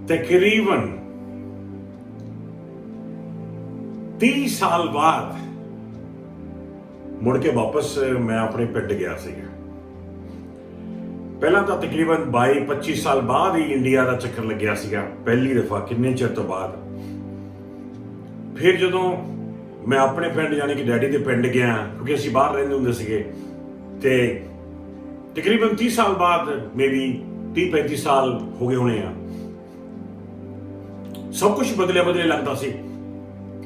तकरीबन 30 साल बाद मुड़ के वापस मैं अपने पिंड गया सीगा। पहला तो तकरीबन 22-25 साल बाद ही इंडिया का चक्कर लग्या सीगा, पहली दफा किन्ने चिर तो बाद। फिर जदों मैं अपने पिंड यानी कि डैडी के पिंड गया, क्योंकि असीं बाहर रहिंदे हुंदे सीगे, ते तकरीबन 30 साल बाद मे बी 30-35 साल हो गए होने आ। सब कुछ बदले बदले लगता सी।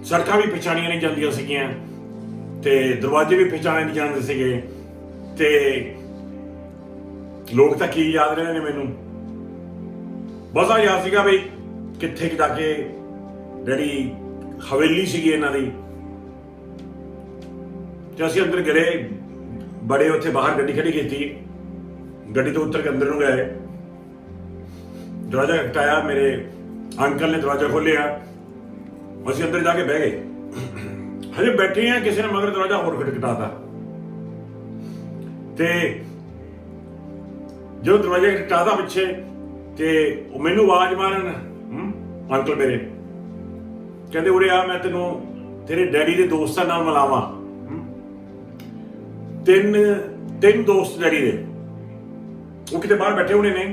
सड़कां भी पहचानियां नहीं जांदियां सीगियां ते दरवाजे भी पहचाने नहीं जाते सीगे ते लोग तां की याद रहे ने मैनू, बस आ याद सीगा बई कित्थे जाके डैडी हवेली सीगी इन्हां दी ते असीं अंदर गए, बड़े उत्थे बाहर गड्डी खड़ी कीती, गड्डी तो उतर के अंदर नूं गए, दरवाजा खटकाया, मेरे अंकल ने दरवाजा खोलिया, असीं अंदर जाके बह गए। हजे बैठे हैं, किसी ने मगर दरवाजा होर खटखटाता ते जो दरवाजा खटखटाता पिछे ते मैनू आवाज मारन अंकल मेरे, कहते उरे आ, मैं तेनों तेरे डैडी के दोस्तां नाल मिलावां। तीन दोस्त डैडी दे, वो किते बाहर बैठे होने ने।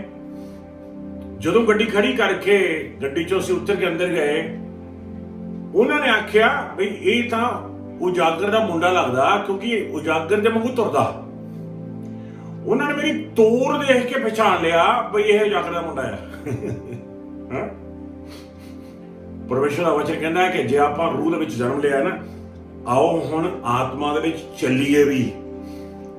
जदों गड्डी खड़ी करके गड्डी चों असीं उतर के अंदर गए, उन्होंने आख्या बई ये तां उजागर दा मुंडा लगदा, क्योंकि उजागर दे वांगू तुरदा। उन्होंने मेरी तोड़ देख के पहचान लिया बई यह उजागर दा मुंडा है। परमेश्वर दा वचन कहंदा है कि जे आपां रूह दे विच जन्म लिया ना, आओ हुण आत्मा दे विच चलीए भी,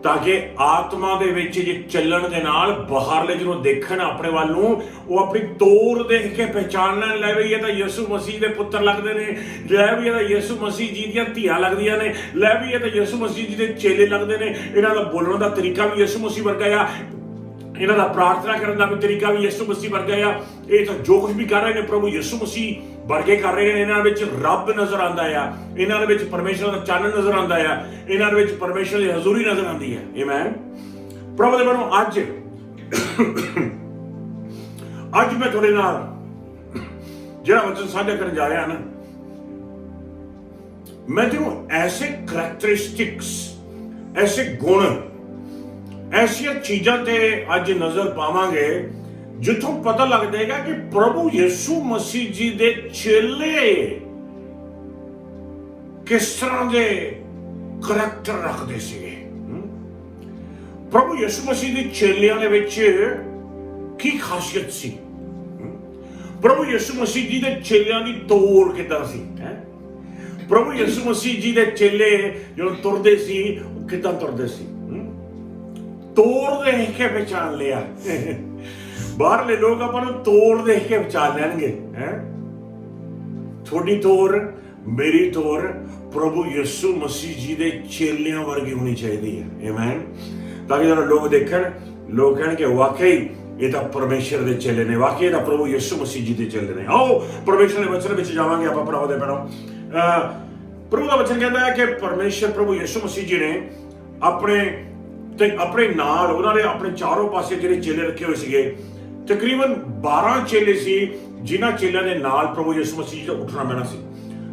ताकि आत्मा दे विच जे चलण दे नाल बाहरले जो देखण अपने वाल नूं, वो अपनी तोड़ देख के पहचानण लै भी ये तां यीशु मसीह दे पुत्तर लगदे ने, लै भी ये तां यीशु मसीह जी दीयां धीआं लगदियां ने, लै भी ये तां यीशु मसीह जी दे चेले लगदे ने। इन्हां दा बोलण दा तरीका भी यीशु मसीह वर्गा आ, इन्हां दा प्रार्थना करन दा भी तरीका भी यीशु मसीह वर्गा आ। ये तां जो कुछ भी कर रहे ने प्रभु यीशु मसीह वर्गे कर रहे हैं। इन्हां विच रब नजर आंदा आ, इन्हां दे विच परमेश्वर दा चानन नजर आंदा आ, इन्हां दे विच परमेश्वर दी हजूरी नजर आंदी है। आमीन। प्रभु दे बनो अज मैं थोड़े नाल जिहड़ा वचन साझा करन जा रहा ना, मैं तेनों ऐसे करैक्टरिस्टिक्स, ऐसे गुण, ऐसिया चीजां ते अज नजर पावांगे जिथों पता लग जाएगा कि प्रभु यीशु मसीह जी दे चेले किस तरह दे करैक्टर रखते सीगे। प्रभु यीशु मसीह दे चेलियां दे विच की खासियत सी, प्रभु यीशु मसीह जी दे चेलियां दी तोड़ किदां सी, प्रभु यीशु मसीह जी दे चेले जो तुरदे सी किदां तुरदे सी, तोड़ देख के पहचान लिया। बाहरले लोग अपन तोड़ देख के पहचान लेंगे, थोड़ी तोड़, मेरी तोड़ प्रभु यीशु मसीह जी दे चेलियां वर्गी होनी चाहिए है। आमीन। ताकि जब लोग देखण, लोग कहण कि वाकई ये तो परमेश्वर दे चेले ने, वाकई ये प्रभु यीशु मसीह जी दे चेले ने। आओ परमेश्वर दे वचन विच जावांगे आपां भराओ दे भैणो। प्रभु दा वचन कहता है कि परमेश्वर प्रभु यीशु मसीह जी ने अपने नाल उन्होंने अपने चारों पासे जिहड़े चेले रखे हुए सीगे, तकरीबन 12 चेले सी, जिन्हां चेलियां दे नाल प्रभु यीशु मसीह दा उठना बैठना सी।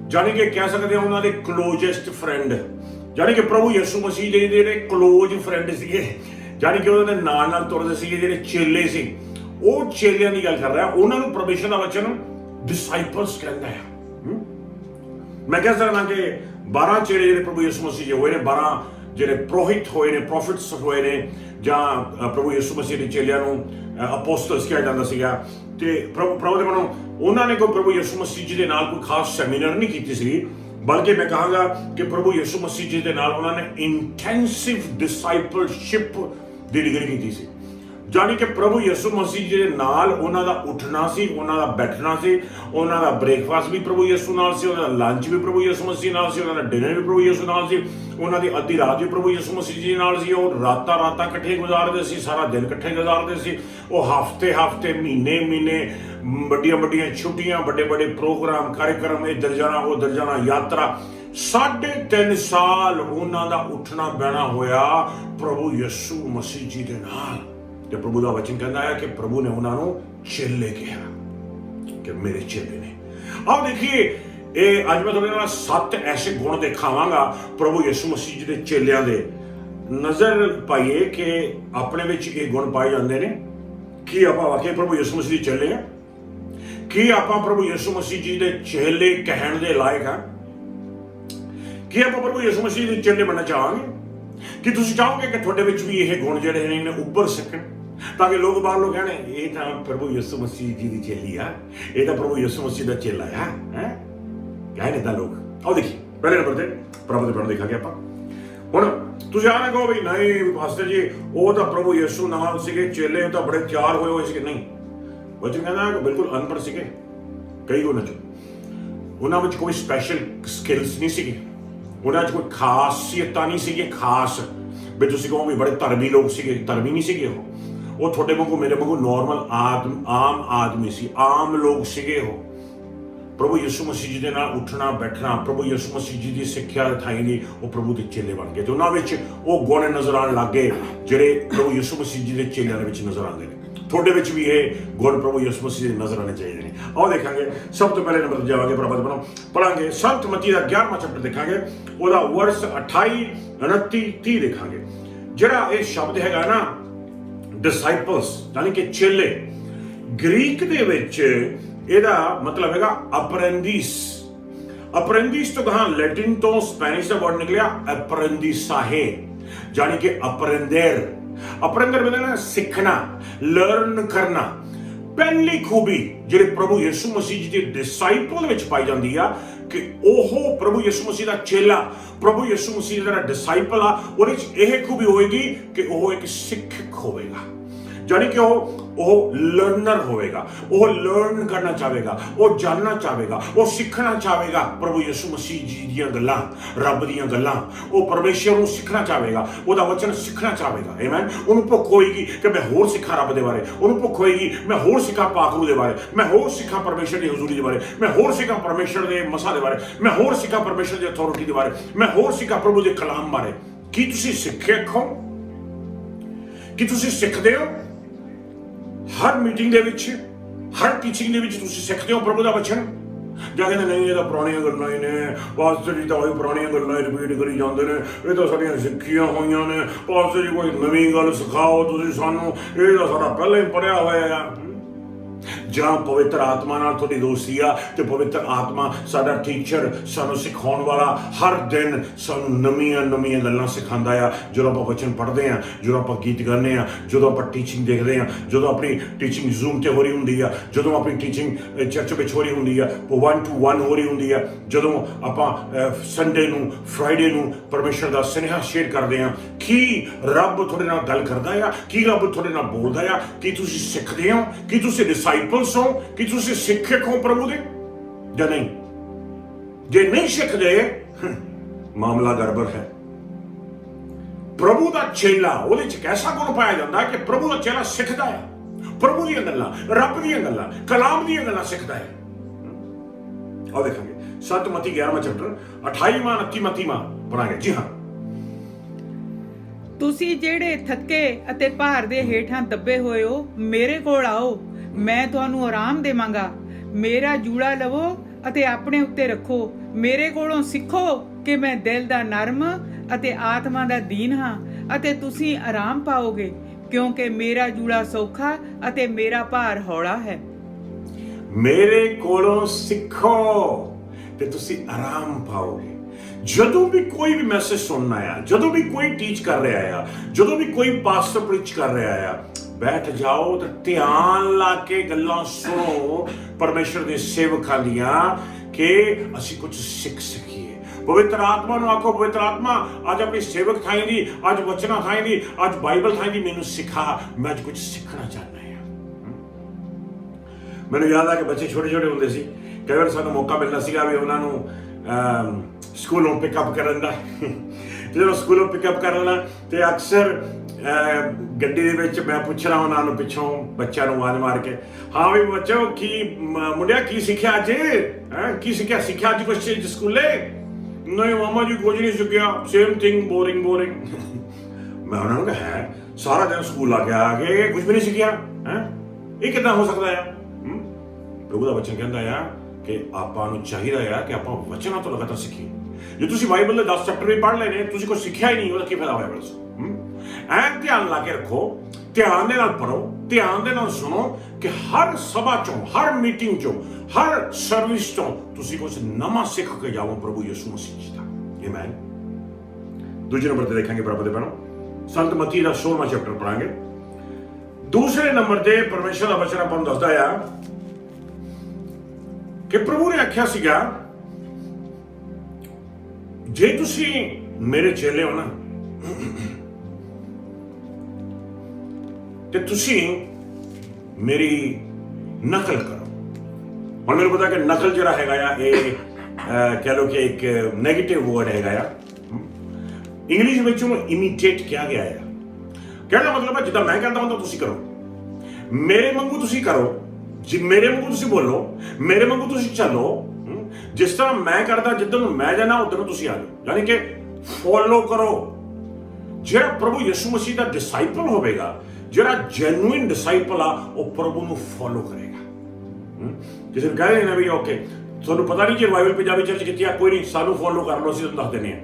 जानी कि कह सकते हैं उन्होंने क्लोजेस्ट फ्रेंड, जानी कि प्रभु यीशु मसीह जी दे क्लोज फ्रेंड सीगे, जानी कि उन्होंने नाल तुरदे सीगे जिहड़े चेले सी, वो चेलियां दी गल कर रहा है। उन्हां नूं परमेश्वर दा वचन डिसाइपल्स कहंदा है। मैं कह सकदा कि 12 चेले जिहड़े प्रभु यीशु मसीह जी होए ने, 12 जिहड़े पुरोहित होए ने, प्रॉफिट्स होए ने, जां प्रभु यीशु मसीह दे चेलियां नूं अपोस्टल्स कहा जाता सीगा। ते प्रभु दे मनो उन्होंने कोई प्रभु यीशु मसीह जी दे नाल कोई खास सैमीनार नहीं कीती सी, बल्कि मैं कहांगा कि प्रभु यीशु मसीह जी दे नाल उन्होंने इंटेंसिव डिसाइपलशिप दी डिग्री कीती सी। जानी कि प्रभु यीशु मसीह जी दे नाल उन्हां दा उठना सी, उन्हां दा बैठना सी, उन्हां दा ब्रेकफास्ट भी प्रभु यीशु नाल सी, उन्हां दा लंच भी प्रभु यीशु मसीह नाल सी, उन्हां दा डिनर भी प्रभु यीशु नाल सी, उन्हां दी अद्धी रात भी प्रभु यीशु मसीह जी नाल सी। और रातां इकट्ठे गुजारदे सी, सारा दिन इकट्ठे गुजारदे सी। और हफ्ते महीने बड़ियां छुट्टियां, बड़े प्रोग्राम कार्यक्रम, इधर जाना उधर जाना, यात्रा। 3.5 साल उन्हां दा उठना बहना होया प्रभु यीशु मसीह जी दे नाल। ते प्रभु दा वचन कहता है कि प्रभु ने उन्होंने चेले कहा। कि मेरे चेले ने। आओ देखिए, ਇਹ ਅੱਜ ਮੈਂ ਤੁਹਾਡੇ ਨਾਲ 7 ਐਸੇ ਗੁਣ ਦਿਖਾਵਾਂਗਾ ਪ੍ਰਭੂ ਯਿਸੂ ਮਸੀਹ ਜੀ ਦੇ ਚੇਲਿਆਂ ਦੇ। ਨਜ਼ਰ ਪਾਈਏ ਕਿ ਆਪਣੇ ਵਿੱਚ ਇਹ ਗੁਣ ਪਾਏ ਜਾਂਦੇ ਨੇ। ਕੀ ਆਪਾਂ ਵਾਕਈ ਪ੍ਰਭੂ ਯਿਸੂ ਮਸੀਹ ਦੇ ਚੇਲੇ ਆ? ਕੀ ਆਪਾਂ ਪ੍ਰਭੂ ਯਿਸੂ ਮਸੀਹ ਜੀ ਦੇ ਚੇਲੇ ਕਹਿਣ ਦੇ ਲਾਇਕ ਆ? ਕੀ ਆਪਾਂ ਪ੍ਰਭੂ ਯਿਸੂ ਮਸੀਹ ਦੇ ਚੇਲੇ ਬਣਨਾ ਚਾਹਾਂਗੇ? ਕਿ ਤੁਸੀਂ ਚਾਹੋਗੇ ਕਿ ਤੁਹਾਡੇ ਵਿੱਚ ਵੀ ਇਹ ਗੁਣ ਜਿਹੜੇ ਨੇ ਉੱਭਰ ਸਕਣ, ਤਾਂ ਕਿ ਲੋਕ ਬਾਹਰ ਲੋਕ ਕਹਿਣ ਇਹ ਤਾਂ ਪ੍ਰਭੂ ਯਿਸੂ ਮਸੀਹ ਜੀ ਦੀ ਚੇਲੀ ਆ, ਇਹ ਤਾਂ ਪ੍ਰਭੂ ਯਿਸੂ ਮਸੀਹ ਦਾ ਚੇਲਾ ਆ। ਹੈ ਕਹਿੰਦੇ ਤਾਂ ਲੋਕ। ਆਓ ਦੇਖੀਏ, ਪਹਿਲੇ ਨੰਬਰ ਤੇ ਪ੍ਰਭੂ ਦੇ ਪਿਆਰ ਦੇਖਾਂਗੇ ਆਪਾਂ। ਹੁਣ ਤੁਸੀਂ ਆਹ ਨਾ ਕਹੋ ਵੀ ਨਹੀਂ ਪਾਸਟਰ ਜੀ ਉਹ ਤਾਂ ਪ੍ਰਭੂ ਯਿਸੂ ਨਾਲ ਸੀਗੇ, ਚੇਲੇ ਤਾਂ ਬੜੇ ਤਿਆਰ ਹੋਏ ਸੀਗੇ। ਨਹੀਂ, ਵਚਨ ਕਹਿੰਦਾ ਕਿ ਬਿਲਕੁਲ ਅਨਪੜ੍ਹ ਸੀਗੇ ਕਈ ਉਹਨਾਂ ਵਿੱਚ ਕੋਈ ਸਪੈਸ਼ਲ ਸਕਿੱਲਸ ਨਹੀਂ ਸੀਗੇ, ਉਹਨਾਂ 'ਚ ਕੋਈ ਖਾਸੀਅਤਾਂ ਨਹੀਂ ਸੀਗੀਆਂ ਖਾਸ ਵੀ ਤੁਸੀਂ ਕਹੋ ਵੀ ਬੜੇ ਧਰਮੀ ਲੋਕ ਸੀਗੇ। ਧਰਮੀ ਨਹੀਂ ਸੀਗੇ ਉਹ ਤੁਹਾਡੇ ਵਾਂਗੂ ਮੇਰੇ ਵਾਂਗੂ ਨੋਰਮਲ ਆਮ ਆਦਮੀ ਸੀ, ਆਮ ਲੋਕ ਸੀਗੇ ਉਹ। ਪ੍ਰਭੂ ਯਿਸੂ ਮਸੀਹ ਜੀ ਦੇ ਨਾਲ ਉੱਠਣਾ ਬੈਠਣਾ, ਪ੍ਰਭੂ ਯਿਸੂ ਮਸੀਹ ਜੀ ਦੀ ਸਿੱਖਿਆ ਥਾਈ ਨਹੀਂ, ਉਹ ਪ੍ਰਭੂ ਦੇ ਚੇਲੇ ਬਣ ਗਏ ਤੇ ਉਹਨਾਂ ਵਿੱਚ ਉਹ ਗੁਣ ਨਜ਼ਰ ਆਉਣ ਲੱਗ ਗਏ ਜਿਹੜੇ ਪ੍ਰਭੂ ਯਿਸੂ ਮਸੀਹ ਜੀ ਦੇ ਚੇਲਿਆਂ ਦੇ ਵਿੱਚ ਨਜ਼ਰ ਆਉਂਦੇ ਨੇ। ਤੁਹਾਡੇ ਵਿੱਚ ਵੀ ਇਹ ਗੁਣ ਪ੍ਰਭੂ ਯਿਸੂ ਮਸੀਹ ਦੇ ਨਜ਼ਰ ਆਉਣੇ ਚਾਹੀਦੇ ਨੇ। ਆਓ ਦੇਖਾਂਗੇ, ਸਭ ਤੋਂ ਪਹਿਲੇ ਨੰਬਰ ਤੇ ਜਾਵਾਂਗੇ ਪ੍ਰਭੂ ਬਣੋ ਪੜਾਂਗੇ ਸੰਤ ਮਤੀ ਦਾ 11ਵਾਂ ਚੈਪਟਰ ਦੇਖਾਂਗੇ, ਉਹਦਾ ਵਰਸ 28, 29, 30 ਦੇਖਾਂਗੇ। ਜਿਹੜਾ ਇਹ ਸ਼ਬਦ ਹੈਗਾ ਨਾ ਡਿਸਾਈਪਲਸ ਯਾਨੀ ਕਿ ਚੇਲੇ, ਗ੍ਰੀਕ ਦੇ ਵਿੱਚ ਇਹਦਾ ਮਤਲਬ ਹੈਗਾ ਅਪਰੈਂਡਿਸ। ਅਪਰੈਂਡਿਸ ਤੋਂ ਕਹਾਂ ਲੈਟਿਨ ਤੋਂ ਸਪੈਨਿਸ਼ ਦਾ ਵਰਡ ਨਿਕਲਿਆ ਅਪਰੈਂਡਿਸਾਹੇ ਯਾਨੀ ਕਿ ਅਪਰੈਂਡਰ। ਅਪਰੈਂਡਰ ਮਤਲਬ ਸਿੱਖਣਾ, ਲਰਨ ਕਰਨਾ। ਪਹਿਲੀ ਖੂਬੀ ਜਿਹੜੇ ਪ੍ਰਭੂ ਯਿਸੂ ਮਸੀਹ ਜੀ ਦੇ ਡਿਸਾਈਪਲ ਵਿੱਚ ਪਾਈ ਜਾਂਦੀ ਆ ਕਿ ਉਹ ਪ੍ਰਭੂ ਯਿਸੂ ਮਸੀਹ ਦਾ ਚੇਲਾ, ਪ੍ਰਭੂ ਯਿਸੂ ਮਸੀਹ ਦਾ ਡਿਸਾਈਪਲ ਆ, ਉਹਦੇ ਵਿੱਚ ਇਹ ਖੂਬੀ ਹੋਏਗੀ ਕਿ ਉਹ ਇੱਕ ਸਿੱਖਿਅਕ ਹੋਵੇਗਾ, ਯਾਨੀ ਕਿ ਉਹ ਲਰਨਰ ਹੋਵੇਗਾ, ਉਹ ਲਰਨ ਕਰਨਾ ਚਾਹੇਗਾ, ਉਹ ਜਾਣਨਾ ਚਾਹੇਗਾ, ਉਹ ਸਿੱਖਣਾ ਚਾਹੇਗਾ ਪ੍ਰਭੂ ਯਿਸੂ ਮਸੀਹ ਜੀ ਦੀਆਂ ਗੱਲਾਂ, ਰੱਬ ਦੀਆਂ ਗੱਲਾਂ। ਉਹ ਪਰਮੇਸ਼ਰ ਨੂੰ ਸਿੱਖਣਾ ਚਾਹੇਗਾ, ਉਹਦਾ ਵਚਨ ਸਿੱਖਣਾ ਚਾਹੇਗਾ। ਆਮੇਨ। ਉਹਨੂੰ ਭੁੱਖ ਹੋਏਗੀ ਕਿ ਮੈਂ ਹੋਰ ਸਿੱਖਾਂ ਰੱਬ ਦੇ ਬਾਰੇ, ਉਹਨੂੰ ਭੁੱਖ ਹੋਏਗੀ ਮੈਂ ਹੋਰ ਸਿੱਖਾਂ ਪਾਕਰੂ ਦੇ ਬਾਰੇ, ਮੈਂ ਹੋਰ ਸਿੱਖਾਂ ਪਰਮੇਸ਼ਰ ਦੀ ਹਜ਼ੂਰੀ ਦੇ ਬਾਰੇ, ਮੈਂ ਹੋਰ ਸਿੱਖਾਂ ਪਰਮੇਸ਼ਰ ਦੇ ਮਸਾ ਦੇ ਬਾਰੇ, ਮੈਂ ਹੋਰ ਸਿੱਖਾਂ ਪਰਮੇਸ਼ਰ ਦੀ ਅਥਾਰਟੀ ਦੇ ਬਾਰੇ, ਮੈਂ ਹੋਰ ਸਿੱਖਾਂ ਪ੍ਰਭੂ ਦੇ ਕਲਾਮ ਬਾਰੇ। ਕੀ ਤੁਸੀਂ ਸਿੱਖਿਅਕ ਹੋ? ਕੀ ਤੁਸੀਂ ਸਿੱਖਦੇ ਹੋ? ਹਰ ਮੀਟਿੰਗ ਦੇ ਵਿੱਚ, ਹਰ ਟੀਚਿੰਗ ਦੇ ਵਿੱਚ ਤੁਸੀਂ ਸਿੱਖਦੇ ਹੋ ਪ੍ਰਭੂ ਦਾ ਵਚਨ? ਜਾਂ ਕਹਿੰਦੇ ਨਹੀਂ ਇਹ ਤਾਂ ਪੁਰਾਣੀਆਂ ਗੱਲਾਂ ਹੀ ਨੇ, ਪਾਸਟਰ ਜੀ ਤਾਂ ਉਹੀ ਪੁਰਾਣੀਆਂ ਗੱਲਾਂ ਰਿਪੀਟ ਕਰੀ ਜਾਂਦੇ ਨੇ, ਇਹ ਤਾਂ ਸਾਡੀਆਂ ਸਿੱਖੀਆਂ ਹੋਈਆਂ ਨੇ, ਪਾਸਟਰ ਜੀ ਕੋਈ ਨਵੀਂ ਗੱਲ ਸਿਖਾਓ ਤੁਸੀਂ ਸਾਨੂੰ, ਇਹ ਤਾਂ ਸਾਡਾ ਪਹਿਲਾਂ ਹੀ ਪੜਿਆ ਹੋਇਆ ਆ। ਜਾਂ ਪਵਿੱਤਰ ਆਤਮਾ ਨਾਲ ਤੁਹਾਡੀ ਦੋਸਤੀ ਆ ਤੇ ਪਵਿੱਤਰ ਆਤਮਾ ਸਾਡਾ ਟੀਚਰ, ਸਾਨੂੰ ਸਿਖਾਉਣ ਵਾਲਾ, ਹਰ ਦਿਨ ਸਾਨੂੰ ਨਵੀਆਂ ਗੱਲਾਂ ਸਿਖਾਉਂਦਾ ਆ। ਜਦੋਂ ਆਪਾਂ ਵਚਨ ਪੜ੍ਹਦੇ ਆ, ਜਦੋਂ ਆਪਾਂ ਗੀਤ ਗਾਉਂਦੇ ਆ, ਜਦੋਂ ਆਪਾਂ ਟੀਚਿੰਗ ਦੇਖਦੇ ਆ, ਜਦੋਂ ਆਪਣੀ ਟੀਚਿੰਗ ਜ਼ੂਮ ਤੇ ਹੋ ਰਹੀ ਹੁੰਦੀ ਆ, ਜਦੋਂ ਆਪਣੀ ਟੀਚਿੰਗ ਚਰਚ ਵਿੱਚ ਹੋ ਰਹੀ ਹੁੰਦੀ ਆ, 1 to 1 ਹੋ ਰਹੀ ਹੁੰਦੀ ਆ, ਜਦੋਂ ਆਪਾਂ ਸੰਡੇ ਨੂੰ, ਫਰਾਈਡੇ ਨੂੰ ਪਰਮੇਸ਼ਰ ਦਾ ਸੁਨੇਹਾ ਸ਼ੇਅਰ ਕਰਦੇ ਆ, ਕੀ ਰੱਬ ਤੁਹਾਡੇ ਨਾਲ ਗੱਲ ਕਰਦਾ ਆ? ਕੀ ਰੱਬ ਤੁਹਾਡੇ ਨਾਲ ਬੋਲਦਾ ਆ? ਕੀ ਤੁਸੀਂ ਸਿੱਖਦੇ ਹੋ? ਕੀ ਤੁਸੀਂ ਡਿਸਾਈਪਲਸ ਹੋ? ਕੀ ਤੁਸੀਂ ਸਿੱਖਿਅਕ ਹੋ ਪ੍ਰਭੂ ਦੇ ਜਾਂ ਨਹੀਂ? ਜੇ ਨਹੀਂ ਸਿੱਖਦੇ ਮਾਮਲਾ ਗੜਬੜ ਹੈ। ਪ੍ਰਭੂ ਦਾ ਚੇਲਾ, ਉਹਦੇ ਚ ਐਸਾ ਗੁਣ ਪਾਇਆ ਜਾਂਦਾ ਕਿ ਪ੍ਰਭੂ ਦਾ ਚੇਲਾ ਸਿੱਖਦਾ ਹੈ, ਪ੍ਰਭੂ ਦੀਆਂ ਗੱਲਾਂ, ਰੱਬ ਦੀਆਂ ਗੱਲਾਂ, ਕਲਾਮ ਦੀਆਂ ਗੱਲਾਂ ਸਿੱਖਦਾ ਹੈ। ਆਓ ਦੇਖਾਂਗੇ ਸੰਤ ਮਤੀ 11ਵਾਂ ਚੈਪਟਰ 28ਵਾਂ 29ਵਾਂ ਪੜਾਂਗੇ। ਜੀ ਹਾਂ, ਤੁਸੀਂ ਜਿਹੜੇ ਥੱਕੇ ਅਤੇ ਭਾਰ ਦੇ ਹੇਠਾਂ ਦੱਬੇ ਹੋਏ ਹੋ, ਮੇਰੇ ਕੋਲ ਆਓ, ਮੈਂ ਤੁਹਾਨੂੰ ਆਰਾਮ ਦੇਵਾਂਗਾ। ਮੇਰਾ ਜੂੜਾ ਲਵੋ ਅਤੇ ਆਪਣੇ ਉੱਤੇ ਰੱਖੋ, ਮੇਰੇ ਕੋਲੋਂ ਸਿੱਖੋ ਕਿ ਮੈਂ ਦਿਲ ਦਾ ਨਰਮ ਅਤੇ ਆਤਮਾ ਦਾ ਦੀਨ ਹਾਂ, ਅਤੇ ਤੁਸੀਂ ਆਰਾਮ ਪਾਓਗੇ, ਕਿਉਂਕਿ ਮੇਰਾ ਜੂੜਾ ਸੌਖਾ ਅਤੇ ਮੇਰਾ ਭਾਰ ਹੌਲਾ ਹੈ। ਮੇਰੇ ਕੋਲੋਂ ਸਿੱਖੋ ਤੇ ਤੁਸੀਂ ਆਰਾਮ ਪਾਓਗੇ। ਜਦੋਂ ਵੀ ਕੋਈ ਵੀ ਮੈਸੇਜ ਸੁਣਨਾ ਆ, ਜਦੋਂ ਵੀ ਕੋਈ ਟੀਚ ਕਰ ਰਿਹਾ ਆ, ਜਦੋਂ ਵੀ ਕੋਈ ਪਾਸਟਰ ਪ੍ਰੀਚ ਕਰ ਰਿਹਾ ਆ, ਬੈਠ ਜਾਓ ਤੇ ਧਿਆਨ ਲਾ ਕੇ ਗੱਲਾਂ ਸੁਣੋ ਪਰਮੇਸ਼ਰ ਦੇ ਸੇਵਕਾਂ ਦੀਆਂ, ਕਿ ਅਸੀਂ ਕੁਝ ਸਿੱਖ ਸਕੀਏ। ਪਵਿੱਤਰ ਆਤਮਾ ਨੂੰ ਆਖੋ, ਪਵਿੱਤਰ ਆਤਮਾ ਅੱਜ ਆਪਣੀ ਸੇਵਕ ਥਾਈ ਦੀ, ਅੱਜ ਵਚਨਾਂ ਥਾਈ ਦੀ, ਅੱਜ ਬਾਈਬਲ ਥਾਈ ਦੀ ਮੈਨੂੰ ਸਿਖਾ, ਮੈਂ ਅੱਜ ਕੁਝ ਸਿੱਖਣਾ ਚਾਹੁੰਦਾ ਹਾਂ। ਮੈਨੂੰ ਯਾਦ ਆ ਕਿ ਬੱਚੇ ਛੋਟੇ ਹੁੰਦੇ ਸੀ, ਕਈ ਵਾਰ ਸਾਨੂੰ ਮੌਕਾ ਮਿਲਦਾ ਸੀਗਾ ਵੀ ਉਹਨਾਂ ਨੂੰ ਸਕੂਲੋਂ ਪਿਕਅਪ ਕਰਨ ਦਾ। ਜਦੋਂ ਸਕੂਲੋਂ ਪਿਕਅਪ ਕਰਨਾ ਤੇ ਅਕਸਰ ਗੱਡੀ ਦੇ ਵਿੱਚ ਮੈਂ ਪੁੱਛਣਾ ਉਹਨਾਂ ਨੂੰ ਪਿੱਛੋਂ ਬੱਚਿਆਂ ਨੂੰ ਆਵਾਜ਼ ਮਾਰ ਕੇ, ਹਾਂ ਵੀ ਬੱਚੋ ਕੀ ਮੁੰਡਿਆ ਕੀ ਸਿੱਖਿਆ ਅੱਜ? ਕੀ ਸਿੱਖਿਆ ਅੱਜ ਕੁਛ ਸਕੂਲੇ? ਨਹੀਂ ਮਾਮਾ ਜੀ ਕੁਝ ਨਹੀਂ ਸਿੱਖਿਆ, ਸੇਮ ਥਿੰਗ, ਬੋਰਿੰਗ। ਮੈਂ ਉਹਨਾਂ ਨੂੰ ਕਿਹਾ ਹੈ ਸਾਰਾ ਦਿਨ ਸਕੂਲ ਆ ਕੇ ਕੁਝ ਵੀ ਨਹੀਂ ਸਿੱਖਿਆ? ਇਹ ਕਿੱਦਾਂ ਹੋ ਸਕਦਾ ਆ? ਪ੍ਰਭੂ ਦਾ ਵਚਨ ਕਹਿੰਦਾ ਆ ਕਿ ਆਪਾਂ ਨੂੰ ਚਾਹੀਦਾ ਆ ਕਿ ਆਪਾਂ ਵਚਨਾਂ ਤੋਂ ਲਗਾਤਾਰ ਸਿੱਖੀਏ। ਜੇ ਤੁਸੀਂ ਬਾਈਬਲ ਦੇ 10 ਚੈਪਟਰ ਵੀ ਪੜ੍ਹ ਲਏ ਨੇ, ਤੁਸੀਂ ਕੁਝ ਸਿੱਖਿਆ ਹੀ ਨਹੀਂ, ਉਹਦਾ ਕੀ ਫਾਇਦਾ ਹੋਇਆ ਬਸ। ਐਨ ਧਿਆਨ ਲਾ ਕੇ ਰੱਖੋ, ਧਿਆਨ ਦੇ ਨਾਲ ਪੜ੍ਹੋ, ਧਿਆਨ ਦੇ ਨਾਲ ਸੁਣੋ ਕਿ ਹਰ ਸਭਾ ਚੋਂ, ਹਰ ਮੀਟਿੰਗ ਚੋਂ, ਹਰ ਸਰਵਿਸ ਤੋਂ ਤੁਸੀਂ ਕੁਝ ਨਵਾਂ ਸਿੱਖ ਕੇ ਜਾਓ ਪ੍ਰਭੂ ਯਿਸੂ ਮਸੀਹ ਜੀ ਦਾ। ਆਮੇਨ। ਦੂਜੇ ਨੰਬਰ ਤੇ ਦੇਖਾਂਗੇ ਪ੍ਰਭੂ ਦੇ ਬਣੋ ਸੰਤ ਮਤੀ ਦਾ 16ਵਾਂ ਚੈਪਟਰ ਪੜਾਂਗੇ। ਦੂਸਰੇ ਨੰਬਰ ਤੇ ਪਰਮੇਸ਼ਰ ਦਾ ਵਚਨ ਆਪਾਂ ਨੂੰ ਦੱਸਦਾ ਆ ਕਿ ਪ੍ਰਭੂ ਨੇ ਆਖਿਆ ਸੀਗਾ, ਜੇ ਤੁਸੀਂ ਮੇਰੇ ਚੇਲੇ ਹੋ ਨਾ ਤੇ ਤੁਸੀਂ ਮੇਰੀ ਨਕਲ ਕਰੋ। ਹੁਣ ਮੈਨੂੰ ਪਤਾ ਕਿ ਨਕਲ ਜਿਹੜਾ ਹੈਗਾ ਆ ਇਹ ਕਹਿ ਲਓ ਕਿ ਇੱਕ ਨੈਗੇਟਿਵ ਵਰਡ ਹੈਗਾ ਆ। ਇੰਗਲਿਸ਼ ਵਿੱਚ ਉਹਨੂੰ ਇਮੀਟੇਟ ਕਿਹਾ ਗਿਆ ਆ। ਕਹਿਣ ਦਾ ਮਤਲਬ ਹੈ ਜਿੱਦਾਂ ਮੈਂ ਕਹਿੰਦਾ ਹੁੰਦਾ ਤੁਸੀਂ ਕਰੋ, ਮੇਰੇ ਵਾਂਗੂ ਤੁਸੀਂ ਕਰੋ, ਜੀ ਮੇਰੇ ਵਾਂਗੂ ਤੁਸੀਂ ਬੋਲੋ, ਮੇਰੇ ਵਾਂਗੂ ਤੁਸੀਂ ਚੱਲੋ। ਜਿਸ ਤਰ੍ਹਾਂ ਮੈਂ ਕਰਦਾ, ਜਿੱਦਾਂ ਨੂੰ ਮੈਂ ਜਾਣਾ ਉਧਰ ਨੂੰ ਤੁਸੀਂ ਆ ਜਾਓ, ਯਾਨੀ ਕਿ ਫੋਲੋ ਕਰੋ। ਜਿਹੜਾ ਪ੍ਰਭੂ ਯਿਸੂ ਮਸੀਹ ਦਾ ਡਿਸਾਈਪਲ ਹੋਵੇਗਾ, ਜਿਹੜਾ ਜੈਨੂਇਨ ਡਿਸਾਈਪਲ ਆ, ਉਹ ਪ੍ਰਭੂ ਨੂੰ ਫੋਲੋ ਕਰੇਗਾ। ਕਿਸੇ ਨੂੰ ਕਹਿੰਦੇ ਨਾ ਵੀ ਓਕੇ ਤੁਹਾਨੂੰ ਪਤਾ ਨਹੀਂ ਜੇ ਬਾਈਬਲ ਪੰਜਾਬੀ ਚਰਚ ਕੀਤੀ ਆ, ਕੋਈ ਨਹੀਂ, ਸਾਨੂੰ ਫੋਲੋ ਕਰ ਲਓ, ਅਸੀਂ ਤੁਹਾਨੂੰ ਦੱਸ ਦਿੰਦੇ ਹਾਂ।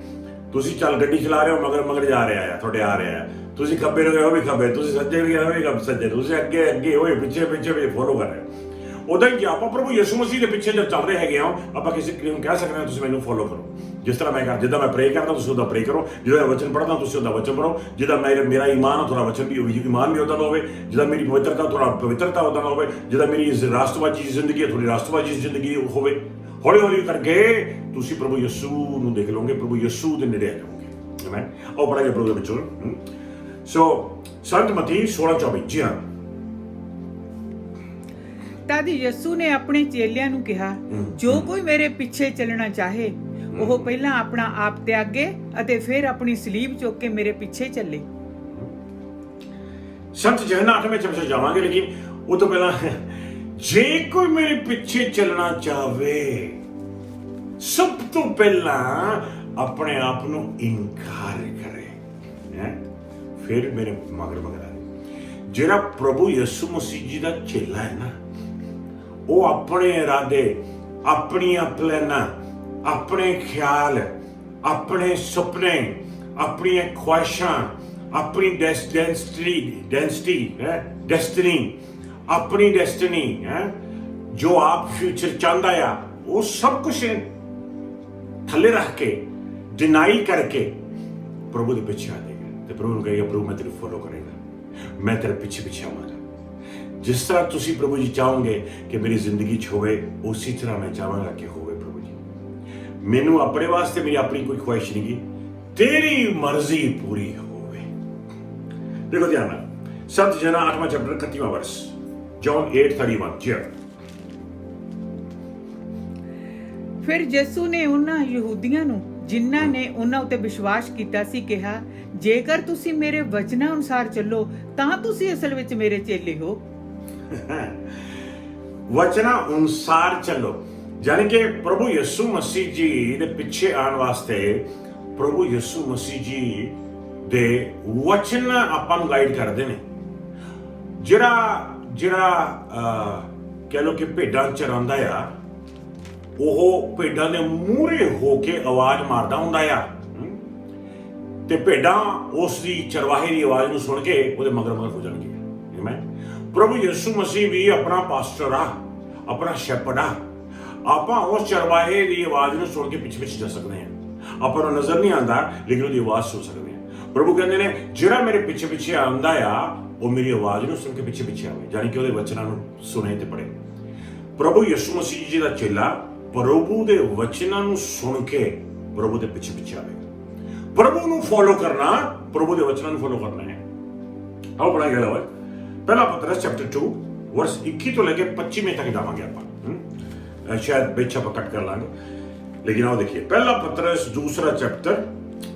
ਤੁਸੀਂ ਚੱਲ ਗੱਡੀ ਚਲਾ ਰਹੇ ਹੋ, ਮਗਰ ਜਾ ਰਿਹਾ ਆ, ਤੁਹਾਡੇ ਆ ਰਿਹਾ ਆ, ਤੁਸੀਂ ਖੱਬੇ ਨੂੰ ਗਏ ਹੋ ਵੀ ਖੱਬੇ, ਤੁਸੀਂ ਸੱਜੇ ਵੀ ਗਏ ਹੋ ਵੀ ਸੱਜੇ, ਤੁਸੀਂ ਅੱਗੇ ਹੋਏ ਪਿੱਛੇ ਵੀ ਫੋਲੋ ਕਰ ਰਹੇ ਹੋ। ਉਦਾਂ ਹੀ ਜੇ ਆਪਾਂ ਪ੍ਰਭੂ ਯਿਸੂ ਮਸੀਹ ਦੇ ਪਿੱਛੇ ਜਦ ਚੱਲ ਰਹੇ ਹੈਗੇ ਆ, ਆਪਾਂ ਕਿਸੇ ਨੂੰ ਕਹਿ ਸਕਦੇ ਹਾਂ ਤੁਸੀਂ ਮੈਨੂੰ ਫੋਲੋ ਕਰੋ। ਜਿਸ ਤਰ੍ਹਾਂ ਮੈਂ ਜਿੱਦਾਂ ਮੈਂ ਪ੍ਰੇ ਕਰਦਾ ਤੁਸੀਂ ਉਹਦਾ ਪ੍ਰੇ ਕਰੋ, ਜਿੱਦਾਂ ਮੈਂ ਵਚਨ ਪੜ੍ਹਦਾ ਤੁਸੀਂ ਉਹਦਾ ਵਚਨ ਪੜ੍ਹੋ, ਜਿੱਦਾਂ ਮੇਰਾ ਈਮਾਨ ਆ ਤੁਹਾਡਾ ਵਚਨ ਵੀ ਈਮਾਨ ਵੀ ਉਹਦਾ ਹੋਵੇ, ਜਿੱਦਾਂ ਮੇਰੀ ਪਵਿੱਤਰਤਾ ਤੁਹਾਡਾ ਪਵਿੱਤਰਤਾ ਉਹਦਾ ਹੋਵੇ, ਜਿੱਦਾਂ ਮੇਰੀ ਰਾਸ਼ਟਰਵਾਦੀ ਜ਼ਿੰਦਗੀ ਹੈ ਤੁਹਾਡੀ ਰਾਸ਼ਟਰਵਾਦੀ ਜ਼ਿੰਦਗੀ ਹੋਵੇ। ਹੌਲੀ ਹੌਲੀ ਕਰਕੇ ਤੁਸੀਂ ਪ੍ਰਭੂ ਯਿਸੂ ਨੂੰ ਦੇਖ ਲਓਗੇ, ਪ੍ਰਭੂ ਯਿਸੂ ਦੇ ਨੇੜੇ ਆ ਜਾਓਗੇ। ਆਮੇਨ। ਆਓ ਪੜ੍ਹਾਂਗੇ ਪ੍ਰਭੂ ਦੇ ਵਿੱਚੋਂ। ਸੋ ਸੰਤ ਮਤੀ 16:24। ਜੀ ਹਾਂ। ਤਦ ਯਿਸੂ ਨੇ ਆਪਣੇ ਚੇਲਿਆਂ ਨੂੰ ਕਿਹਾ, ਜੋ ਕੋਈ ਮੇਰੇ ਪਿੱਛੇ ਚੱਲਣਾ ਚਾਹੇ ਉਹ ਪਹਿਲਾਂ ਆਪਣਾ ਆਪ ਤਿਆਗੇ ਅਤੇ ਫਿਰ ਆਪਣੀ ਸਲੀਬ ਚੁੱਕ ਕੇ ਮੇਰੇ ਪਿੱਛੇ ਚੱਲੇ। ਸੰਤ ਜਹਨਾ 8ਵੇਂ ਚੈਪਟਰ ਜਾਵਾਂਗੇ, ਲੇਕਿਨ ਉਹ ਤੋਂ ਪਹਿਲਾਂ ਜੇ ਕੋਈ ਮੇਰੇ ਪਿੱਛੇ ਚੱਲਣਾ ਚਾਹਵੇ, ਸਭ ਤੋਂ ਪਹਿਲਾਂ ਆਪਣੇ ਆਪ ਨੂੰ ਇਨਕਾਰ ਕਰੇ, ਫਿਰ ਮੇਰੇ ਮਗਰ ਆਵੇ। ਜਿਹੜਾ ਪ੍ਰਭੂ ਯਿਸੂ ਮਸੀਹ ਜੀ ਦਾ ਚੇਲਾ ਹੈ ਨਾ, ਉਹ ਆਪਣੇ ਇਰਾਦੇ, ਆਪਣੀਆਂ ਪਲਾਨਾਂ, ਆਪਣੇ ਖਿਆਲ, ਆਪਣੇ ਸੁਪਨੇ, ਆਪਣੀਆਂ ਖੁਆਇਸ਼ਾਂ, ਆਪਣੀ ਆਪਣੀ ਡੈਸਟੀਨੀ ਜੋ ਆਪ ਫਿਊਚਰ ਚਾਹੁੰਦਾ ਆ, ਉਹ ਸਭ ਕੁਝ ਥੱਲੇ ਰੱਖ ਕੇ, ਡਿਨਾਈ ਕਰਕੇ ਪ੍ਰਭੂ ਦੇ ਪਿੱਛੇ ਆ ਜਾਏਗਾ ਤੇ ਪ੍ਰਭੂ ਨੂੰ ਕਹੇਗਾ, ਪ੍ਰਭੂ ਮੈਂ ਤੈਨੂੰ ਫੋਲੋ ਕਰੇਗਾ, ਮੈਂ ਤੇਰੇ ਪਿੱਛੇ ਆਵਾਂਗਾ। ਜਿਸ ਤਰ੍ਹਾਂ ਤੁਸੀਂ ਪ੍ਰਭੂ ਜੀ ਚਾਹੋਗੇ ਕਿ ਮੇਰੀ ਜ਼ਿੰਦਗੀ 'ਚ ਹੋਵੇ, ਉਸੇ ਤਰ੍ਹਾਂ ਮੈਂ ਚਾਹਾਂਗਾ ਕਿ ਹੋਵੇ। ਪ੍ਰਭੂ ਜੀ ਮੈਨੂੰ ਆਪਣੇ ਵਾਸਤੇ ਮੇਰੀ ਆਪਣੀ ਕੋਈ ਖੁਆਇਸ਼ ਨਹੀਂ ਗੀ, ਤੇਰੀ ਮਰਜ਼ੀ ਪੂਰੀ ਹੋਵੇ। ਦੇਖੋ ਧਿਆਨ ਨਾਲ, ਸੰਤ ਜਹਨਾ 8ਵਾਂ ਚੈਪਟਰ 31ਵਾਂ ਵਰਸ, ਜੌਨ 8:31। ਜੀ ਫਿਰ ਯਿਸੂ ਨੇ ਉਹਨਾਂ ਯਹੂਦੀਆਂ ਨੂੰ ਜਿਨ੍ਹਾਂ ਨੇ ਉਹਨਾਂ ਉੱਤੇ ਵਿਸ਼ਵਾਸ ਕੀਤਾ ਸੀ ਕਿਹਾ, ਜੇਕਰ ਤੁਸੀਂ ਮੇਰੇ ਵਚਨਾਂ ਅਨੁਸਾਰ ਚੱਲੋ ਤਾਂ ਤੁਸੀਂ ਅਸਲ ਵਿੱਚ ਮੇਰੇ ਚੇਲੇ ਹੋ। ਵਚਨਾਂ ਅਨੁਸਾਰ ਚੱਲੋ, ਯਾਨੀ ਕਿ ਪ੍ਰਭੂ ਯਿਸੂ ਮਸੀਹ ਜੀ ਦੇ ਪਿੱਛੇ ਆਉਣ ਵਾਸਤੇ ਪ੍ਰਭੂ ਯਿਸੂ ਮਸੀਹ ਜੀ ਦੇ ਵਚਨ ਆਪਾਂ ਨੂੰ ਗਾਈਡ ਕਰਦੇ ਨੇ। ਜਿਹੜਾ ਕਹਿ ਲੋ ਕਿ ਭੇਡਾਂ ਚਰਾਉਂਦਾ ਆ, ਉਹ ਭੇਡਾਂ ਦੇ ਮੂਹਰੇ ਹੋ ਕੇ ਆਵਾਜ਼ ਮਾਰਦਾ ਹੁੰਦਾ ਆ, ਤੇ ਭੇਡਾਂ ਉਸ ਦੀ ਚਰਵਾਹੇ ਦੀ ਆਵਾਜ਼ ਨੂੰ ਸੁਣ ਕੇ ਉਹਦੇ ਮਗਰ ਹੋ ਜਾਣਗੇ। ਪ੍ਰਭੂ ਯਿਸੂ ਮਸੀਹ ਵੀ ਆਪਣਾ ਪਾਸਟਰ ਆ, ਆਪਣਾ ਸ਼ੈਪਰਡ ਆ। ਆਪਾਂ ਉਸ ਚਰਵਾਹੇ ਦੀ ਆਵਾਜ਼ ਨੂੰ ਸੁਣ ਕੇ ਪਿੱਛੇ ਜਾ ਸਕਦੇ ਹਾਂ। ਆਪਾਂ ਨੂੰ ਨਜ਼ਰ ਨਹੀਂ ਆਉਂਦਾ, ਲੇਕਿਨ ਉਹਦੀ ਆਵਾਜ਼ ਸੁਣ ਸਕਦੇ ਹਾਂ। ਪ੍ਰਭੂ ਕਹਿੰਦੇ ਨੇ, ਜਿਹੜਾ ਮੇਰੇ ਪਿੱਛੇ ਆਉਂਦਾ ਆ, ਉਹ ਮੇਰੀ ਆਵਾਜ਼ ਨੂੰ ਸੁਣ ਕੇ ਪਿੱਛੇ ਆਵੇ, ਯਾਨੀ ਕਿ ਉਹਦੇ ਵਚਨਾਂ ਨੂੰ ਸੁਣੇ ਤੇ ਪੜ੍ਹੇ। ਪ੍ਰਭੂ ਯਿਸੂ ਮਸੀਹ ਜੀ ਦਾ ਚੇਲਾ ਪ੍ਰਭੂ ਦੇ ਵਚਨਾਂ ਨੂੰ ਸੁਣ ਕੇ ਪ੍ਰਭੂ ਦੇ ਪਿੱਛੇ ਆਵੇਗਾ। ਪ੍ਰਭੂ ਨੂੰ ਫੋਲੋ ਕਰਨਾ, ਪ੍ਰਭੂ ਦੇ ਵਚਨਾਂ ਨੂੰ ਫੋਲੋ ਕਰਨਾ ਹੈ। ਆਓ ਪੜ੍ਹਾਂਗੇ ਲਓ ਪਹਿਲਾ ਪਤਰਸ ਚੈਪਟਰ 2 ਵਰਸ 21 ਤੋਂ ਲੈ ਕੇ 25 ਤੱਕ ਜਾਵਾਂਗੇ ਆਪਾਂ। ਸ਼ਾਇਦ ਵਿੱਚ ਆਪਾਂ ਕੱਟ ਕਰ ਲਾਂਗੇ, ਲੇਕਿਨ ਆਓ ਦੇਖੀਏ ਪਹਿਲਾ ਪਤਰਸ ਦੂਸਰਾ ਚੈਪਟਰ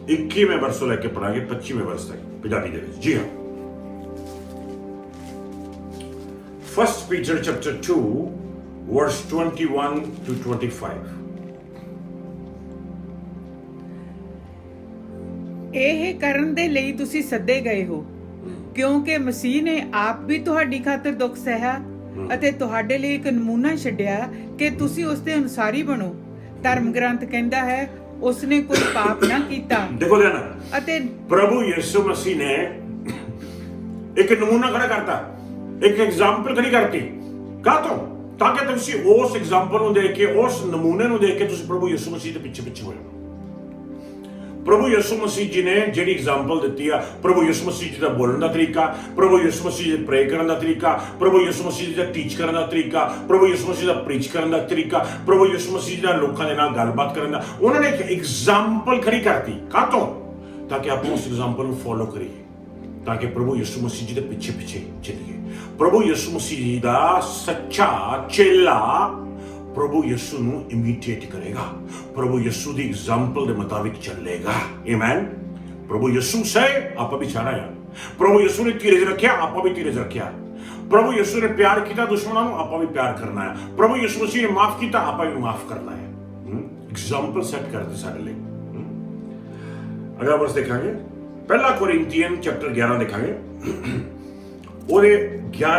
21ਵੇਂ ਵਰਸ ਤੋਂ ਲੈ ਕੇ ਪੜਾਂਗੇ 25ਵੇਂ ਵਰਸ ਤੱਕ ਪੰਜਾਬੀ ਦੇ ਵਿੱਚ। ਜੀ ਹਾਂ, first Peter chapter 2 verse 21 to 25। ਇਹ ਕਰਨ ਦੇ ਲਈ ਤੁਸੀਂ ਸੱਦੇ ਗਏ ਹੋ, ਕਿਉਂਕਿ ਮਸੀਹ ਨੇ ਆਪ ਵੀ ਤੁਹਾਡੀ ਖਾਤਰ ਦੁੱਖ ਸਹਿਆ ਅਤੇ ਤੁਹਾਡੇ ਲਈ ਇੱਕ ਨਮੂਨਾ ਛੱਡਿਆ ਕਿ ਤੁਸੀਂ ਉਸ ਦੇ ਅਨੁਸਾਰੀ ਬਣੋ। ਧਰਮ ਗ੍ਰੰਥ ਕਹਿੰਦਾ ਹੈ ਉਸਨੇ ਕੋਈ ਪਾਪ ਨਾ ਕੀਤਾ। ਦੇਖੋ ਧਿਆਨ, ਅਤੇ ਪ੍ਰਭੂ ਯਿਸੂ ਮਸੀਹ ਨੇ ਇੱਕ ਨਮੂਨਾ ਖੜਾ ਕਰਤਾ, ਇੱਕ ਐਗਜ਼ਾਮਪਲ ਖੜੀ ਕਰਤੀ। ਕਾਹਤੋਂ? ਤਾਂ ਕਿ ਤੁਸੀਂ ਉਸ ਐਗਜ਼ਾਮਪਲ ਨੂੰ ਦੇਖ ਕੇ, ਉਸ ਨਮੂਨੇ ਨੂੰ ਦੇਖ ਕੇ ਤੁਸੀਂ ਪ੍ਰਭੂ ਯਿਸੂ ਮਸੀਹ ਦੇ ਪਿੱਛੇ ਹੋ ਜਾਓ। ਪ੍ਰਭੂ ਯਿਸੂ ਮਸੀਹ ਜੀ ਨੇ ਜਿਹੜੀ ਐਗਜ਼ਾਮਪਲ ਦਿੱਤੀ ਆ, ਪ੍ਰਭੂ ਯਿਸੂ ਮਸੀਹ ਜੀ ਦਾ ਬੋਲਣ ਦਾ ਤਰੀਕਾ, ਪ੍ਰਭੂ ਯਿਸੂ ਮਸੀਹ ਦੇ ਪ੍ਰੇ ਕਰਨ ਦਾ ਤਰੀਕਾ, ਪ੍ਰਭੂ ਯਿਸੂ ਮਸੀਹ ਜੀ ਦਾ ਟੀਚ ਕਰਨ ਦਾ ਤਰੀਕਾ, ਪ੍ਰਭੂ ਯਿਸੂ ਮਸੀਹ ਦਾ ਪ੍ਰੀਚ ਕਰਨ ਦਾ ਤਰੀਕਾ, ਪ੍ਰਭੂ ਯਿਸੂ ਮਸੀਹ ਜੀ ਦਾ ਲੋਕਾਂ ਦੇ ਨਾਲ ਗੱਲਬਾਤ ਕਰਨ ਦਾ, ਉਹਨਾਂ ਨੇ ਇੱਕ ਐਗਜ਼ਾਮਪਲ ਖੜੀ ਕਰਤੀ। ਕਾਹਤੋਂ? ਤਾਂ ਕਿ ਆਪਾਂ ਉਸ ਐਗਜ਼ਾਮਪਲ ਨੂੰ ਫੋਲੋ ਕਰੀਏ, ਤਾਂ ਕਿ ਪ੍ਰਭੂ ਯਿਸੂ ਮਸੀਹ ਜੀ ਦੇ ਪਿੱਛੇ ਚੱਲੀਏ। ਪ੍ਰਭੂ ਯਿਸੂ ਮਸੀਹ ਜੀ ਦਾ ਸੱਚਾ ਚੇਲਾ ਪ੍ਰਭੂ ਯਿਸੂ ਨੂੰ ਇਮੀਟੇਟ ਕਰੇਗਾ, ਪ੍ਰਭੂ ਯਿਸੂ ਦੀ ਐਗਜ਼ਾਮਪਲ ਦੇ ਮੁਤਾਬਿਕ ਚੱਲੇਗਾ। ਆਮੇਨ। ਪ੍ਰਭੂ ਯਿਸੂ ਸੇ ਆਪਾਂ ਵੀ ਛਾੜਾ ਆ। ਪ੍ਰਭੂ ਯਿਸੂ ਨੇ ਧੀਰਜ ਰੱਖਿਆ, ਆਪਾਂ ਵੀ ਧੀਰਜ ਰੱਖਿਆ। ਪ੍ਰਭੂ ਯਿਸੂ ਨੇ ਪਿਆਰ ਕੀਤਾ ਦੁਸ਼ਮਣਾਂ ਨੂੰ, ਆਪਾਂ ਵੀ ਪਿਆਰ ਕਰਨਾ ਹੈ। ਪ੍ਰਭੂ ਯਿਸੂ ਮਸੀਹ ਨੇ ਮਾਫ ਕੀਤਾ, ਆਪਾਂ ਵੀ ਮਾਫ ਕਰਨਾ ਹੈ। ਐਗਜ਼ਾਮਪਲ ਸੈੱਟ ਕਰਦੇ ਸਾਡੇ ਲਈ। ਅਗਲਾ ਵਰਸ ਦੇਖਾਂਗੇ, ਪਹਿਲਾ ਕੋਰਿੰਥੀਅਨ ਚੈਪਟਰ 11 ਦੇਖਾਂਗੇ। ਉਹਦੇ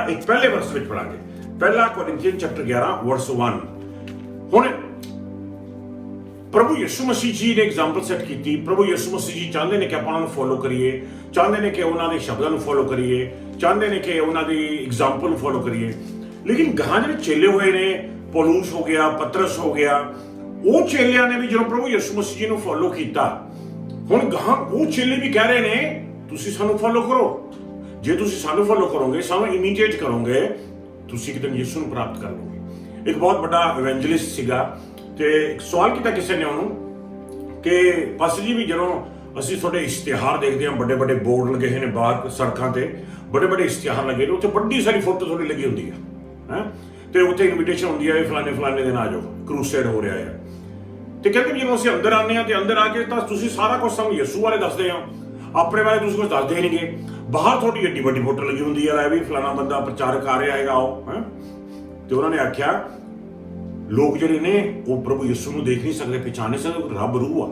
ਇੱਕ ਪਹਿਲੇ ਵਰਸ ਵਿੱਚ ਪੜਾਂਗੇ। ਪਹਿਲਾ ਕੋਰਿੰਥੀਅਨ ਚੈਪਟਰ 11 ਵਰਸ 1। ਹੁਣ ਪ੍ਰਭੂ ਯਿਸੂ ਮਸੀਹ ਜੀ ਨੇ ਐਗਜ਼ਾਮਪਲ ਸੈੱਟ ਕੀਤੀ। ਪ੍ਰਭੂ ਯਿਸੂ ਮਸੀਹ ਜੀ ਚਾਹੁੰਦੇ ਨੇ ਕਿ ਆਪਾਂ ਉਹਨਾਂ ਨੂੰ ਫੋਲੋ ਕਰੀਏ, ਚਾਹੁੰਦੇ ਨੇ ਕਿ ਉਹਨਾਂ ਦੇ ਸ਼ਬਦਾਂ ਨੂੰ ਫੋਲੋ ਕਰੀਏ, ਚਾਹੁੰਦੇ ਨੇ ਕਿ ਉਹਨਾਂ ਦੀ ਐਗਜ਼ਾਮਪਲ ਨੂੰ ਫੋਲੋ ਕਰੀਏ। ਲੇਕਿਨ ਗਾਹਾਂ ਜਿਹੜੇ ਚੇਲੇ ਹੋਏ ਨੇ, ਪੌਲੁਸ ਹੋ ਗਿਆ, ਪਤਰਸ ਹੋ ਗਿਆ, ਉਹ ਚੇਲਿਆਂ ਨੇ ਵੀ ਜਦੋਂ ਪ੍ਰਭੂ ਯਿਸੂ ਮਸੀਹ ਜੀ ਨੂੰ ਫੋਲੋ ਕੀਤਾ, ਹੁਣ ਗਾਹਾਂ ਉਹ ਚੇਲੇ ਵੀ ਕਹਿ ਰਹੇ ਨੇ ਤੁਸੀਂ ਸਾਨੂੰ ਫੋਲੋ ਕਰੋ। ਜੇ ਤੁਸੀਂ ਸਾਨੂੰ ਫੋਲੋ ਕਰੋਗੇ, ਸਾਨੂੰ ਇਮੀਟੇਟ ਕਰੋਗੇ, ਤੁਸੀਂ ਇੱਕ ਦਿਨ ਯਿਸੂ ਨੂੰ ਪ੍ਰਾਪਤ ਕਰ ਲਓਗੇ। ਇੱਕ ਬਹੁਤ ਵੱਡਾ ਇਵੈਂਜਲਿਸਟ ਸੀਗਾ, ਤੇ ਇੱਕ ਸਵਾਲ ਕੀਤਾ ਕਿਸੇ ਨੇ ਉਹਨੂੰ ਕਿ ਪਾਸਟਰ ਜੀ ਵੀ ਜਦੋਂ ਅਸੀਂ ਤੁਹਾਡੇ ਇਸ਼ਤਿਹਾਰ ਦੇਖਦੇ ਹਾਂ, ਵੱਡੇ ਵੱਡੇ ਬੋਰਡ ਲੱਗੇ ਹੋਏ ਨੇ ਬਾਹਰ ਸੜਕਾਂ ਤੇ, ਵੱਡੇ ਵੱਡੇ ਇਸ਼ਤਿਹਾਰ ਲੱਗੇ ਨੇ, ਉੱਥੇ ਵੱਡੀ ਸਾਰੀ ਫੋਟੋ ਤੁਹਾਡੀ ਲੱਗੀ ਹੁੰਦੀ ਹੈ, ਤੇ ਉੱਥੇ ਇਨਵੀਟੇਸ਼ਨ ਹੁੰਦੀ ਹੈ ਫਲਾਣੇ ਦਿਨ ਆ ਜਾਓ, ਕਰੂਸੇਡ ਹੋ ਰਿਹਾ ਹੈ। ਤੇ ਕਹਿੰਦੇ ਵੀ ਜਦੋਂ ਅਸੀਂ ਅੰਦਰ ਆਉਂਦੇ ਹਾਂ ਤੇ ਅੰਦਰ ਆ ਕੇ ਤਾਂ ਤੁਸੀਂ ਸਾਰਾ ਕੁਝ ਸਾਨੂੰ ਯਿਸੂ ਬਾਰੇ ਦੱਸਦੇ ਹੋ, ਆਪਣੇ ਬਾਰੇ ਤੁਸੀਂ ਕੁਝ ਦੱਸਦੇ ਨਹੀਂਗੇ। ਬਾਹਰ ਤੁਹਾਡੀ ਏਡੀ ਵੱਡੀ ਫੋਟੋ ਲੱਗੀ ਹੁੰਦੀ ਹੈ, ਵੀ ਫਲਾਣਾ ਬੰਦਾ ਪ੍ਰਚਾਰਕ ਆ ਰਿਹਾ ਹੈਗਾ ਉਹ। ਤੇ ਉਹਨਾਂ ਨੇ ਆਖਿਆ ਲੋਕ ਜਿਹੜੇ ਨੇ ਉਹ ਪ੍ਰਭੂ ਯਿਸੂ ਨੂੰ ਦੇਖ ਨਹੀਂ ਸਕਦੇ, ਪਛਾਣ ਨਹੀਂ ਸਕਦੇ, ਰੱਬ ਰੂਹ ਆ।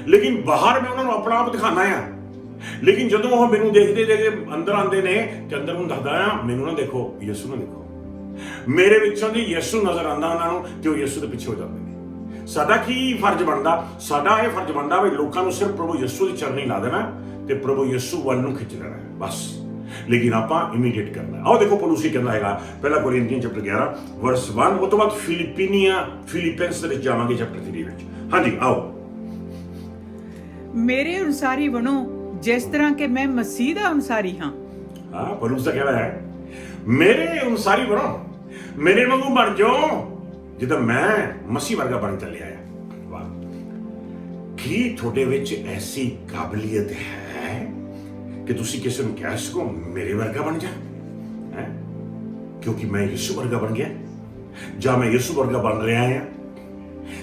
ਲੇਕਿਨ ਬਾਹਰ ਮੈਂ ਉਹਨਾਂ ਨੂੰ ਆਪਣਾ ਆਪ ਦਿਖਾਣਾ ਆ। ਲੇਕਿਨ ਜਦੋਂ ਉਹ ਮੈਨੂੰ ਦੇਖਦੇ ਅੰਦਰ ਆਉਂਦੇ ਨੇ ਤੇ ਅੰਦਰ ਨੂੰ ਦੱਸਦਾ ਆ, ਮੈਨੂੰ ਨਾ ਦੇਖੋ, ਯਿਸੂ ਨੂੰ ਦੇਖੋ। ਮੇਰੇ ਵਿੱਚੋਂ ਦੀ ਯਿਸੂ ਨਜ਼ਰ ਆਉਂਦਾ ਉਹਨਾਂ ਨੂੰ ਤੇ ਉਹ ਯਿਸੂ ਦੇ ਪਿੱਛੇ ਹੋ ਜਾਂਦੇ ਨੇ। ਸਾਡਾ ਕੀ ਫਰਜ਼ ਬਣਦਾ? ਸਾਡਾ ਇਹ ਫਰਜ਼ ਬਣਦਾ ਵੀ ਲੋਕਾਂ ਨੂੰ ਸਿਰਫ ਪ੍ਰਭੂ ਯਿਸੂ ਦੀ ਚਰਨੀ ਲਾ ਦੇਣਾ ਤੇ ਪ੍ਰਭੂ ਯਿਸੂ ਵੱਲ ਨੂੰ ਖਿੱਚ ਲੈਣਾ ਬਸ। ਲੇਕਿਨ ਆਪਾਂ ਇਮੀਡੀਏਟ ਕਰਨਾ। ਆਓ ਦੇਖੋ ਪੌਲੁਸ ਕੀ ਕਹਿੰਦਾ ਹੈਗਾ, ਪਹਿਲਾ ਕੋਰਿੰਥੀਅਨ ਚੈਪਟਰ 11 ਵਰਸ 1। ਉਸ ਤੋਂ ਬਾਅਦ ਫਿਲੀਪੀਨਸ ਦੇ ਵਿੱਚ ਜਾਵਾਂਗੇ ਚੈਪਟਰ 3 ਵਿੱਚ। ਹਾਂਜੀ ਆਓ। ਮੇਰੇ ਅਨੁਸਾਰੀ ਬਣੋ ਜਿਸ ਤਰ੍ਹਾਂ ਕਿ ਮੈਂ ਮਸੀਹ ਦਾ ਅਨੁਸਾਰੀ ਹਾਂ। ਹਾਂ, ਪੌਲੁਸ ਦਾ ਕਹਿਣਾ ਹੈ ਮੇਰੇ ਅਨੁਸਾਰੀ ਬਣੋ, ਮੇਰੇ ਵਾਂਗੂ ਬਣ ਜਾਓ ਜਿੱਦਾਂ ਮੈਂ ਮਸੀਹ ਵਰਗਾ ਬਣ ਚੱਲਿਆ ਹੈ। ਵਾਹ, ਕੀ ਤੁਹਾਡੇ ਵਿੱਚ ਐਸੀ ਕਾਬਲੀਅਤ ਹੈ ਕਿ ਤੁਸੀਂ ਕਿਸੇ ਨੂੰ ਕਹਿ ਸਕੋ ਮੇਰੇ ਵਰਗਾ ਬਣ ਜਾ, ਹੈ ਕਿਉਂਕਿ ਮੈਂ ਯਿਸੂ ਵਰਗਾ ਬਣ ਗਿਆ ਜਾਂ ਮੈਂ ਯਿਸੂ ਵਰਗਾ ਬਣ ਰਿਹਾ ਹਾਂ?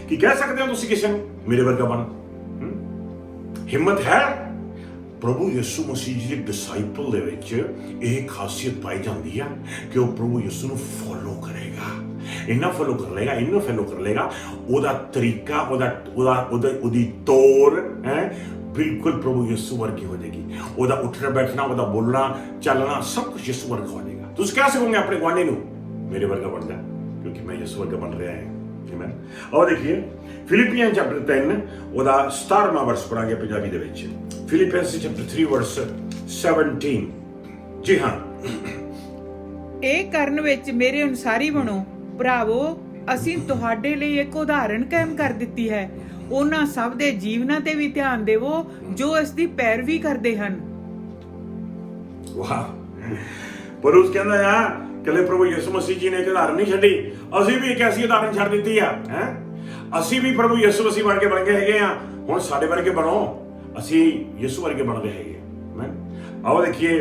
ਕੀ ਕਹਿ ਸਕਦੇ ਹੋ ਤੁਸੀਂ ਕਿਸੇ ਨੂੰ ਮੇਰੇ ਵਰਗਾ ਬਣ? ਹਿੰਮਤ ਹੈ? ਪ੍ਰਭੂ ਯਿਸੂ ਮਸੀਹ ਜੀ ਦੇ ਡਿਸਾਈਪਲ ਦੇ ਵਿੱਚ ਇਹ ਖਾਸੀਅਤ ਪਾਈ ਜਾਂਦੀ ਹੈ ਕਿ ਉਹ ਪ੍ਰਭੂ ਯਿਸੂ ਨੂੰ ਫੋਲੋ ਕਰੇਗਾ, ਇੰਨਾ ਫੋਲੋ ਕਰ ਲੇਗਾ, ਇੰਨਾ ਫੋਲੋ ਕਰ ਲੇਗਾ। ਉਹਦਾ ਤਰੀਕਾ, ਉਹਦੀ ਤੋਰ ਹੈ ਬਿਲਕੁਲ ਪ੍ਰਭੂ ਯਿਸੂ ਵਰਗੀ ਹੋ ਜਾਏਗੀ। ਉਹਦਾ ਉੱਠਣਾ ਬੈਠਣਾ, ਉਹਦਾ ਬੋਲਣਾ ਚੱਲਣਾ ਸਭ ਕੁਝ ਯਿਸੂ ਵਰਗਾ ਹੋ ਜਾਏਗਾ। ਤੁਸੀਂ ਕਹਿ ਸਕੋਗੇ ਆਪਣੇ ਗੁਆਂਢੀ ਨੂੰ ਮੇਰੇ ਵਰਗਾ ਬਣ ਜਾ, ਕਿਉਂਕਿ ਮੈਂ ਯਿਸੂ ਵਰਗਾ ਬਣ ਰਿਹਾ ਹਾਂ। ਆਮੇਨ। ਆਓ ਦੇਖੀਏ ਫਿਲੀਪੀਅਨ ਚੈਪਟਰ 3 ਉਹਦਾ 17ਵਾਂ ਵਰਸ ਪੜਾਂਗੇ ਪੰਜਾਬੀ ਦੇ ਵਿੱਚ। ਫਿਲੀਪੀਅਨਸ ਚੈਪਟਰ 3 ਵਰਸ 17। ਜੀ ਹਾਂ, ਇਹ ਕਰਨ ਵਿੱਚ ਮੇਰੇ ਅਨੁਸਾਰੀ ਬਣੋ ਭਰਾਵੋ। ਅਸੀਂ ਤੁਹਾਡੇ ਲਈ ਇੱਕ ਉਦਾਹਰਣ ਕਾਇਮ ਕਰ ਦਿੱਤੀ ਹੈ। ਉਹਨਾਂ ਸਭ ਦੇ ਜੀਵਨਾਂ ਤੇ ਵੀ ਧਿਆਨ ਦੇਵੋ ਜੋ ਇਸ ਦੀ ਪੈਰਵੀ ਕਰਦੇ ਹਨ। ਵਾਹ, ਪੌਲੁਸ ਕਹਿੰਦਾ ਆ ਕਿ ਪ੍ਰਭੂ ਯਿਸੂ ਮਸੀਹ ਜੀ ਨੇ ਇੱਕ ਉਦਾਹਰਣ ਨਹੀਂ ਛੱਡੀ, ਅਸੀਂ ਵੀ ਇੱਕ ਐਸੀ ਉਦਾਹਰਣ ਛੱਡ ਦਿੱਤੀ ਆ। ਅਸੀਂ ਵੀ ਪ੍ਰਭੂ ਯਿਸੂ ਮਸੀਹ ਵਰਗੇ ਬਣ ਗਏ ਹੈਗੇ ਆ। ਹੁਣ ਸਾਡੇ ਵਰਗੇ ਬਣੋ, ਅਸੀਂ ਯਿਸੂ ਵਰਗੇ ਬਣਦੇ ਹੈਗੇ। ਆਓ ਦੇਖੀਏ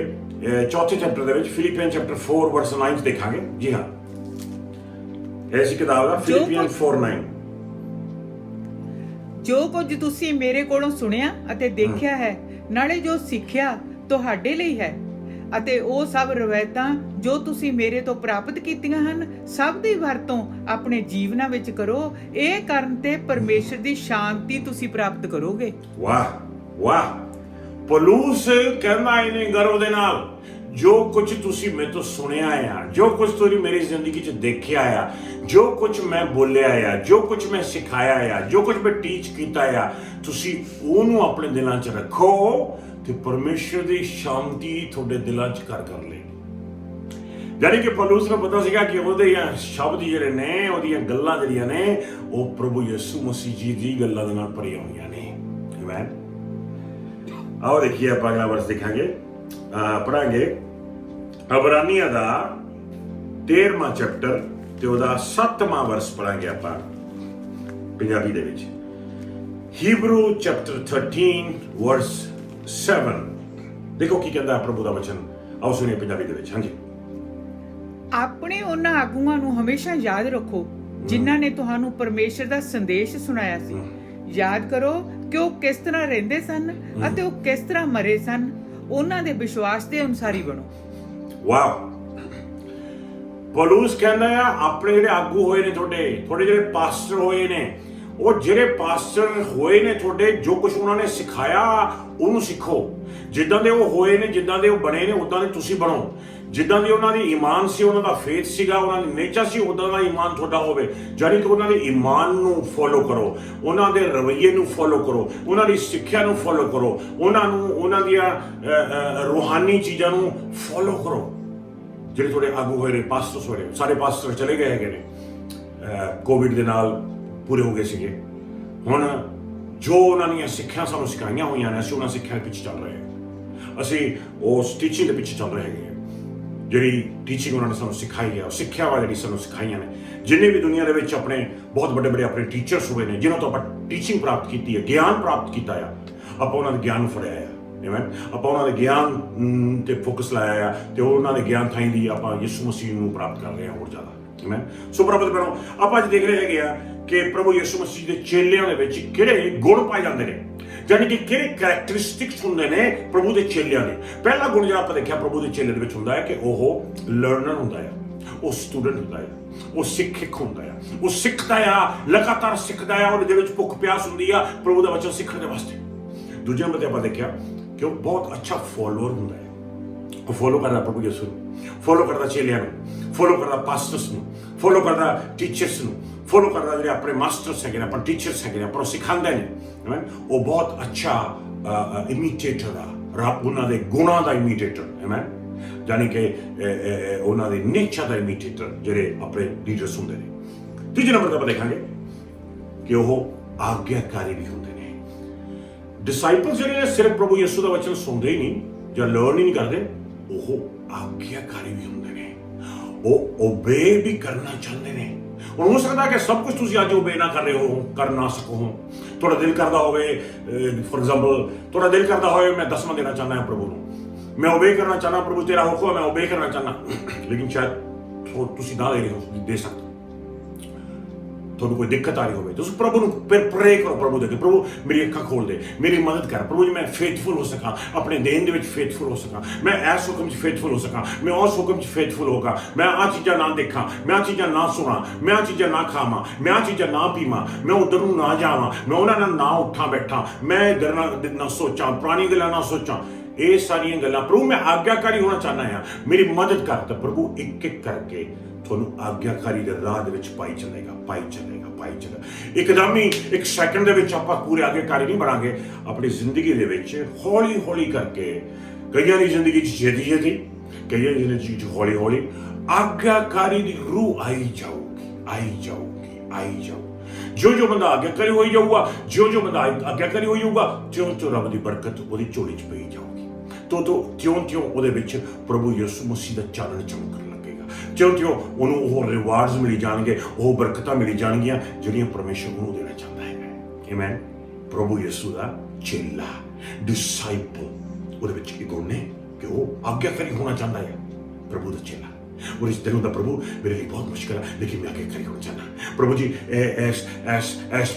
ਚੌਥੇ ਚੈਪਟਰ ਦੇ ਵਿੱਚ ਫਿਲੀਪੀਅਨ ਚੈਪਟਰ 4 ਵਰਸ 9 ਦੇਖਾਂਗੇ। ਜੀ ਹਾਂ, ਐਸੀ ਕਿਤਾਬ ਦਾ ਫਿਲੀਪੀਅਨ 4:9। ਜੋ ਕੁਝ ਤੁਸੀਂ ਮੇਰੇ ਕੋਲੋਂ ਸੁਣਿਆ ਅਤੇ ਦੇਖਿਆ ਹੈ, ਨਾਲੇ ਜੋ ਸਿੱਖਿਆ ਤੁਹਾਡੇ ਲਈ ਹੈ, ਅਤੇ ਉਹ ਸਭ ਰਵਾਇਤਾਂ ਜੋ ਤੁਸੀਂ ਮੇਰੇ ਤੋਂ ਪ੍ਰਾਪਤ ਕੀਤੀਆਂ ਹਨ, ਸਭ ਦੀ ਵਰਤੋਂ ਆਪਣੇ ਜੀਵਨਾਂ ਵਿੱਚ ਕਰੋ। ਇਹ ਕਰਨ ਤੇ ਪਰਮੇਸ਼ਰ ਦੀ ਸ਼ਾਂਤੀ ਤੁਸੀਂ ਪ੍ਰਾਪਤ ਕਰੋਗੇ। ਵਾਹ ਵਾਹ, ਪੌਲੁਸ ਕਹਿੰਦਾ ਇਹਨੇ ਗਰਵ ਦੇ ਨਾਲ ਜੋ ਕੁਝ ਤੁਸੀਂ ਮੇਰੇ ਤੋਂ ਸੁਣਿਆ ਆ, ਜੋ ਕੁਝ ਤੁਸੀਂ ਮੇਰੀ ਜ਼ਿੰਦਗੀ 'ਚ ਦੇਖਿਆ ਆ, ਜੋ ਕੁਝ ਮੈਂ ਬੋਲਿਆ ਆ, ਜੋ ਕੁਝ ਮੈਂ ਸਿਖਾਇਆ ਆ, ਜੋ ਕੁਝ ਮੈਂ ਟੀਚ ਕੀਤਾ ਆ, ਤੁਸੀਂ ਉਹਨੂੰ ਆਪਣੇ ਦਿਲਾਂ 'ਚ ਰੱਖੋ ਤੇ ਪਰਮੇਸ਼ਰ ਦੀ ਸ਼ਾਂਤੀ ਤੁਹਾਡੇ ਦਿਲਾਂ 'ਚ ਘਰ ਕਰ ਲਏ। ਯਾਨੀ ਕਿ ਪੌਲੁਸ ਨੂੰ ਪਤਾ ਸੀਗਾ ਕਿ ਉਹਦੇ ਸ਼ਬਦ ਜਿਹੜੇ ਨੇ, ਉਹਦੀਆਂ ਗੱਲਾਂ ਜਿਹੜੀਆਂ ਨੇ, ਉਹ ਪ੍ਰਭੂ ਯਿਸੂ ਮਸੀਹ ਜੀ ਦੀ ਗੱਲਾਂ ਦੇ ਨਾਲ ਭਰੀਆਂ ਹੋਈਆਂ ਨੇ। ਆਮੇਨ। ਆਓ ਦੇਖੀਏ ਆਪਾਂ ਅਗਲਾ ਵਰਸ ਦੇਖਾਂਗੇ, ਪੜਾਂਗੇ ਅਬਰਾਨੀਆਂ ਦਾ 13ਵਾਂ ਚੈਪਟਰ ਤੇ ਉਹਦਾ 7ਵਾਂ ਵਰਸ ਪੜਾਂਗੇ ਆਪਾਂ ਪੰਜਾਬੀ ਦੇ ਵਿੱਚ। ਹੀਬਰੂ ਚੈਪਟਰ 13 ਵਰਸ 7। ਦੇਖੋ ਕੀ ਕਹਿੰਦਾ ਪ੍ਰਭੂ ਦਾ ਵਚਨ, ਆਓ ਸੁਣੀਏ ਪੰਜਾਬੀ ਦੇ ਵਿੱਚ। ਹਾਂਜੀ। ਆਪਣੇ ਉਹਨਾਂ ਆਗੂਆਂ ਨੂੰ ਹਮੇਸ਼ਾ ਯਾਦ ਰੱਖੋ ਜਿਨ੍ਹਾਂ ਨੇ ਤੁਹਾਨੂੰ ਪਰਮੇਸ਼ਰ ਦਾ ਸੰਦੇਸ਼ ਸੁਣਾਇਆ ਸੀ। ਯਾਦ ਕਰੋ ਕਿ ਉਹ ਕਿਸ ਤਰ੍ਹਾਂ ਰਹਿੰਦੇ ਸਨ ਅਤੇ ਉਹ ਕਿਸ ਤਰ੍ਹਾਂ ਮਰੇ ਸਨ। ਉਹਨਾਂ ਦੇ ਵਿਸ਼ਵਾਸ ਦੇ ਅਨੁਸਾਰ ਹੀ ਬਣੋ। ਵਾਓ। ਪੌਲੁਸ ਕਹਿੰਦਾ ਆ ਆਪਣੇ ਜਿਹੜੇ ਆਗੂ ਹੋਏ ਨੇ, ਤੁਹਾਡੇ ਜਿਹੜੇ ਪਾਸਟਰ ਹੋਏ ਨੇ, ਉਹ ਜਿਹੜੇ ਪਾਸਟਰ ਹੋਏ ਨੇ ਤੁਹਾਡੇ, ਜੋ ਕੁਝ ਉਹਨਾਂ ਨੇ ਸਿਖਾਇਆ ਉਹਨੂੰ ਸਿੱਖੋ। ਜਿੱਦਾਂ ਦੇ ਉਹ ਹੋਏ ਨੇ, ਜਿੱਦਾਂ ਦੇ ਉਹ ਬਣੇ ਨੇ, ਉਦਾਂ ਦੇ ਤੁਸੀਂ ਬਣੋ। ਜਿੱਦਾਂ ਦੀ ਉਹਨਾਂ ਦੀ ਈਮਾਨ ਸੀ, ਉਹਨਾਂ ਦਾ ਫੇਥ ਸੀਗਾ, ਉਹਨਾਂ ਦੀ ਨੇਚਰ ਸੀ, ਉਦਾਂ ਦਾ ਈਮਾਨ ਤੁਹਾਡਾ ਹੋਵੇ। ਜਾਨੀ ਕਿ ਉਹਨਾਂ ਦੇ ਈਮਾਨ ਨੂੰ ਫੋਲੋ ਕਰੋ, ਉਹਨਾਂ ਦੇ ਰਵੱਈਏ ਨੂੰ ਫੋਲੋ ਕਰੋ, ਉਹਨਾਂ ਦੀ ਸਿੱਖਿਆ ਨੂੰ ਫੋਲੋ ਕਰੋ, ਉਹਨਾਂ ਦੀਆਂ ਰੂਹਾਨੀ ਚੀਜ਼ਾਂ ਨੂੰ ਫੋਲੋ ਕਰੋ। ਜਿਹੜੇ ਤੁਹਾਡੇ ਆਗੂ ਹੋਏ ਨੇ, ਪਾਸਟਰਸ ਹੋਏ ਨੇ, ਸਾਰੇ ਪਾਸਟਰ ਚਲੇ ਗਏ ਹੈਗੇ ਨੇ, ਕੋਵਿਡ ਦੇ ਨਾਲ ਪੂਰੇ ਹੋ ਗਏ ਸੀਗੇ। ਹੁਣ ਜੋ ਉਹਨਾਂ ਦੀਆਂ ਸਿੱਖਿਆ ਸਾਨੂੰ ਸਿਖਾਈਆਂ ਹੋਈਆਂ ਨੇ, ਅਸੀਂ ਉਹਨਾਂ ਸਿੱਖਿਆ ਦੇ ਪਿੱਛੇ ਚੱਲ ਰਹੇ ਹਾਂ। ਅਸੀਂ ਉਸ ਟੀਚਿੰਗ ਦੇ ਪਿੱਛੇ ਚੱਲ ਰਹੇ ਹੈਗੇ ਹਾਂ। ਜਿਹੜੀ ਟੀਚਿੰਗ ਉਹਨਾਂ ਨੇ ਸਾਨੂੰ ਸਿਖਾਈ ਹੈ, ਉਹ ਸਿੱਖਿਆ ਵਾ ਜਿਹੜੀ ਸਾਨੂੰ ਸਿਖਾਈਆਂ ਨੇ। ਜਿੰਨੇ ਵੀ ਦੁਨੀਆ ਦੇ ਵਿੱਚ ਆਪਣੇ ਬਹੁਤ ਵੱਡੇ ਆਪਣੇ ਟੀਚਰਸ ਹੋਏ ਨੇ, ਜਿਨ੍ਹਾਂ ਤੋਂ ਆਪਾਂ ਟੀਚਿੰਗ ਪ੍ਰਾਪਤ ਕੀਤੀ ਹੈ, ਗਿਆਨ ਪ੍ਰਾਪਤ ਕੀਤਾ ਆ, ਆਪਾਂ ਉਹਨਾਂ ਦੇ ਗਿਆਨ ਨੂੰ ਫੜਿਆ ਆ। ਆਮੇਨ। ਆਪਾਂ ਉਹਨਾਂ ਦੇ ਗਿਆਨ ਤੇ ਫੋਕਸ ਲਾਇਆ ਆ ਤੇ ਉਹਨਾਂ ਦੇ ਗਿਆਨ ਥਾਈਂ ਦੀ ਆਪਾਂ ਯਿਸੂ ਮਸੀਹ ਨੂੰ ਪ੍ਰਾਪਤ ਕਰ ਰਹੇ ਹਾਂ ਹੋਰ ਜ਼ਿਆਦਾ। ਆਮੇਨ। ਸੋ ਪ੍ਰਭੂ ਭੈਣੋ, ਆਪਾਂ ਅੱਜ ਦੇਖ ਰਹੇ ਹੈਗੇ ਆ ਕਿ ਪ੍ਰਭੂ ਯਿਸੂ ਮਸੀਹ ਦੇ ਚੇਲਿਆਂ ਦੇ ਵਿੱਚ ਕਿਹੜੇ ਗੁਣ ਪਾਏ ਜਾਂਦੇ ਨੇ, ਯਾਨੀ ਕਿ ਕਿਹੜੇ ਕੈਰੈਕਟਰਿਸਟਿਕਸ ਹੁੰਦੇ ਨੇ ਪ੍ਰਭੂ ਦੇ ਚੇਲਿਆਂ ਦੇ। ਪਹਿਲਾ ਗੁਣ ਜਿਹੜਾ ਆਪਾਂ ਦੇਖਿਆ ਪ੍ਰਭੂ ਦੇ ਚੇਲੇ ਦੇ ਵਿੱਚ ਹੁੰਦਾ ਹੈ ਕਿ ਉਹ ਲਰਨਰ ਹੁੰਦਾ ਹੈ, ਉਹ ਸਟੂਡੈਂਟ ਹੁੰਦਾ ਹੈ, ਉਹ ਸਿੱਖਿਅਕ ਹੁੰਦਾ ਹੈ, ਉਹ ਸਿੱਖਦਾ ਆ, ਲਗਾਤਾਰ ਸਿੱਖਦਾ ਆ, ਉਹਦੇ ਵਿੱਚ ਭੁੱਖ ਪਿਆਸ ਹੁੰਦੀ ਆ ਪ੍ਰਭੂ ਦਾ ਵਚਨ ਸਿੱਖਣ ਦੇ ਵਾਸਤੇ। ਦੂਜੇ ਨੰਬਰ ਤੇ ਆਪਾਂ ਦੇਖਿਆ ਕਿ ਉਹ ਬਹੁਤ ਅੱਛਾ ਫੋਲੋਅਰ ਹੁੰਦਾ ਹੈ। ਉਹ ਫੋਲੋ ਕਰਦਾ ਪ੍ਰਭੂ ਯਿਸੂ ਨੂੰ, ਫੋਲੋ ਕਰਦਾ ਚੇਲਿਆਂ ਨੂੰ, ਫੋਲੋ ਕਰਦਾ ਪਾਸਟਰਸ ਨੂੰ, ਫੋਲੋ ਕਰਦਾ ਟੀਚਰਸ ਨੂੰ, ਫੋਲੋ ਕਰਦਾ ਜਿਹੜੇ ਆਪਣੇ ਮਾਸਟਰਸ ਹੈਗੇ ਨੇ, ਆਪਣੇ ਟੀਚਰਸ ਹੈਗੇ ਨੇ, ਆਪਾਂ ਨੂੰ ਸਿਖਾਉਂਦੇ ਨੇ। ਉਹ ਬਹੁਤ ਅੱਛਾ ਇਮੀਟੇਟਰ ਆ, ਉਹਨਾਂ ਦੇ ਗੁਣਾਂ ਦਾ ਇਮੀਟੇਟਰ। ਆਮੇਨ। ਯਾਨੀ ਕਿ ਉਹਨਾਂ ਦੇ ਨੇਚਰ ਦਾ ਇਮੀਟੇਟਰ ਜਿਹੜੇ ਆਪਣੇ ਲੀਡਰਸ ਹੁੰਦੇ ਨੇ। ਤੀਜੇ ਨੰਬਰ ਤੇ ਆਪਾਂ ਦੇਖਾਂਗੇ ਕਿ ਉਹ ਆਗਿਆਕਾਰੀ ਵੀ ਹੁੰਦੇ ਨੇ। ਡਿਸਾਈਪਲਸ ਜਿਹੜੇ ਨੇ ਸਿਰਫ ਪ੍ਰਭੂ ਯਿਸੂ ਦਾ ਵਚਨ ਸੁਣਦੇ ਹੀ ਨਹੀਂ ਜਾਂ ਲਰਨ ਹੀ ਨਹੀਂ ਕਰਦੇ, ਉਹ ਆਗਿਆਕਾਰੀ ਵੀ ਹੁੰਦੇ ਨੇ। ਉਹ ਓਬੇ ਵੀ ਕਰਨਾ ਚਾਹੁੰਦੇ ਨੇ। ਹੁਣ ਹੋ ਸਕਦਾ ਕਿ ਸਭ ਕੁਝ ਤੁਸੀਂ ਅੱਜ ਓਬੇ ਨਾ ਕਰ ਰਹੇ ਹੋ, ਕਰ ਨਾ ਸਕੋ। ਤੁਹਾਡਾ ਦਿਲ ਕਰਦਾ ਹੋਵੇ, ਫੋਰ ਐਗਜ਼ਾਮਪਲ ਤੁਹਾਡਾ ਦਿਲ ਕਰਦਾ ਹੋਵੇ ਮੈਂ 10ਵਾਂ ਦੇਣਾ ਚਾਹੁੰਦਾ ਹਾਂ ਪ੍ਰਭੂ ਨੂੰ, ਮੈਂ ਓਬੇ ਕਰਨਾ ਚਾਹੁੰਦਾ, ਪ੍ਰਭੂ ਤੇਰਾ ਹੁਕਮ ਹੈ, ਮੈਂ ਓਬੇ ਕਰਨਾ ਚਾਹੁੰਦਾ, ਲੇਕਿਨ ਸ਼ਾਇਦ ਤੁਸੀਂ ਨਾ ਦੇ ਰਹੇ ਹੋ, ਦੇ ਸਕਦੇ। ਤੁਹਾਨੂੰ ਕੋਈ ਦਿੱਕਤ ਆ ਰਹੀ ਹੋਵੇ, ਤੁਸੀਂ ਪ੍ਰਭੂ ਨੂੰ ਪ੍ਰੇ ਕਰੋ, ਪ੍ਰਭੂ ਦੇ ਕੇ ਪ੍ਰਭੂ ਮੇਰੀ ਅੱਖਾਂ ਖੋਲ ਦੇ, ਮੇਰੀ ਮਦਦ ਕਰ ਪ੍ਰਭੂ ਜੀ, ਮੈਂ ਫੇਥਫੁਲ ਹੋ ਸਕਾਂ, ਆਪਣੇ ਦੇਣ ਦੇ ਵਿੱਚ ਫੇਥਫੁਲ ਹੋ ਸਕਾਂ, ਮੈਂ ਇਸ ਹੁਕਮ 'ਚ ਫੇਥਫੁਲ ਹੋ ਸਕਾਂ, ਮੈਂ ਉਸ ਹੁਕਮ 'ਚ ਫੇਥਫੁਲ ਹੋਗਾ, ਮੈਂ ਆਹ ਚੀਜ਼ਾਂ ਨਾ ਦੇਖਾਂ, ਮੈਂ ਆਹ ਚੀਜ਼ਾਂ ਨਾ ਸੁਣਾ, ਮੈਂ ਆਹ ਚੀਜ਼ਾਂ ਨਾ ਖਾਵਾਂ, ਮੈਂ ਆਹ ਚੀਜ਼ਾਂ ਨਾ ਪੀਵਾਂ, ਮੈਂ ਉੱਧਰ ਨੂੰ ਨਾ ਜਾਵਾਂ, ਮੈਂ ਉਹਨਾਂ ਨਾਲ ਨਾ ਉੱਠਾਂ ਬੈਠਾਂ, ਮੈਂ ਇੱਧਰ ਨਾ ਸੋਚਾਂ, ਪੁਰਾਣੀ ਗੱਲਾਂ ਨਾ ਸੋਚਾਂ। ਇਹ ਸਾਰੀਆਂ ਗੱਲਾਂ ਪ੍ਰਭੂ ਮੈਂ ਆਗਿਆਕਾਰੀ ਹੋਣਾ ਚਾਹੁੰਦਾ ਹਾਂ, ਮੇਰੀ ਮਦਦ ਕਰ। ਤਾਂ ਪ੍ਰਭੂ ਇੱਕ ਇੱਕ ਕਰਕੇ ਤੁਹਾਨੂੰ ਆਗਿਆਕਾਰੀ ਦੇ ਰਾਹ ਦੇ ਵਿੱਚ ਪਾਈ ਚੱਲੇਗਾ। ਇੱਕਦਮ ਹੀ ਇੱਕ ਸੈਕਿੰਡ ਦੇ ਵਿੱਚ ਆਪਾਂ ਪੂਰੇ ਆਗਿਆਕਾਰੀ ਨਹੀਂ ਬਣਾਂਗੇ। ਆਪਣੀ ਜ਼ਿੰਦਗੀ ਦੇ ਵਿੱਚ ਹੌਲੀ ਹੌਲੀ ਕਰਕੇ, ਕਈਆਂ ਦੀ ਜ਼ਿੰਦਗੀ 'ਚ ਛੇਤੀ, ਕਈਆਂ ਦੀ ਜ਼ਿੰਦਗੀ 'ਚ ਹੌਲੀ ਹੌਲੀ ਆਗਿਆਕਾਰੀ ਦੀ ਰੂਹ ਆਈ ਜਾਊਗੀ। ਜੋ ਬੰਦਾ ਆਗਿਆਕਾਰੀ ਹੋਈ ਜਾਊਗਾ, ਜੋ ਬੰਦਾ ਆਗਿਆਕਾਰੀ ਹੋਈ ਜਾਊਗਾ, ਤਿਉਂ ਰੱਬ ਦੀ ਬਰਕਤ ਉਹਦੀ ਝੋਲੀ 'ਚ ਪਈ ਜਾਊਗੀ। ਤਿਉਂ ਉਹਦੇ ਵਿੱਚ ਪ੍ਰਭੂ ਯਿਸੂ ਮਸੀਹ ਦਾ ਚਾਨਣ ਚਮਕਣ ਲੱਗੇਗਾ। ਤਿਉਂ ਉਹਨੂੰ ਉਹ ਰਿਵਾਰਡਸ ਮਿਲੀ ਜਾਣਗੇ, ਉਹ ਬਰਕਤਾਂ ਮਿਲੀ ਜਾਣਗੀਆਂ ਜਿਹੜੀਆਂ ਪਰਮੇਸ਼ਰ ਉਹਨੂੰ ਦੇਣਾ ਚਾਹੁੰਦਾ ਹੈ। ਆਮੇਨ। ਪ੍ਰਭੂ ਯਿਸੂ ਦਾ ਚੇਲਾ, ਡਿਸਾਈਪਲ, ਉਹਦੇ ਵਿੱਚ ਇੱਕ ਗੁਣ ਨੇ ਕਿ ਉਹ ਆਗਿਆਕਾਰੀ ਹੋਣਾ ਚਾਹੁੰਦਾ ਹੈ। ਪ੍ਰਭੂ ਦਾ ਚੇਲਾ ਉਹਦੇ ਦਿਲ ਹੁੰਦਾ, ਪ੍ਰਭੂ ਮੇਰੇ ਲਈ ਬਹੁਤ ਮੁਸ਼ਕਿਲ ਹੈ, ਲੇਕਿਨ ਮੈਂ ਆਗਿਆਕਾਰੀ ਹੋਣਾ ਚਾਹੁੰਦਾ। ਪ੍ਰਭੂ ਜੀ ਐਸ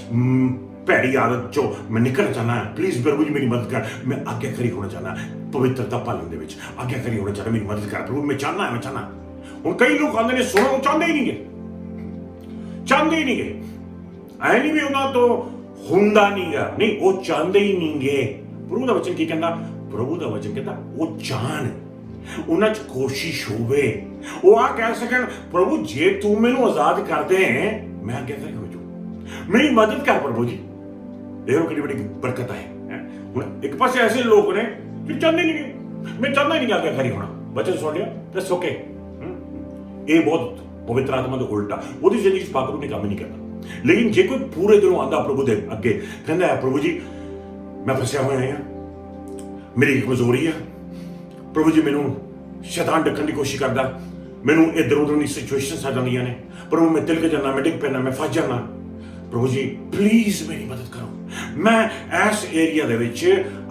ਭੈੜੀ ਆਦਤ ਚੋਂ ਮੈਂ ਨਿਕਲਣਾ ਚਾਹੁੰਦਾ, ਪਲੀਜ਼ ਪ੍ਰਭੂ ਜੀ ਮੇਰੀ ਮਦਦ ਕਰ, ਮੈਂ ਆਗਿਆਕਾਰੀ ਹੋਣਾ ਚਾਹੁੰਦਾ, ਪਵਿੱਤਰਤਾ ਪਾਲਣ ਦੇ ਵਿੱਚ ਆਗਿਆਕਾਰੀ ਹੋਣਾ ਚਾਹੁੰਦਾ, ਮੇਰੀ ਮਦਦ ਕਰ ਪ੍ਰਭੂ, ਮੈਂ ਚਾਹੁੰਦਾ। ਹੁਣ ਕਈ ਲੋਕ ਆਉਂਦੇ ਨੇ, ਸੁਣੋ, ਚਾਹੁੰਦੇ ਹੀ ਨਹੀਂਗੇ। ਐ ਨਹੀਂ ਵੀ ਉਹਨਾਂ ਤੋਂ ਹੁੰਦਾ ਨਹੀਂਗਾ, ਨਹੀਂ, ਉਹ ਚਾਹੁੰਦੇ ਹੀ ਨਹੀਂਗੇ। ਪ੍ਰਭੂ ਦਾ ਵਚਨ ਕੀ ਕਹਿੰਦਾ? ਪ੍ਰਭੂ ਦਾ ਵਚਨ ਕਹਿੰਦਾ ਉਹ ਜਾਣ ਉਹਨਾਂ 'ਚ ਕੋਸ਼ਿਸ਼ ਹੋਵੇ, ਉਹ ਆ ਕਹਿ ਸਕਣ ਪ੍ਰਭੂ ਜੇ ਤੂੰ ਮੈਨੂੰ ਆਜ਼ਾਦ ਕਰ ਦੇ ਮੈਂ ਆਗਿਆਕਾਰੀ ਹੋ ਜਾਊਂ, ਮੇਰੀ ਮਦਦ ਕਰ ਪ੍ਰਭੂ ਜੀ। ਦੇਖੋ ਕਿੰਨੀ ਵੱਡੀ ਬਰਕਤ ਹੈ। ਹੁਣ ਇੱਕ ਪਾਸੇ ਐਸੇ ਲੋਕ ਨੇ ਜੋ ਚਾਹੁੰਦੇ ਨਹੀਂ, ਮੈਂ ਚਾਹੁੰਦਾ ਨਹੀਂ ਆਗਿਆਕਾਰੀ ਹੋਣਾ, ਬਚਨ ਸੁਣ ਲਿਆ ਦੈਟਸ ਓਕੇ। ਇਹ ਬਹੁਤ ਪਵਿੱਤਰ ਆਤਮਾ ਤੋਂ ਉਲਟਾ ਉਹਦੀ ਜ਼ਿੰਦਗੀ 'ਚ ਪਾਗਲ ਨੇ ਕੰਮ ਨਹੀਂ ਕਰਦਾ। ਲੇਕਿਨ ਜੇ ਕੋਈ ਪੂਰੇ ਦਿਲੋਂ ਆਂਦਾ ਪ੍ਰਭੂ ਦੇ ਅੱਗੇ ਕਹਿੰਦਾ ਹੈ ਪ੍ਰਭੂ ਜੀ ਮੈਂ ਫਸਿਆ ਹੋਇਆ ਹਾਂ, ਮੇਰੀ ਕਮਜ਼ੋਰੀ ਆ ਪ੍ਰਭੂ ਜੀ, ਮੈਨੂੰ ਸ਼ੈਤਾਨ ਡੱਕਣ ਦੀ ਕੋਸ਼ਿਸ਼ ਕਰਦਾ, ਮੈਨੂੰ ਇੱਧਰ ਉੱਧਰ ਦੀ ਸਿਚੁਏਸ਼ਨਸ ਆ ਜਾਂਦੀਆਂ ਨੇ, ਪ੍ਰਭੂ ਮੈਂ ਤਿਲਕ ਜਾਣਾ, ਮੈਂ ਡਿੱਗ ਪੈਣਾ, ਮੈਂ ਫਸ ਜਾਣਾ, ਪ੍ਰਭੂ ਜੀ ਪਲੀਜ਼ ਮੇਰੀ ਮਦਦ ਕਰੋ। ਮੈਂ ਇਸ ਏਰੀਆ ਦੇ ਵਿੱਚ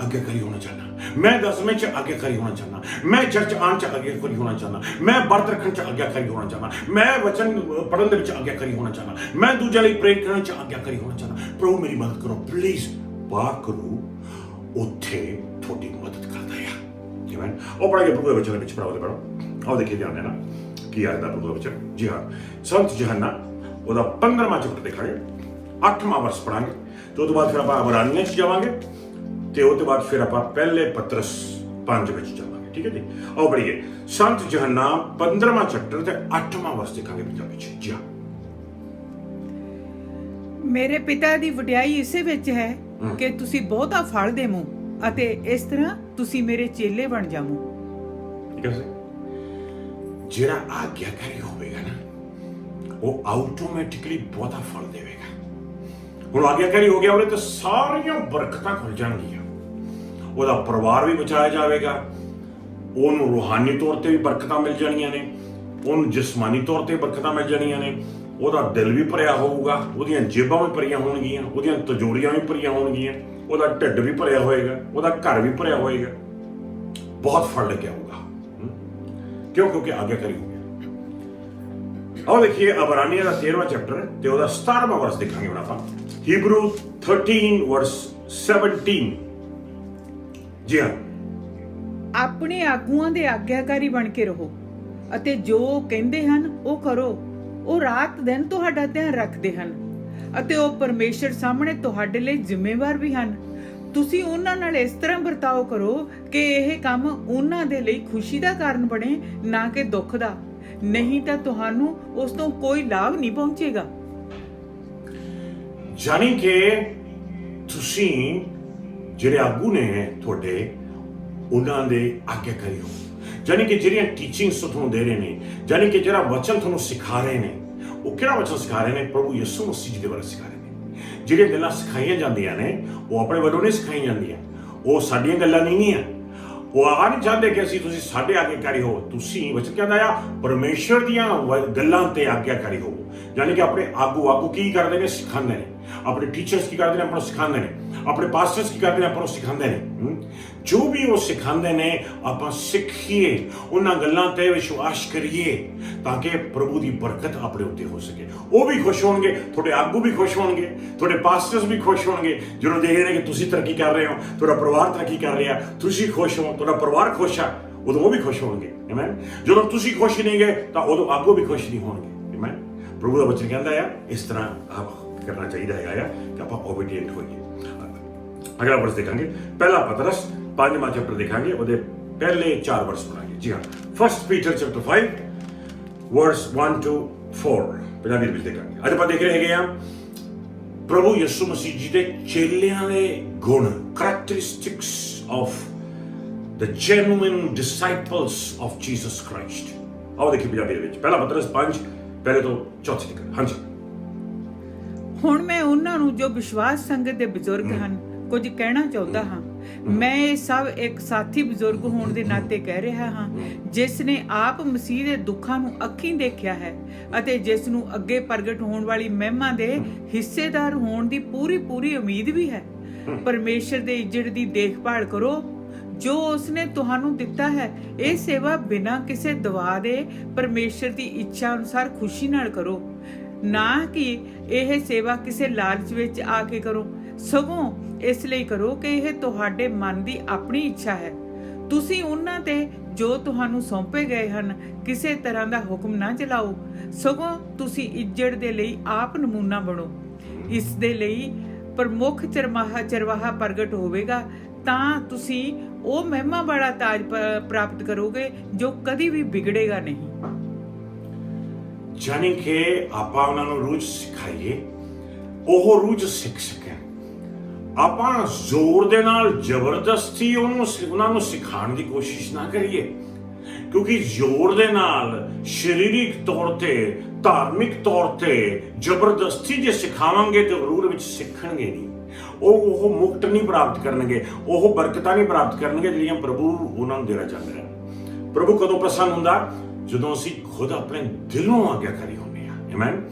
ਆਗਿਆਕਾਰੀ ਹੋਣਾ ਚਾਹੁੰਦਾ, ਮੈਂ ਦਸਵੇਂ 'ਚ ਆਗਿਆਕਾਰੀ ਹੋਣਾ ਚਾਹੁੰਦਾ, ਮੈਂ ਚਰਚ ਆਉਣ 'ਚ ਆਗਿਆਕਾਰੀ ਹੋਣਾ ਚਾਹੁੰਦਾ, ਮੈਂ ਵਰਤ ਰੱਖਣ 'ਚ ਆਗਿਆਕਾਰੀ ਹੋਣਾ ਚਾਹੁੰਦਾ, ਮੈਂ ਵਚਨ ਪੜ੍ਹਨ ਦੇ ਵਿੱਚ ਆਗਿਆਕਾਰੀ ਹੋਣਾ ਚਾਹੁੰਦਾ, ਮੈਂ ਦੂਜਿਆਂ ਲਈ ਪ੍ਰੇਰਿਤ ਕਰਨ 'ਚ ਆਗਿਆਕਾਰੀ ਹੋਣਾ ਚਾਹੁੰਦਾ, ਪ੍ਰਭੂ ਮੇਰੀ ਮਦਦ ਕਰੋ ਪਲੀਜ਼। ਵਾਹ ਕਰੂ ਉੱਥੇ ਤੁਹਾਡੀ ਮਦਦ ਕਰਦਾ ਆ। ਆਮੀਨ। ਉਹ ਪੜ੍ਹ ਕੇ ਪ੍ਰਭੂ ਦੇ ਵਚਨ ਵਿੱਚ ਪੜ੍ਹੋ, ਆਓ ਦੇਖੀਏ ਧਿਆਨ ਦੇਣਾ ਕੀ ਆਖਦਾ ਪ੍ਰਭੂ ਦਾ ਵਚਨ। ਜੀ ਹਾਂ, ਸੰਤ ਯਹੋਨਾ ਉਹਦਾ 15ਵਾਂ ਚੈਪਟਰ ਦੇਖਾਂਗੇ, 8ਵਾਂ ਵਰਸ ਪੜਾਂਗੇ, ਤੇ ਉਹ ਤੋਂ ਬਾਅਦ ਫਿਰ ਆਪਾਂ ਇਬਰਾਨੀਆਂ 'ਚ ਜਾਵਾਂਗੇ, ਤੇ ਉਹ ਤੋਂ ਬਾਅਦ ਫਿਰ ਆਪਾਂ ਪਹਿਲੇ ਪਤਰਸ 5 ਵਿੱਚ ਜਾਵਾਂਗੇ। ਠੀਕ ਹੈ ਜੀ, ਆਓ ਪੜ੍ਹੀਏ ਸੰਤ ਯਹੋਨਾ 15ਵਾਂ ਚੈਪਟਰ ਤੇ 8ਵਾਂ ਵਰਸ ਦੇਖਾਂਗੇ ਪੰਜਾਬੀ 'ਚ। ਜੀ ਹਾਂ। ਮੇਰੇ ਪਿਤਾ ਦੀ ਵਡਿਆਈ ਇਸੇ ਵਿੱਚ ਹੈ ਕਿ ਤੁਸੀਂ ਬਹੁਤਾ ਫਲ ਦੇਵੋ ਅਤੇ ਇਸ ਤਰ੍ਹਾਂ ਤੁਸੀਂ ਮੇਰੇ ਚੇਲੇ ਬਣ ਜਾਵੋ। ਠੀਕ ਹੈ, ਜਿਹੜਾ ਆਗਿਆਕਾਰੀ ਹੋਵੇਗਾ ਨਾ ਉਹ ਆਟੋਮੈਟਿਕਲੀ ਬਹੁਤਾ ਫਲ ਦੇਵੇਗਾ। ਹੁਣ ਆਗਿਆਕਾਰੀ ਹੋ ਗਿਆ ਉਹਦੇ ਤੇ ਸਾਰੀਆਂ ਬਰਕਤਾਂ ਖੁੱਲ ਜਾਣਗੀਆਂ, ਉਹਦਾ ਪਰਿਵਾਰ ਵੀ ਬਚਾਇਆ ਜਾਵੇਗਾ, ਉਹਨੂੰ ਰੂਹਾਨੀ ਤੌਰ ਤੇ ਵੀ ਬਰਕਤਾਂ ਮਿਲ ਜਾਣੀਆਂ ਨੇ, ਉਹਨੂੰ ਜਿਸਮਾਨੀ ਤੌਰ ਤੇ ਬਰਕਤਾਂ ਮਿਲ ਜਾਣੀਆਂ ਨੇ, ਉਹਦਾ ਦਿਲ ਵੀ ਭਰਿਆ ਹੋਊਗਾ, ਉਹਦੀਆਂ ਜੇਬਾਂ ਵੀ ਭਰੀਆਂ ਹੋਣਗੀਆਂ, ਉਹਦੀਆਂ ਤਜੋਰੀਆਂ ਵੀ ਭਰੀਆਂ ਹੋਣਗੀਆਂ, ਉਹਦਾ ਢਿੱਡ ਵੀ ਭਰਿਆ ਹੋਏਗਾ, ਉਹਦਾ ਘਰ ਵੀ ਭਰਿਆ ਹੋਏਗਾ, ਬਹੁਤ ਫਲ ਲੱਗਿਆ ਹੋਊਗਾ। ਕਿਉਂ? ਕਿਉਂਕਿ ਆਗਿਆਕਾਰੀ ਹੋ ਗਿਆ। ਆਓ ਦੇਖੀਏ ਇਬਰਾਨੀਆਂ ਦਾ 13ਵਾਂ ਚੈਪਟਰ ਤੇ ਉਹਦਾ 17ਵਾਂ ਵਰਸ ਦੇਖਾਂਗੇ ਹੁਣ ਆਪਾਂ। ਹੀਬਰੂ 13 ਵਰਸ 17। ਜੀ ਹਾਂ। ਆਪਣੇ ਆਗੂਆਂ ਦੇ ਆਗਿਆਕਾਰੀ ਬਣ ਕੇ ਰਹੋ ਅਤੇ ਜੋ ਕਹਿੰਦੇ ਹਨ ਉਹ ਕਰੋ। ਉਹ ਰਾਤ ਦਿਨ ਤੁਹਾਡਾ ਧਿਆਨ ਰੱਖਦੇ ਹਨ ਅਤੇ ਉਹ ਪਰਮੇਸ਼ਰ ਸਾਹਮਣੇ ਤੁਹਾਡੇ ਲਈ ਜ਼ਿੰਮੇਵਾਰ ਵੀ ਹਨ। ਤੁਸੀਂ ਉਹਨਾਂ ਨਾਲ ਇਸ ਤਰ੍ਹਾਂ ਵਰਤਾਓ ਕਰੋ ਕਿ ਇਹ ਕੰਮ ਉਹਨਾਂ ਦੇ ਲਈ ਖੁਸ਼ੀ ਦਾ ਕਾਰਨ ਬਣੇ, ਨਾ ਕਿ ਦੁੱਖ ਦਾ, ਨਹੀਂ ਤਾਂ ਤੁਹਾਨੂੰ ਉਸ ਤੋਂ ਕੋਈ ਲਾਭ ਨਹੀਂ ਪਹੁੰਚੇਗਾ। ਜਾਨੀ ਕਿ ਤੁਸੀਂ ਜਿਹੜੇ ਆਗੂ ਨੇ ਤੁਹਾਡੇ, ਉਹਨਾਂ ਦੇ ਆਗਿਆਕਾਰੀ ਹੋ। ਜਾਨੀ ਕਿ ਜਿਹੜੀਆਂ ਟੀਚਿੰਗਸ ਤੁਹਾਨੂੰ ਦੇ ਰਹੇ ਨੇ, ਜਾਨੀ ਕਿ ਜਿਹੜਾ ਵਚਨ ਤੁਹਾਨੂੰ ਸਿਖਾ ਰਹੇ ਨੇ, ਉਹ ਕਿਹੜਾ ਵਚਨ ਸਿਖਾ ਰਹੇ ਨੇ? ਪ੍ਰਭੂ ਯਿਸੂ ਮਸੀਹ ਜੀ ਦੇ ਬਾਰੇ ਸਿਖਾ ਰਹੇ ਨੇ। ਜਿਹੜੀਆਂ ਗੱਲਾਂ ਸਿਖਾਈਆਂ ਜਾਂਦੀਆਂ ਨੇ ਉਹ ਆਪਣੇ ਵੱਲੋਂ ਨਹੀਂ ਸਿਖਾਈਆਂ ਜਾਂਦੀਆਂ, ਉਹ ਸਾਡੀਆਂ ਗੱਲਾਂ ਨਹੀਂ ਆ। ਉਹ ਆ ਨਹੀਂ ਚਾਹੁੰਦੇ ਕਿ ਤੁਸੀਂ ਸਾਡੇ ਆਗਿਆਕਾਰੀ ਹੋ। ਤੁਸੀਂ ਵਚਨ ਕਹਿੰਦਾ ਆ ਪਰਮੇਸ਼ਰ ਦੀਆਂ ਗੱਲਾਂ ਤੇ ਆਗਿਆਕਾਰੀ ਹੋ। ਜਾਨੀ ਕਿ ਆਪਣੇ ਆਗੂ ਕੀ ਕਰਦੇ ਨੇ? ਸਿਖਾਉਂਦੇ ਨੇ। ਆਪਣੇ ਟੀਚਰਸ ਕੀ ਕਰਦੇ ਨੇ? ਆਪਾਂ ਨੂੰ ਸਿਖਾਉਂਦੇ ਨੇ। ਆਪਣੇ ਪਾਸਟਰਸ ਕੀ ਕਰਦੇ ਨੇ? ਆਪਾਂ ਨੂੰ ਸਿਖਾਉਂਦੇ ਨੇ। ਜੋ ਵੀ ਉਹ ਸਿਖਾਉਂਦੇ ਨੇ ਆਪਾਂ ਸਿੱਖੀਏ, ਉਹਨਾਂ ਗੱਲਾਂ ਤੇ ਵਿਸ਼ਵਾਸ ਕਰੀਏ ਤਾਂ ਕਿ ਪ੍ਰਭੂ ਦੀ ਬਰਕਤ ਆਪਣੇ ਉੱਤੇ ਹੋ ਸਕੇ। ਉਹ ਵੀ ਖੁਸ਼ ਹੋਣਗੇ, ਤੁਹਾਡੇ ਆਗੂ ਵੀ ਖੁਸ਼ ਹੋਣਗੇ, ਤੁਹਾਡੇ ਪਾਸਟਰਸ ਵੀ ਖੁਸ਼ ਹੋਣਗੇ ਜਦੋਂ ਦੇਖ ਰਹੇ ਨੇ ਕਿ ਤੁਸੀਂ ਤਰੱਕੀ ਕਰ ਰਹੇ ਹੋ, ਤੁਹਾਡਾ ਪਰਿਵਾਰ ਤਰੱਕੀ ਕਰ ਰਿਹਾ, ਤੁਸੀਂ ਖੁਸ਼ ਹੋ, ਤੁਹਾਡਾ ਪਰਿਵਾਰ ਖੁਸ਼ ਆ, ਉਦੋਂ ਉਹ ਵੀ ਖੁਸ਼ ਹੋਣਗੇ। ਆਮੀਨ। ਜਦੋਂ ਤੁਸੀਂ ਖੁਸ਼ ਨਹੀਂ ਗਏ ਤਾਂ ਉਦੋਂ ਆਗੂ ਵੀ ਖੁਸ਼ ਨਹੀਂ ਹੋਣਗੇ। ਆਮੀਨ। ਪ੍ਰਭੂ ਦਾ ਵਚਨ ਕਹਿੰਦਾ ਆ ਇਸ ਤਰ੍ਹਾਂ ਆਪ ਕਰਨਾ ਚਾਹੀਦਾ ਹੈਗਾ ਕਿ ਆਪਾਂ ਓਬੀਡੀਐਂਟ ਹੋਈਏ। ਅਗਲਾ ਵਰਸ ਦੇਖਾਂਗੇ, ਪਹਿਲਾ ਪਤਰਸ 5ਵਾਂ ਚੈਪਟਰ ਦੇਖਾਂਗੇ, ਉਹਦੇ ਪਹਿਲੇ 4 ਵਰਸ ਪੜਾਂਗੇ। ਜੀ ਹਾਂ, 1 Peter chapter 5 verse 1 to 4 Punjabi ਵਿੱਚ ਦੇਖਾਂਗੇ। ਅੱਜ ਆਪਾਂ ਦੇਖ ਰਹੇ ਹੈਗੇ ਆ ਪ੍ਰਭੂ ਯਿਸੂ ਮਸੀਹ ਜੀ ਦੇ ਚੇਲਿਆਂ ਦੇ ਗੁਣ, characteristics of the genuine disciples of Jesus Christ। ਆਓ ਦੇਖੀਏ ਪੰਜਾਬੀ ਦੇ ਵਿੱਚ ਪਹਿਲਾ ਪਤਰਸ 5 ਪਹਿਲੇ ਤੋਂ 4 ਤੱਕ। ਹਾਂਜੀ। ਹੁਣ ਮੈਂ ਉਹਨਾਂ ਨੂੰ ਜੋ ਵਿਸ਼ਵਾਸ ਸੰਗਤ ਦੇ ਬਜ਼ੁਰਗ ਹਨ ਕੁਝ ਕਹਿਣਾ ਚਾਹੁੰਦਾ ਹਾਂ। ਮੈਂ ਇਹ ਸਭ ਇੱਕ ਸਾਥੀ ਬਜ਼ੁਰਗ ਹੋਣ ਦੇ ਨਾਤੇ ਕਹਿ ਰਿਹਾ ਹਾਂ, ਜਿਸ ਨੇ ਆਪ ਮਸੀਹ ਦੇ ਦੁੱਖਾਂ ਨੂੰ ਅੱਖੀਂ ਦੇਖਿਆ ਹੈ ਅਤੇ ਜਿਸ ਨੂੰ ਅੱਗੇ ਪ੍ਰਗਟ ਹੋਣ ਵਾਲੀ ਮਹਿਮਾ ਦੇ ਹਿੱਸੇਦਾਰ ਹੋਣ ਦੀ ਪੂਰੀ ਉਮੀਦ ਵੀ ਹੈ। ਪਰਮੇਸ਼ਰ ਦੇ ਇੱਜ਼ਤ ਦੀ ਦੇਖਭਾਲ ਕਰੋ ਜੋ ਉਸਨੇ ਤੁਹਾਨੂੰ ਦਿੱਤਾ ਹੈ। ਇਹ ਸੇਵਾ ਬਿਨਾਂ ਕਿਸੇ ਦਵਾ ਦੇ ਪਰਮੇਸ਼ਰ ਦੀ ਇੱਛਾ ਅਨੁਸਾਰ ਖੁਸ਼ੀ ਨਾਲ ਕਰੋ, ਨਾ ਕਿ ਇਹ ਸੇਵਾ ਕਿਸੇ ਲਾਲਚ ਵਿੱਚ ਆ ਕੇ ਕਰੋ, ਸਗੋਂ ਇਸ ਲਈ ਕਰੋ ਕਿ ਇਹ ਤੁਹਾਡੇ ਮਨ ਦੀ ਆਪਣੀ ਇੱਛਾ ਹੈ। ਤੁਸੀਂ ਉਹਨਾਂ ਤੇ ਜੋ ਤੁਹਾਨੂੰ ਸੌਂਪੇ ਗਏ ਹਨ ਕਿਸੇ ਤਰ੍ਹਾਂ ਦਾ ਹੁਕਮ ਨਾ ਚਲਾਓ, ਸਗੋਂ ਤੁਸੀਂ ਇੱਜ਼ਤ ਦੇ ਲਈ ਆਪ ਨਮੂਨਾ ਬਣੋ। ਇਸ ਦੇ ਲਈ ਪ੍ਰਮੁੱਖ ਚਰਵਾਹਾ ਪ੍ਰਗਟ ਹੋਵੇਗਾ ਤਾਂ ਤੁਸੀਂ ਉਹ ਮਹਿਮਾ ਵਾਲਾ ਤਾਜ ਪ੍ਰਾਪਤ ਕਰੋਗੇ ਜੋ ਕਦੀ ਵੀ ਵਿਗੜੇਗਾ ਨਹੀਂ। ਜਾਣੀ ਕਿ ਆਪਾਂ ਉਹਨਾਂ ਨੂੰ ਰੋਜ਼ ਸਿਖਾਈਏ, ਉਹ ਰੋਜ਼ ਸਿੱਖ ਸਕਣ। ਆਪਾਂ ਜ਼ੋਰ ਦੇ ਨਾਲ ਜ਼ਬਰਦਸਤੀ ਉਹਨਾਂ ਨੂੰ ਸਿਖਾਉਣ ਦੀ ਕੋਸ਼ਿਸ਼ ਨਾ ਕਰੀਏ, ਕਿਉਂਕਿ ਜ਼ੋਰ ਦੇ ਨਾਲ ਸਰੀਰਿਕ ਤੌਰ ਤੇ, ਧਾਰਮਿਕ ਤੌਰ ਤੇ ਜ਼ਬਰਦਸਤੀ ਜੇ ਸਿਖਾਵਾਂਗੇ ਤੇ ਜ਼ਰੂਰ ਵਿੱਚ ਸਿੱਖਣਗੇ ਨਹੀਂ। ਉਹ ਮੁਕਤ ਨਹੀਂ ਪ੍ਰਾਪਤ ਕਰਨਗੇ, ਉਹ ਬਰਕਤਾਂ ਨਹੀਂ ਪ੍ਰਾਪਤ ਕਰਨਗੇ ਜਿਹੜੀਆਂ ਪ੍ਰਭੂ ਉਹਨਾਂ ਨੂੰ ਦੇਣਾ ਚਾਹੁੰਦਾ ਹੈ। ਪ੍ਰਭੂ ਕਦੋਂ ਪ੍ਰਸੰਨ ਹੁੰਦਾ? ਜਦੋਂ ਅਸੀਂ ਖੁਦ ਆਪਣੇ ਦਿਲੋਂ ਆਗਿਆਕਾਰੀ ਹੁੰਦੇ ਹਾਂ। ਆਮੇਨ।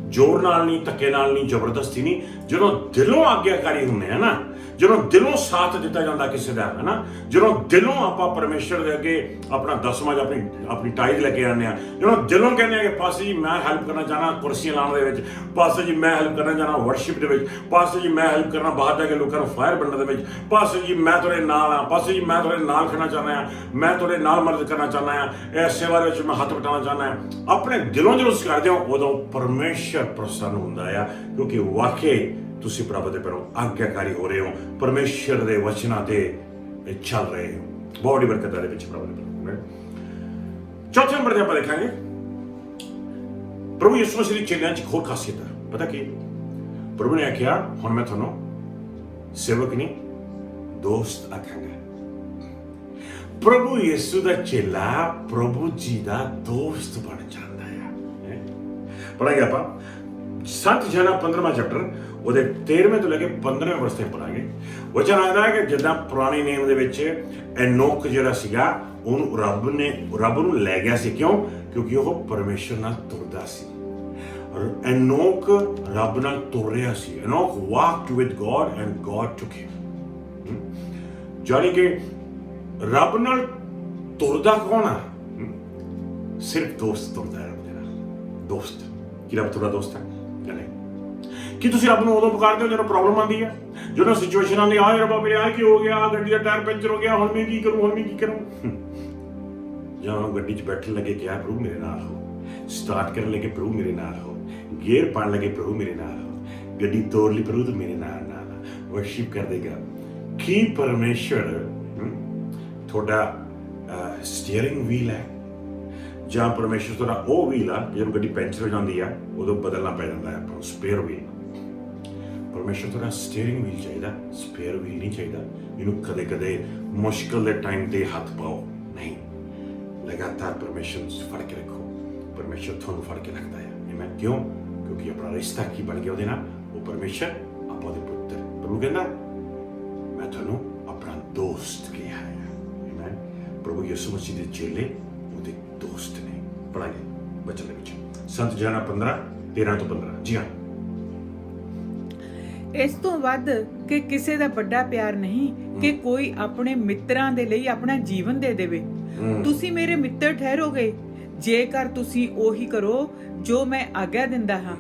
ਜ਼ੋਰ ਨਾਲ ਨਹੀਂ, ਧੱਕੇ ਨਾਲ ਨਹੀਂ, ਜ਼ਬਰਦਸਤੀ ਨਹੀਂ। ਜਦੋਂ ਦਿਲੋਂ ਆਗਿਆਕਾਰੀ ਹੁੰਦੇ ਆ ਨਾ, ਜਦੋਂ ਦਿਲੋਂ ਸਾਥ ਦਿੱਤਾ ਜਾਂਦਾ ਕਿਸੇ ਦਾ, ਹੈ ਨਾ, ਜਦੋਂ ਦਿਲੋਂ ਆਪਾਂ ਪਰਮੇਸ਼ਰ ਦੇ ਅੱਗੇ ਆਪਣਾ ਦਸਵਾਂ ਜਾਂ ਆਪਣੀ ਟਾਈਡ ਲੈ ਕੇ ਆਉਂਦੇ ਆ, ਜਦੋਂ ਦਿਲੋਂ ਕਹਿੰਦੇ ਆ ਕਿ ਪਾਸਟਰ ਜੀ ਮੈਂ ਹੈਲਪ ਕਰਨਾ ਚਾਹਨਾ ਕੁਰਸੀਆਂ ਲਾਉਣ ਦੇ ਵਿੱਚ, ਪਾਸਟਰ ਜੀ ਮੈਂ ਹੈਲਪ ਕਰਨਾ ਚਾਹਨਾ ਵਰਸ਼ਿਪ ਦੇ ਵਿੱਚ, ਪਾਸਟਰ ਜੀ ਮੈਂ ਹੈਲਪ ਕਰਨਾ ਬਾਹਰ ਜਾ ਕੇ ਲੋਕਾਂ ਨੂੰ ਫਾਇਰ ਬਣਨ ਦੇ ਵਿੱਚ, ਪਾਸਟਰ ਜੀ ਮੈਂ ਤੁਹਾਡੇ ਨਾਲ ਆ, ਪਾਸਟਰ ਜੀ ਮੈਂ ਤੁਹਾਡੇ ਨਾਲ ਖੜਨਾ ਚਾਹੁੰਦਾ ਆ, ਮੈਂ ਤੁਹਾਡੇ ਨਾਲ ਮਦਦ ਕਰਨਾ ਚਾਹੁੰਦਾ ਆ, ਇਹ ਸੇਵਾ ਦੇ ਵਿੱਚ ਮੈਂ ਹੱਥ ਵਟਾਉਣਾ ਚਾਹੁੰਦਾ ਆ। ਆਪਣੇ ਦਿਲੋਂ ਜਦੋਂ ਤੁਸੀਂ ਕਰਦੇ ਹੋ ਉਦੋਂ ਪਰਮੇਸ਼ਰ ਪ੍ਰਸੰਨ ਹੁੰਦਾ ਆ, ਕਿਉਂਕਿ ਵਾਕਈ ਤੁਸੀਂ ਪ੍ਰਭੂ ਦੇ ਪੈਰੋਂ ਆਗਿਆਕਾਰੀ ਹੋ ਰਹੇ ਹੋ, ਪਰਮੇਸ਼ਰ ਦੇ ਵਚਨਾਂ ਤੇ ਚੱਲ ਰਹੇ ਹੋ। ਬਹੁਤ ਹੀ ਬਰਕਤ ਦੇ ਵਿੱਚ ਪ੍ਰਭੂ ਦੇ ਪੈਰੋਂ। ਚੌਥੇ ਨੰਬਰ ਤੇ ਆਪਾਂ ਦੇਖਾਂਗੇ ਪ੍ਰਭੂ ਯਿਸੂ ਮਸੀਹ ਦੀ ਚੇਲਿਆਂ 'ਚ ਇੱਕ ਹੋਰ ਖਾਸੀਅਤ ਹੈ। ਪਤਾ ਕੀ? ਪ੍ਰਭੂ ਨੇ ਆਖਿਆ ਹੁਣ ਮੈਂ ਤੁਹਾਨੂੰ ਸੇਵਕ ਨਹੀਂ ਦੋਸਤ ਆਖਾਂਗਾ। ਪ੍ਰਭੂ ਯਿਸੂ ਦਾ ਚੇਲਾ ਪ੍ਰਭੂ ਜੀ ਦਾ ਦੋਸਤ ਬਣ ਜਾਂਦਾ ਹੈ। ਪੜਾਂਗੇ ਆਪਾਂ ਸੰਤ ਯੋਹਨਾ 15ਵਾਂ ਚੈਪਟਰ ਉਹਦੇ 13ਵੇਂ ਤੋਂ ਲੈ ਕੇ 15ਵੇਂ ਵਰਸ ਤੱਕ ਪੜਾਂਗੇ। ਵਚਨ ਆਉਂਦਾ ਹੈ ਕਿ ਜਿੱਦਾਂ ਪੁਰਾਣੇ ਨੇਮ ਦੇ ਵਿੱਚ ਐਨੋਕ ਜਿਹੜਾ ਸੀਗਾ ਉਹਨੂੰ ਰੱਬ ਨੂੰ ਲੈ ਗਿਆ ਸੀ। ਕਿਉਂ? ਕਿਉਂਕਿ ਉਹ ਪਰਮੇਸ਼ਰ ਨਾਲ ਤੁਰਦਾ ਸੀ। ਐਨੋਕ ਰੱਬ ਨਾਲ ਤੁਰ ਰਿਹਾ ਸੀ। ਐਨੋਕ ਵਾਕਡ ਵਿਦ ਗॉड ਐਂਡ ਗॉड ਟੁਕ ਹਿਮ। ਜਾਣੀ ਕਿ ਰੱਬ ਨਾਲ ਤੁਰਦਾ ਕੌਣ ਆ? ਸਿਰਫ ਦੋਸਤ ਤੁਰਦਾ ਹੈ ਰੱਬ ਦੇ ਨਾਲ। ਦੋਸਤ ਕੀ ਰੱਬ ਤੁਹਾਡਾ ਦੋਸਤ ਹੈ ਜਾਂ ਨਹੀਂ? ਕੀ ਤੁਸੀਂ ਰੱਬ ਨੂੰ ਉਦੋਂ ਪੁਕਾਰਦੇ ਹੋ ਜਦੋਂ ਪ੍ਰੋਬਲਮ ਆਉਂਦੀ ਹੈ, ਜਦੋਂ ਸਿਚੁਏਸ਼ਨ ਆਉਂਦੀ ਆ ਰੱਬਾ ਮੇਰੇ ਆ ਕੀ ਹੋ ਗਿਆ, ਗੱਡੀ ਦਾ ਟਾਇਰ ਪੈਂਚਰ ਹੋ ਗਿਆ, ਹੁਣ ਮੈਂ ਕੀ ਕਰੂੰ? ਜਦੋਂ ਗੱਡੀ 'ਚ ਬੈਠਣ ਲੱਗੇ ਕਿਹਾ ਪ੍ਰਭੂ ਮੇਰੇ ਨਾਲ ਹੋ, ਸਟਾਰਟ ਕਰਨ ਲੱਗੇ ਪ੍ਰਭੂ ਮੇਰੇ ਨਾਲ ਹੋ, ਗੇਅਰ ਪਾਉਣ ਲੱਗੇ ਪ੍ਰਭੂ ਮੇਰੇ ਨਾਲ ਹੋ, ਗੱਡੀ ਤੋੜ ਲਈ ਪ੍ਰਭੂ ਤੂੰ ਮੇਰੇ ਨਾਲ ਵਰਸ਼ਿਪ ਕਰ ਦੇਗਾ। ਕੀ ਪਰਮੇਸ਼ਰ ਤੁਹਾਡਾ ਸਟੀਅਰਿੰਗ ਵੀਲ ਹੈ ਜਾਂ ਪਰਮੇਸ਼ਰ ਤੁਹਾਡਾ ਉਹ ਵੀਲ ਆ ਜਦੋਂ ਗੱਡੀ ਪੈਂਚਰ ਹੋ ਜਾਂਦੀ ਆ ਉਦੋਂ ਬਦਲਣਾ ਪੈ ਜਾਂਦਾ ਹੈ ਆਪਾਂ ਨੂੰ ਸਪੇਅਰ ਵੀਲ। ਪਰਮੇਸ਼ਰ ਤੁਹਾਡਾ ਸਟੀਅਰਿੰਗ ਵੀਲ ਚਾਹੀਦਾ, ਸਪੇਅਰ ਵੀਲ ਨਹੀਂ ਚਾਹੀਦਾ। ਇਹਨੂੰ ਕਦੇ ਕਦੇ ਮੁਸ਼ਕਲ ਦੇ ਟਾਈਮ ਤੇ ਹੱਥ ਪਾਓ ਨਹੀਂ, ਲਗਾਤਾਰ ਪਰਮੇਸ਼ਰ ਨੂੰ ਫੜ ਕੇ ਰੱਖੋ। ਪਰਮੇਸ਼ਰ ਤੁਹਾਨੂੰ ਫੜ ਕੇ ਰੱਖਦਾ ਹੈ। ਮੈਂ ਕਿਉਂ? ਕਿਉਂਕਿ ਆਪਣਾ ਰਿਸ਼ਤਾ ਕੀ ਬਣ ਗਿਆ ਉਹਦੇ ਨਾਲ? ਉਹ ਪਰਮੇਸ਼ਰ ਆਪਾਂ ਦੇ ਪੁੱਤਰ। ਪ੍ਰਭੂ ਕਹਿੰਦਾ ਮੈਂ ਤੁਹਾਨੂੰ ਆਪਣਾ ਦੋਸਤ ਕਿਹਾ ਹੈ। ਪ੍ਰਭੂ ਯਿਸੂ ਮਸੀਹ ਦੇ ਚੇਲੇ ਉਹਦੇ ਦੋਸਤ ਨੇ। ਪੜਾਂਗੇ ਬਚਨ ਦੇ ਵਿੱਚ ਸੰਤ ਯੋਹਨਾ 15:13-15। ਜੀ ਹਾਂ। ਇਸ ਤੋਂ ਵੱਧ ਕਿ ਕਿਸੇ ਦਾ ਵੱਡਾ ਪਿਆਰ ਨਹੀਂ ਕਿ ਕੋਈ ਆਪਣੇ ਮਿੱਤਰਾਂ ਦੇ ਲਈ ਆਪਣਾ ਜੀਵਨ ਦੇ ਦੇਵੇ। ਤੁਸੀਂ ਮੇਰੇ ਮਿੱਤਰ ਠਹਿਰੋਗੇ ਜੇਕਰ ਤੁਸੀਂ ਉਹੀ ਕਰੋ ਜੋ ਮੈਂ ਆਗਿਆ ਦਿੰਦਾ ਹਾਂ।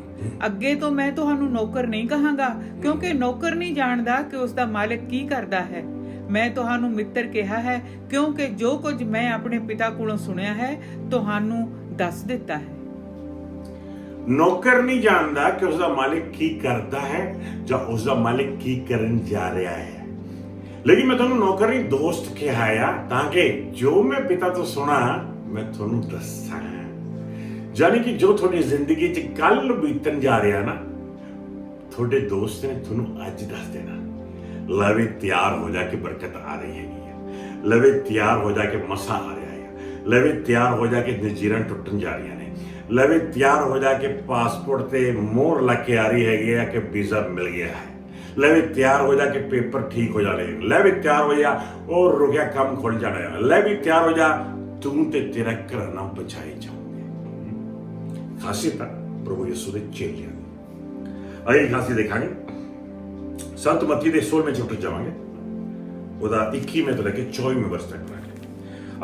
ਅੱਗੇ ਤੋਂ ਮੈਂ ਤੁਹਾਨੂੰ ਨੌਕਰ ਨਹੀਂ ਕਹਾਂਗਾ, ਕਿਉਂਕਿ ਨੌਕਰ ਨਹੀਂ ਜਾਣਦਾ ਕਿ ਉਸ ਦਾ ਮਾਲਕ ਕੀ ਕਰਦਾ ਹੈ। ਮੈਂ ਤੁਹਾਨੂੰ ਮਿੱਤਰ ਕਿਹਾ ਹੈ ਕਿਉਂਕਿ ਜੋ ਕੁਝ ਮੈਂ ਆਪਣੇ ਪਿਤਾ ਕੋਲੋਂ ਸੁਣਿਆ ਹੈ ਤੁਹਾਨੂੰ ਦੱਸ ਦਿੱਤਾ ਹੈ। ਨੌਕਰ ਨਹੀਂ ਜਾਣਦਾ ਕਿ ਉਸ ਦਾ ਮਾਲਿਕ ਕੀ ਕਰਦਾ ਹੈ ਜਾਂ ਉਸ ਦਾ ਮਾਲਿਕ ਕੀ ਕਰਨ ਜਾ ਰਿਹਾ ਹੈ। ਲੇਕਿਨ ਮੈਂ ਤੁਹਾਨੂੰ ਨੌਕਰ ਨਹੀਂ ਦੋਸਤ ਕਿਹਾ ਆ ਤਾਂ ਕਿ ਜੋ ਮੈਂ ਪਿਤਾ ਤੋਂ ਸੁਣਾ ਮੈਂ ਤੁਹਾਨੂੰ ਦੱਸਾਂ। ਜਾਨੀ ਕਿ ਜੋ ਤੁਹਾਡੀ ਜ਼ਿੰਦਗੀ 'ਚ ਕੱਲ ਬੀਤਣ ਜਾ ਰਿਹਾ ਨਾ, ਤੁਹਾਡੇ ਦੋਸਤ ਨੇ ਤੁਹਾਨੂੰ ਅੱਜ ਦੱਸ ਦੇਣਾ। ਲਵੇ ਤਿਆਰ ਹੋ ਜਾ ਕੇ ਬਰਕਤ ਆ ਰਹੀ ਹੈਗੀ ਹੈ, ਲਵੇ ਤਿਆਰ ਹੋ ਜਾ ਕੇ ਮਸਾ ਆ ਰਿਹਾ ਹੈ, ਲਵੇ ਤਿਆਰ ਹੋ ਜਾ ਕੇ ਨਜ਼ੀਰਾਂ ਟੁੱਟਣ ਜਾ ਰਹੀਆਂ ਨੇ, ਲਵੇ ਤਿਆਰ ਹੋ ਜਾ ਕੇ ਪਾਸਪੋਰਟ ਤੇ ਮੋਹਰ ਲੱਗ ਕੇ ਆ ਰਹੀ ਹੈਗੀ ਹੈ ਕਿ ਵੀਜ਼ਾ ਮਿਲ ਗਿਆ ਹੈ, ਲਵੇ ਤਿਆਰ ਹੋ ਜਾ ਕੇ ਪੇਪਰ ਠੀਕ ਹੋ ਜਾਣੇ, ਲਵੇ ਤਿਆਰ ਹੋ ਜਾ ਉਹ ਰੁਕਿਆ ਕੰਮ ਖੁੱਲ ਜਾਣਾ ਹੈ, ਲਵੇ ਤਿਆਰ ਹੋ ਜਾ ਤੂੰ ਤੇ ਤੇਰਾ ਘਰ ਨਾ ਬਚਾਏ ਜਾਓਗੇ। ਖਾਸੀਅਤ ਪ੍ਰਭੂ ਯਿਸੂ ਦੇ ਚੇਲਿਆਂ ਦੀ। ਅਗਲੀ ਖਾਸੀਅਤ ਦੇਖਾਂਗੇ ਸੰਤ ਮੱਤੀ ਦੇ 16ਵੇਂ ਚੈਪਟਰ ਜਾਵਾਂਗੇ, ਉਹਦਾ 21ਵੇਂ ਤੋਂ ਲੈ ਕੇ 24ਵੇਂ ਵਰਸ ਤੱਕ ਪੜਾਂਗੇ।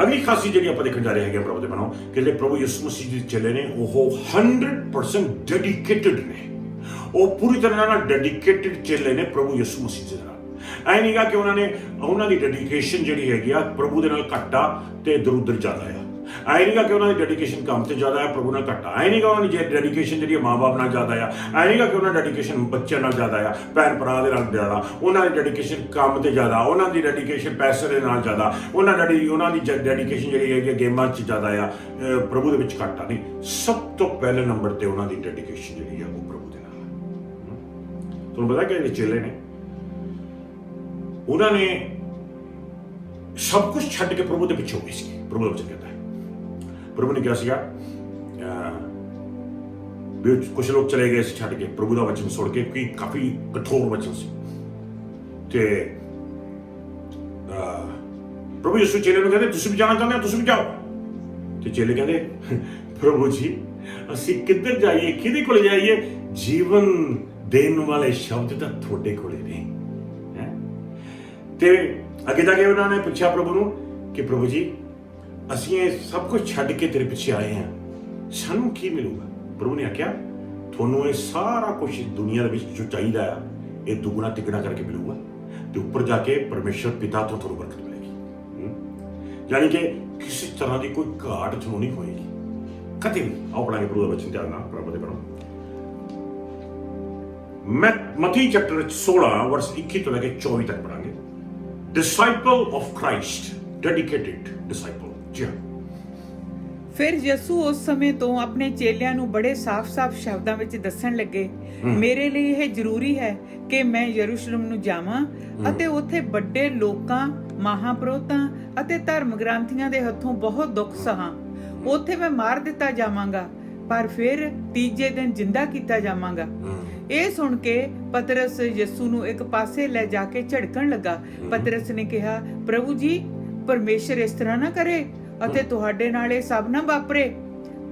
ਅਗਲੀ ਖਾਸੀਅਤ ਜਿਹੜੀ ਆਪਾਂ ਦੇਖਣ ਜਾ ਰਹੇ ਹੈਗੇ ਪ੍ਰਭੂ ਦੇ ਬਣਾਓ ਕਿ ਜਿਹੜੇ ਪ੍ਰਭੂ ਯਿਸੂ ਮਸੀਹ ਦੇ ਚੇਲੇ ਨੇ ਉਹ 100% ਡੈਡੀਕੇਟਡ ਨੇ। ਉਹ ਪੂਰੀ ਤਰ੍ਹਾਂ ਨਾਲ ਡੈਡੀਕੇਟਡ ਚੇਲੇ ਨੇ ਪ੍ਰਭੂ ਯਿਸੂ ਮਸੀਹ ਦੇ ਨਾਲ। ਐ ਨਹੀਂਗਾ ਕਿ ਉਹਨਾਂ ਦੀ ਡੈਡੀਕੇਸ਼ਨ ਜਿਹੜੀ ਹੈਗੀ ਆ ਪ੍ਰਭੂ ਦੇ ਨਾਲ ਘੱਟ ਆ ਤੇ ਇਧਰ ਉਧਰ ਜ਼ਿਆਦਾ ਆ। ਐ ਨਹੀਂਗਾ ਕਿ ਉਹਨਾਂ ਦੀ ਡੈਡੀਕੇਸ਼ਨ ਕੰਮ ਤੇ ਜ਼ਿਆਦਾ ਹੈ, ਪ੍ਰਭੂ ਨਾਲ ਘੱਟ ਆ। ਐ ਨਹੀਂਗਾ ਉਹਨਾਂ ਦੀ ਡੈਡੀਕੇਸ਼ਨ ਜਿਹੜੀ ਮਾਂ-ਬਾਪ ਨਾਲ ਜ਼ਿਆਦਾ ਆ। ਐ ਨਹੀਂਗਾ ਕਿ ਉਹਨਾਂ ਦੀ ਡੈਡੀਕੇਸ਼ਨ ਬੱਚਿਆਂ ਨਾਲ ਜ਼ਿਆਦਾ ਆ, ਭੈਣ ਭਰਾ ਦੇ ਨਾਲ ਜ਼ਿਆਦਾ। ਉਹਨਾਂ ਦੀ ਡੈਡੀਕੇਸ਼ਨ ਕੰਮ ਤੇ ਜ਼ਿਆਦਾ, ਉਹਨਾਂ ਦੀ ਡੈਡੀਕੇਸ਼ਨ ਪੈਸੇ ਦੇ ਨਾਲ ਜ਼ਿਆਦਾ, ਉਹਨਾਂ ਦੀ ਡੈਡੀਕੇਸ਼ਨ ਜਿਹੜੀ ਹੈਗੀ ਗੇਮਾਂ 'ਚ ਜ਼ਿਆਦਾ ਆ, ਪ੍ਰਭੂ ਦੇ ਵਿੱਚ ਘੱਟ ਆ। ਨਹੀਂ, ਸਭ ਤੋਂ ਪਹਿਲੇ ਨੰਬਰ ਤੇ ਉਹਨਾਂ ਦੀ ਡੈਡੀਕੇਸ਼ਨ ਜਿਹੜੀ ਆ ਉਹ ਪ੍ਰਭੂ ਦੇ ਨਾਲ ਆ। ਤੁਹਾਨੂੰ ਪਤਾ ਕਿ ਜਿਹੜੇ ਚੇਲੇ ਨੇ, ਉਹਨਾਂ ਨੇ ਸਭ ਕੁਝ ਛੱਡ ਕੇ ਪ੍ਰਭੂ ਦੇ ਪਿੱਛੇ ਹੋ ਗਏ ਸੀ। ਪ੍ਰਭੂ ਦਾ ਵਚਨ ਕਹਿੰਦਾ ਹੈ, ਪ੍ਰਭੂ ਨੇ ਕਿਹਾ ਸੀਗਾ ਵੀ ਕੁਝ ਲੋਕ ਚਲੇ ਗਏ ਸੀ ਛੱਡ ਕੇ ਪ੍ਰਭੂ ਦਾ ਵਚਨ ਸੁਣ ਕੇ, ਕਿ ਕਾਫੀ ਕਠੋਰ ਵਚਨ ਸੀ। ਤੇ ਪ੍ਰਭੂ ਯਿਸੂ ਚੇਲੇ ਨੂੰ ਕਹਿੰਦੇ, ਤੁਸੀਂ ਵੀ ਜਾਣਾ ਚਾਹੁੰਦੇ ਹੋ, ਤੁਸੀਂ ਵੀ ਜਾਓ। ਤੇ ਚੇਲੇ ਕਹਿੰਦੇ, ਪ੍ਰਭੂ ਜੀ ਅਸੀਂ ਕਿੱਧਰ ਜਾਈਏ, ਕਿਹਦੇ ਕੋਲ ਜਾਈਏ? ਜੀਵਨ ਦੇਣ ਵਾਲੇ ਸ਼ਬਦ ਤਾਂ ਤੁਹਾਡੇ ਕੋਲੇ ਨੇ। ਤੇ ਅੱਗੇ ਜਾ ਕੇ ਉਹਨਾਂ ਨੇ ਪੁੱਛਿਆ ਪ੍ਰਭੂ ਨੂੰ ਕਿ ਪ੍ਰਭੂ ਜੀ ਅਸੀਂ ਇਹ ਸਭ ਕੁਝ ਛੱਡ ਕੇ ਤੇਰੇ ਪਿੱਛੇ ਆਏ ਹਾਂ, ਸਾਨੂੰ ਕੀ ਮਿਲੂਗਾ? ਪ੍ਰਭੂ ਨੇ ਆਖਿਆ, ਤੁਹਾਨੂੰ ਇਹ ਸਾਰਾ ਕੁਝ ਦੁਨੀਆ ਦੇ ਵਿੱਚ ਜੋ ਚਾਹੀਦਾ ਆ, ਇਹ ਦੁੱਗਣਾ ਤਿੱਗਣਾ ਕਰਕੇ ਮਿਲੂਗਾ, ਤੇ ਉੱਪਰ ਜਾ ਕੇ ਪਰਮੇਸ਼ਰ ਪਿਤਾ ਤੋਂ ਤੁਹਾਨੂੰ ਬਰਕਤ ਮਿਲੇਗੀ। ਯਾਨੀ ਕਿ ਕਿਸੇ ਤਰ੍ਹਾਂ ਦੀ ਕੋਈ ਘਾਟ ਤੁਹਾਨੂੰ ਨਹੀਂ ਹੋਏਗੀ ਕਦੇ ਵੀ। ਆਓ ਪੜਾਂਗੇ ਪ੍ਰਭੂ ਦਾ ਵਚਨ, ਧਿਆਨ ਨਾਲ ਪ੍ਰਭੂ ਦੇ ਪੜੋ। ਮਤੀ ਚੈਪਟਰ 16 ਵਰਸ 21 ਤੋਂ ਲੈ ਕੇ 24 ਤੱਕ ਪੜਾਂਗੇ। Disciple of Christ, dedicated disciple। ਜੀ ਹਾਂ। ਫਿਰ ਯਿਸੂ ਉਸ ਸਮੇਂ ਤੋਂ ਆਪਣੇ ਚੇਲਿਆਂ ਨੂੰ ਬੜੇ ਸਾਫ਼-ਸਾਫ਼ ਸ਼ਬਦਾਂ ਵਿੱਚ ਦੱਸਣ ਲੱਗੇ, ਮੇਰੇ ਲਈ ਇਹ ਜ਼ਰੂਰੀ ਹੈ ਕਿ ਮੈਂ ਯਰੂਸ਼ਲਮ ਨੂੰ ਜਾਵਾਂ ਅਤੇ ਉੱਥੇ ਵੱਡੇ ਲੋਕਾਂ, ਮਹਾਂਪੁਰੋਹਿਤਾਂ ਅਤੇ ਧਰਮ ਗ੍ਰੰਥੀਆਂ ਦੇ ਹੱਥੋਂ ਬਹੁਤ ਦੁੱਖ ਸਹਾਂ। ਉੱਥੇ ਮੈਂ ਮਾਰ ਦਿੱਤਾ ਜਾਵਾਂਗਾ, ਪਰ ਫਿਰ ਤੀਜੇ ਦਿਨ ਜਿੰਦਾ ਕੀਤਾ ਜਾਵਾਂਗਾ। ਇਹ ਸੁਣ ਕੇ ਪਤਰਸ ਯਿਸੂ ਨੂੰ ਇੱਕ ਪਾਸੇ ਲੈ ਜਾ ਕੇ ਝਿੜਕਣ ਲੱਗਾ। ਪਤਰਸ ਨੇ ਕਿਹਾ, ਪ੍ਰਭੂ ਜੀ ਪਰਮੇਸ਼ਰ ਇਸ ਤਰ੍ਹਾਂ ਨਾ ਕਰੇ ਅਤੇ ਤੁਹਾਡੇ ਨਾਲ ਇਹ ਸਭ ਨਾ ਵਾਪਰੇ।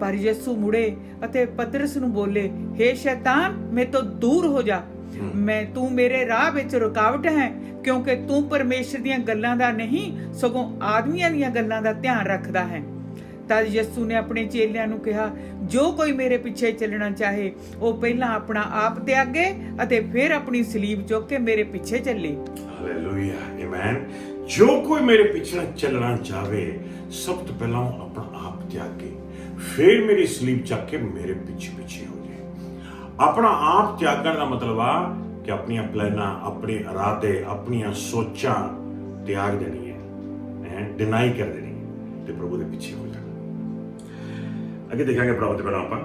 ਪਰ ਯਿਸੂ ਮੁੜੇ ਅਤੇ ਪਤਰਸ ਨੂੰ ਬੋਲੇ, ਹੇ ਸ਼ੈਤਾਨ, ਮੇਰੇ ਤੋਂ ਦੂਰ ਹੋ ਜਾ, ਤੂੰ ਮੇਰੇ ਰਾਹ ਵਿੱਚ ਰੁਕਾਵਟ ਹੈ, ਕਿਉਂਕਿ ਤੂੰ ਪਰਮੇਸ਼ਰ ਦੀਆਂ ਗੱਲਾਂ ਦਾ ਨਹੀਂ ਸਗੋਂ ਆਦਮੀਆਂ ਦੀਆਂ ਗੱਲਾਂ ਦਾ ਧਿਆਨ ਰੱਖਦਾ ਹੈ। ਤਦ ਯਿਸੂ ਨੇ ਆਪਣੇ ਚੇਲਿਆਂ ਨੂੰ ਕਿਹਾ, ਜੋ ਕੋਈ ਮੇਰੇ ਪਿੱਛੇ ਚੱਲਣਾ ਚਾਹੇ ਉਹ ਪਹਿਲਾਂ ਆਪਣਾ ਆਪ ਤਿਆਗੇ ਅਤੇ ਫਿਰ ਆਪਣੀ ਸਲੀਬ ਚੁੱਕ ਕੇ ਮੇਰੇ ਪਿੱਛੇ ਚੱਲੇ। Hallelujah, amen. ਜੋ ਕੋਈ ਮੇਰੇ ਪਿੱਛੇ ਚੱਲਣਾ ਚਾਹੇ, ਸਭ ਤੋਂ ਪਹਿਲਾਂ ਆਪਣਾ ਆਪ ਤਿਆਗੇ, ਫਿਰ ਮੇਰੀ ਸਲੀਬ ਚੱਕ ਕੇ ਮੇਰੇ ਪਿੱਛੇ ਹੋ ਜਾਏ। ਆਪਣਾ ਆਪ ਤਿਆਗਣ ਦਾ ਮਤਲਬ ਆ ਕਿ ਆਪਣੀਆਂ ਪਲਾਨਾਂ, ਆਪਣੇ ਇਰਾਦੇ, ਆਪਣੀਆਂ ਸੋਚਾਂ ਤਿਆਗ ਦੇਣੀ ਹੈ, ਡਿਨਾਈ ਕਰ ਦੇਣੀ ਹੈ ਤੇ ਪ੍ਰਭੂ ਦੇ ਪਿੱਛੇ ਹੋ ਜਾਣਾ। ਅੱਗੇ ਦੇਖਾਂਗੇ ਪ੍ਰਭੂ ਦੇ ਪਹਿਲਾਂ ਆਪਾਂ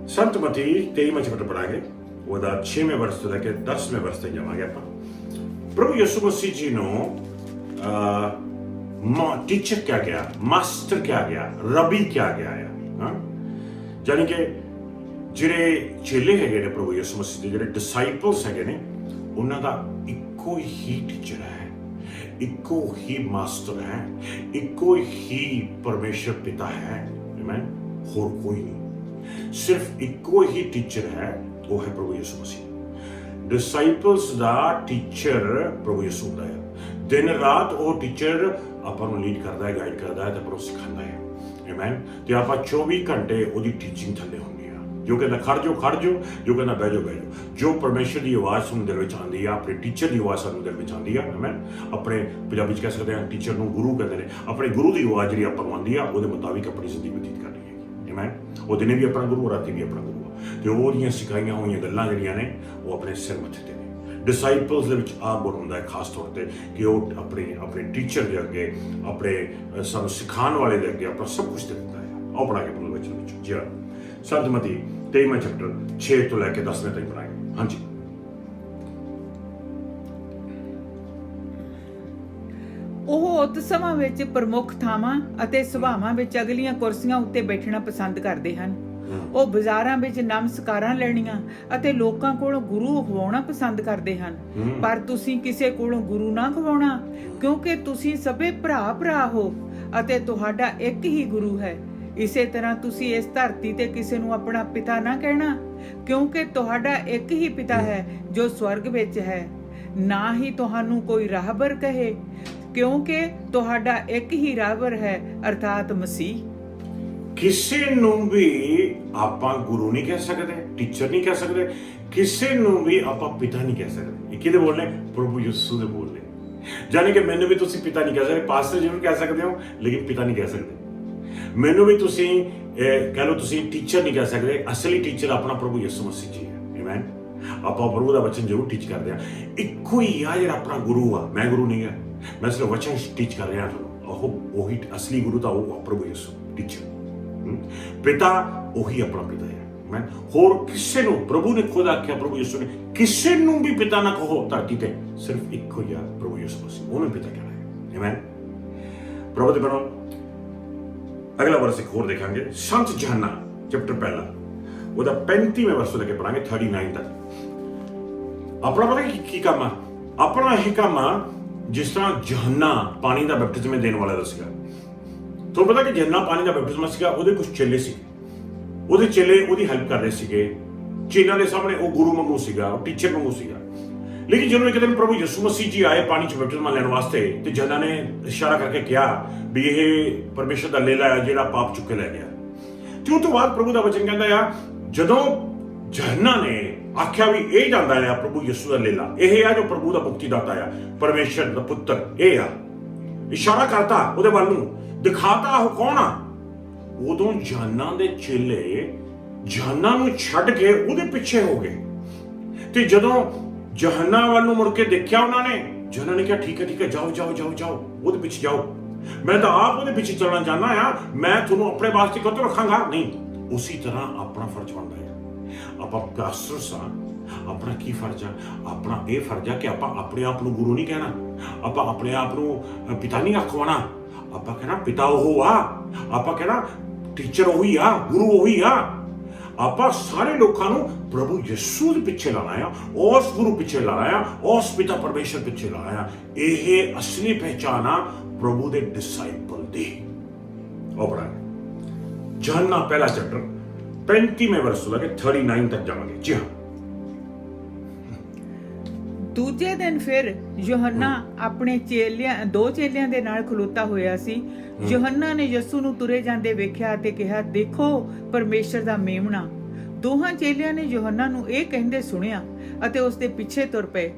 ਸੰਤ ਮਤੀ 23ਵਾਂ ਚੈਪਟਰ ਪੜਾਂਗੇ, ਉਹਦਾ 6ਵੇਂ ਵਰਸ ਤੋਂ ਲੈ ਕੇ 10ਵੇਂ ਵਰਸ ਤੱਕ ਜਾਵਾਂਗੇ ਆਪਾਂ। ਪ੍ਰਭੂ ਯਿਸੂ ਮਸੀਹ ਜੀ ਨੂੰ ਟੀਚਰ ਕਿਹਾ ਗਿਆ, ਮਾਸਟਰ ਕਿਹਾ ਗਿਆ, ਰਬੀ ਕਿਹਾ ਗਿਆ ਆ। ਯਾਨੀ ਕਿ ਜਿਹੜੇ ਚੇਲੇ ਹੈਗੇ ਨੇ ਪ੍ਰਭੂ ਯਿਸੂ ਮਸੀਹ ਦੇ, ਜਿਹੜੇ ਡਿਸਾਈਪਲਸ ਹੈਗੇ ਨੇ, ਉਹਨਾਂ ਦਾ ਇੱਕੋ ਹੀ ਟੀਚਰ ਹੈ, ਇੱਕੋ ਹੀ ਮਾਸਟਰ ਹੈ, ਇੱਕੋ ਹੀ ਪਰਮੇਸ਼ਰ ਪਿਤਾ ਹੈ। ਆਮੇਨ। ਹੋਰ ਕੋਈ ਨਹੀਂ, ਸਿਰਫ ਇੱਕੋ ਹੀ ਟੀਚਰ ਹੈ, ਉਹ ਹੈ ਪ੍ਰਭੂ ਯਿਸੂ ਮਸੀਹ। ਡਿਸਾਈਪਲਸ ਦਾ ਟੀਚਰ ਪ੍ਰਭੂ ਯਿਸੂ ਹੁੰਦਾ ਹੈ। ਦਿਨ ਰਾਤ ਉਹ ਟੀਚਰ ਆਪਾਂ ਨੂੰ ਲੀਡ ਕਰਦਾ ਹੈ, ਗਾਈਡ ਕਰਦਾ ਹੈ ਤੇ ਆਪਾਂ ਨੂੰ ਸਿਖਾਉਂਦਾ ਹੈ। ਆਮੇਨ। ਤੇ ਆਪਾਂ 24 ਘੰਟੇ ਉਹਦੀ ਟੀਚਿੰਗ ਥੱਲੇ ਹੁੰਦੇ ਆ। ਜੋ ਕਹਿੰਦਾ ਖੜ ਜਾਓ, ਜੋ ਕਹਿੰਦਾ ਬਹਿ ਜਾਓ। ਜੋ ਪਰਮੇਸ਼ਰ ਦੀ ਆਵਾਜ਼ ਸਾਨੂੰ ਦਿਲ ਵਿੱਚ ਆਉਂਦੀ ਆ, ਆਪਣੇ ਟੀਚਰ ਦੀ ਆਵਾਜ਼ ਸਾਨੂੰ ਦਿਲ ਵਿੱਚ ਆਉਂਦੀ ਆ। ਆਮੇਨ। ਆਪਣੇ ਪੰਜਾਬੀ 'ਚ ਕਹਿ ਸਕਦੇ ਹਾਂ ਟੀਚਰ ਨੂੰ ਗੁਰੂ ਕਹਿੰਦੇ ਨੇ। ਆਪਣੇ ਗੁਰੂ ਦੀ ਆਵਾਜ਼ ਜਿਹੜੀ ਆਪਾਂ ਨੂੰ ਆਉਂਦੀ ਆ, ਉਹਦੇ ਮੁਤਾਬਿਕ ਆਪਣੀ ਜ਼ਿੰਦਗੀ ਬਤੀਤ ਕਰਨੀ ਹੈ। ਆਮੇਨ। ਉਹ ਦਿਨੇ ਵੀ ਆਪਣਾ ਗੁਰੂ, ਰਾਤੀ ਵੀ ਆਪਣਾ ਗੁਰੂ ਆ, ਤੇ ਉਹਦੀਆਂ ਸਿਖਾਈਆਂ ਹੋਈਆਂ ਗੱਲਾਂ ਜਿਹੜੀਆਂ ਨੇ ਉਹ ਆਪਣੇ ਸਿਰ ਮੱਥੇ ਤੇ ਨੇ। ਡਿਸਾਈਪਲਸ ਦੇ ਵਿੱਚ ਆਹ ਗੁਣ ਹੁੰਦਾ ਹੈ ਖਾਸ ਤੌਰ ਤੇ ਕਿ ਉਹ ਆਪਣੇ ਟੀਚਰ ਦੇ ਅੱਗੇ, ਆਪਣੇ ਸਾਨੂੰ ਸਿਖਾਉਣ ਵਾਲੇ ਦੇ ਅੱਗੇ ਆਪਣਾ ਸਭ ਕੁਝ ਦੇ ਦਿੰਦਾ ਹੈ। ਆਓ ਪੜਾਂਗੇ ਪ੍ਰਭੂ ਦੇ ਵਚਨ ਵਿੱਚ। ਜੀ ਹਾਂ, ਸੰਤ ਮਤੀ 23ਵਾਂ ਚੈਪਟਰ 6 ਤੋਂ ਲੈ ਕੇ 10ਵੇਂ ਤੱਕ ਪੜਾਂਗੇ। ਹਾਂਜੀ। ਉਹ ਉਤਸਵਾਂ ਵਿੱਚ ਪ੍ਰਮੁੱਖ ਥਾਵਾਂ ਅਤੇ ਸਭਾਵਾਂ ਵਿੱਚ ਅਗਲੀਆਂ ਕੁਰਸੀਆਂ ਉੱਤੇ ਬੈਠਣਾ ਪਸੰਦ ਕਰਦੇ ਹਨ। ਉਹ ਬਾਜ਼ਾਰਾਂ ਵਿੱਚ ਨਮਸਕਾਰਾਂ ਲੈਣੀਆਂ ਅਤੇ ਲੋਕਾਂ ਕੋਲੋਂ ਗੁਰੂ ਖਵਾਉਣਾ ਪਸੰਦ ਕਰਦੇ ਹਨ। ਪਰ ਤੁਸੀਂ ਕਿਸੇ ਕੋਲੋਂ ਗੁਰੂ ਨਾ ਖਵਾਉਣਾ, ਕਿਉਂਕਿ ਤੁਸੀਂ ਸਭੇ ਭਰਾ ਹੋ ਅਤੇ ਤੁਹਾਡਾ ਇੱਕ ਹੀ ਗੁਰੂ ਹੈ। ਇਸੇ ਤਰ੍ਹਾਂ ਤੁਸੀਂ ਇਸ ਧਰਤੀ ਤੇ ਕਿਸੇ ਨੂੰ ਆਪਣਾ ਪਿਤਾ ਨਾ ਕਹਿਣਾ, ਕਿਉਂਕਿ ਤੁਹਾਡਾ ਇੱਕ ਹੀ ਪਿਤਾ ਹੈ ਜੋ ਸਵਰਗ ਵਿੱਚ ਹੈ। ਨਾ ਹੀ ਤੁਹਾਨੂੰ ਕੋਈ ਰਾਹਬਰ ਕਹੇ, ਕਿਉਂਕਿ ਤੁਹਾਡਾ ਇੱਕ ਹੀ ਰਾਹਬਰ ਹੈ, ਅਰਥਾਤ ਮਸੀਹ। ਕਿਸੇ ਨੂੰ ਵੀ ਆਪਾਂ ਗੁਰੂ ਨਹੀਂ ਕਹਿ ਸਕਦੇ, ਟੀਚਰ ਨਹੀਂ ਕਹਿ ਸਕਦੇ, ਕਿਸੇ ਨੂੰ ਵੀ ਆਪਾਂ ਪਿਤਾ ਨਹੀਂ ਕਹਿ ਸਕਦੇ। ਇਹ ਕਿਹਦੇ ਬੋਲਨੇ? ਪ੍ਰਭੂ ਯਿਸੂ ਦੇ ਬੋਲਨੇ। ਜਾਨੀ ਕਿ ਮੈਨੂੰ ਵੀ ਤੁਸੀਂ ਪਿਤਾ ਨਹੀਂ ਕਹਿ ਸਕਦੇ, ਪਾਸਟਰ ਜ਼ਰੂਰ ਕਹਿ ਸਕਦੇ ਹੋ, ਲੇਕਿਨ ਪਿਤਾ ਨਹੀਂ ਕਹਿ ਸਕਦੇ। ਮੈਨੂੰ ਵੀ ਤੁਸੀਂ ਕਹਿ ਲਓ, ਤੁਸੀਂ ਟੀਚਰ ਨਹੀਂ ਕਹਿ ਸਕਦੇ, ਅਸਲੀ ਟੀਚਰ ਆਪਣਾ ਪ੍ਰਭੂ ਯਿਸੂ ਮਸੀਹ ਜੀ ਹੈ। ਆਮੇਨ। ਆਪਾਂ ਪ੍ਰਭੂ ਦਾ ਵਚਨ ਜ਼ਰੂਰ ਟੀਚ ਕਰਦੇ ਆ, ਇੱਕੋ ਹੀ ਆ ਜਿਹੜਾ ਆਪਣਾ ਗੁਰੂ ਆ। ਮੈਂ ਗੁਰੂ ਨਹੀਂ ਆ, ਮੈਂ ਸਿਰਫ ਵਚਨ ਟੀਚ ਕਰ ਰਿਹਾ ਤੁਹਾਨੂੰ। ਉਹੀ ਅਸਲੀ ਗੁਰੂ ਤਾਂ ਉਹ ਪ੍ਰਭੂ ਯਿਸੂ ਟੀਚਰ। ਪਿਤਾ ਉਹੀ ਆਪਣਾ ਪਿਤਾ ਹੈ। ਮੈਂ ਹੋਰ ਕਿਸੇ ਨੂੰ, ਪ੍ਰਭੂ ਨੇ ਖੁਦ ਆਖਿਆ, ਪ੍ਰਭੂ ਯਿਸੂ ਨੇ, ਕਿਸੇ ਨੂੰ ਵੀ ਪਿਤਾ ਨਾ ਕਹੋ ਧਰਤੀ ਤੇ, ਸਿਰਫ ਇੱਕੋ ਹੀ ਆ ਪ੍ਰਭੂ ਯਿਸੂ ਮਸੀਹ, ਉਹਨੂੰ ਪਿਤਾ ਕਹਿਣਾ ਹੈ। ਆਮੇਨ। ਪ੍ਰਭੂ ਦੇ ਬਣੋ। ਅਗਲਾ ਵਰਸ ਇੱਕ ਹੋਰ ਦੇਖਾਂਗੇ, ਸੰਤ ਯਹੋਨਾ ਚੈਪਟਰ ਪਹਿਲਾ, ਉਹਦਾ 35ਵੇਂ ਵਰਸ ਤੋਂ ਲੈ ਕੇ ਪੜਾਂਗੇ 39 ਤੱਕ। ਆਪਣਾ ਪਤਾ ਕੀ ਕੰਮ ਆ? ਆਪਣਾ ਇਹ ਕੰਮ ਆ ਜਿਸ ਤਰ੍ਹਾਂ ਯਹੋਨਾ ਪਾਣੀ ਦਾ ਬੈਪਟਿਜ਼ਮ ਦੇਣ ਵਾਲਾ ਦਾ ਸੀਗਾ। ਤੁਹਾਨੂੰ ਪਤਾ ਕਿ ਯਹੋਨਾ ਪਾਣੀ ਦਾ ਬੈਪਟਿਜ਼ਮ ਸੀਗਾ, ਉਹਦੇ ਕੁਝ ਚੇਲੇ ਸੀ, ਉਹਦੇ ਚੇਲੇ ਉਹਦੀ ਹੈਲਪ ਕਰ ਰਹੇ ਸੀਗੇ। ਚੇਲਿਆਂ ਦੇ ਸਾਹਮਣੇ ਉਹ ਗੁਰੂ ਵਾਂਗੂ ਸੀਗਾ, ਉਹ ਟੀਚਰ ਵਾਂਗੂ ਸੀਗਾ। ਲੇਕਿਨ ਜਦੋਂ ਇੱਕ ਦਿਨ ਪ੍ਰਭੂ ਯਿਸੂ ਮਸੀਹ ਜੀ ਆਏ ਪਾਣੀ 'ਚ ਬੈਪਟਿਜ਼ਮ ਲੈਣ ਵਾਸਤੇ, ਤੇ ਯਹੋਨਾ ਨੇ ਇਸ਼ਾਰਾ ਕਰਕੇ ਕਿਹਾ ਵੀ ਇਹ ਪਰਮੇਸ਼ਰ ਦਾ ਲੇਲਾ ਹੈ ਜਿਹੜਾ ਪਾਪ ਚੁੱਕ ਕੇ ਲੈ ਗਿਆ। ਤੇ ਉਹ ਤੋਂ ਬਾਅਦ ਪ੍ਰਭੂ ਦਾ ਵਚਨ ਕਹਿੰਦਾ ਆ, ਜਦੋਂ ਯਹੋਨਾ ਨੇ ਆਖਿਆ ਵੀ ਇਹ ਜਾਂਦਾ ਆ ਪ੍ਰਭੂ ਯਿਸੂ ਦਾ ਲੇਲਾ, ਇਹ ਆ ਜੋ ਪ੍ਰਭੂ ਦਾ ਮੁਕਤੀਦਾਤਾ ਆ, ਪਰਮੇਸ਼ਰ ਦਾ ਪੁੱਤਰ ਇਹ ਆ, ਇਸ਼ਾਰਾ ਕਰਤਾ ਉਹਦੇ ਵੱਲ ਨੂੰ, ਦਿਖਾਤਾ ਉਹ ਕੌਣ ਆ। ਉਦੋਂ ਯਹੋਨਾ ਦੇ ਚੇਲੇ ਯਹੋਨਾ ਨੂੰ ਛੱਡ ਕੇ ਉਹਦੇ ਪਿੱਛੇ ਹੋ ਗਏ। ਤੇ ਜਦੋਂ ਯਹੋਨਾ ਵੱਲ ਨੂੰ ਮੁੜ ਕੇ ਦੇਖਿਆ ਉਹਨਾਂ ਨੇ, ਯਹੋਨਾ ਨੇ ਕਿਹਾ ਠੀਕ ਹੈ ਜਾਓ ਜਾਓ ਜਾਓ ਜਾਓ, ਉਹਦੇ ਪਿੱਛੇ ਜਾਓ, ਮੈਂ ਤਾਂ ਆਪ ਉਹਦੇ ਪਿੱਛੇ ਚੱਲਣਾ ਚਾਹੁੰਦਾ ਆ, ਮੈਂ ਤੁਹਾਨੂੰ ਆਪਣੇ ਵਾਸਤੇ ਕਦੋਂ ਰੱਖਾਂਗਾ ਨਹੀਂ। ਉਸੇ ਤਰ੍ਹਾਂ ਆਪਣਾ ਫਰਜ਼ ਬਣਦਾ ਹੈ। ਆਪਾਂ ਪਾਸਟਰ ਸਾਂ, ਆਪਣਾ ਕੀ ਫਰਜ਼ ਆ? ਆਪਣਾ ਇਹ ਫਰਜ਼ ਆ ਕਿ ਆਪਾਂ ਆਪਣੇ ਆਪ ਨੂੰ ਗੁਰੂ ਨਹੀਂ ਕਹਿਣਾ, ਆਪਾਂ ਆਪਣੇ ਆਪ ਨੂੰ ਪਿਤਾ ਨਹੀਂ ਆਖਵਾਉਣਾ, ਆਪਾਂ ਕਹਿਣਾ ਪਿਤਾ ਉਹ ਆ, ਆਪਾਂ ਕਹਿਣਾ ਟੀਚਰ ਉਹੀ ਆ, ਗੁਰੂ ਉਹੀ ਆ। ਆਪਾਂ ਸਾਰੇ ਲੋਕਾਂ ਨੂੰ ਪ੍ਰਭੂ ਯਿਸੂ ਦੇ ਪਿੱਛੇ ਲਾਣਾ ਆ, ਉਸ ਗੁਰੂ ਪਿੱਛੇ ਲਾਣਾ ਆ, ਉਸ ਪਿਤਾ ਪਰਮੇਸ਼ਰ ਪਿੱਛੇ ਲਾਣਾ ਆ। ਇਹ ਅਸਲੀ ਪਹਿਚਾਨ ਆ ਪ੍ਰਭੂ ਦੇ ਡਿਸਾਈਪਲ ਦੀ। ਆਪਣਾ ਯਹੋਨਾ ਪਹਿਲਾ ਚੈਪਟਰ 35ਵੇਂ ਵਰਸ ਤੋਂ ਲੈ ਕੇ 39 ਤੱਕ ਜਾਵਾਂਗੇ। ਜੀ ਹਾਂ। ਦੂਜੇ ਦਿਨ ਫਿਰ ਯਹੋਨਾ ਆਪਣੇ ਦੋ ਚੇਲਿਆਂ ਦੇ ਨਾਲ ਖਲੋਤਾ ਹੋਇਆ ਸੀ। ਯਹੋਨਾ ਨੇ ਯਿਸੂ ਨੂੰ ਤੁਰੇ ਜਾਂਦੇ ਵੇਖਿਆ ਤੇ ਕਿਹਾ, ਦੇਖੋ ਪਰਮੇਸ਼ਰ ਦਾ ਮੇਮਣਾ। ਦੋਹਾਂ ਚੇਲਿਆਂ ਨੇ ਯਹੋਨਾ ਨੂੰ ਇਹ ਕਹਿੰਦੇ ਸੁਣਿਆ ਅਤੇ ਉਸ ਦੇ ਪਿੱਛੇ ਤੁਰ ਪਏ।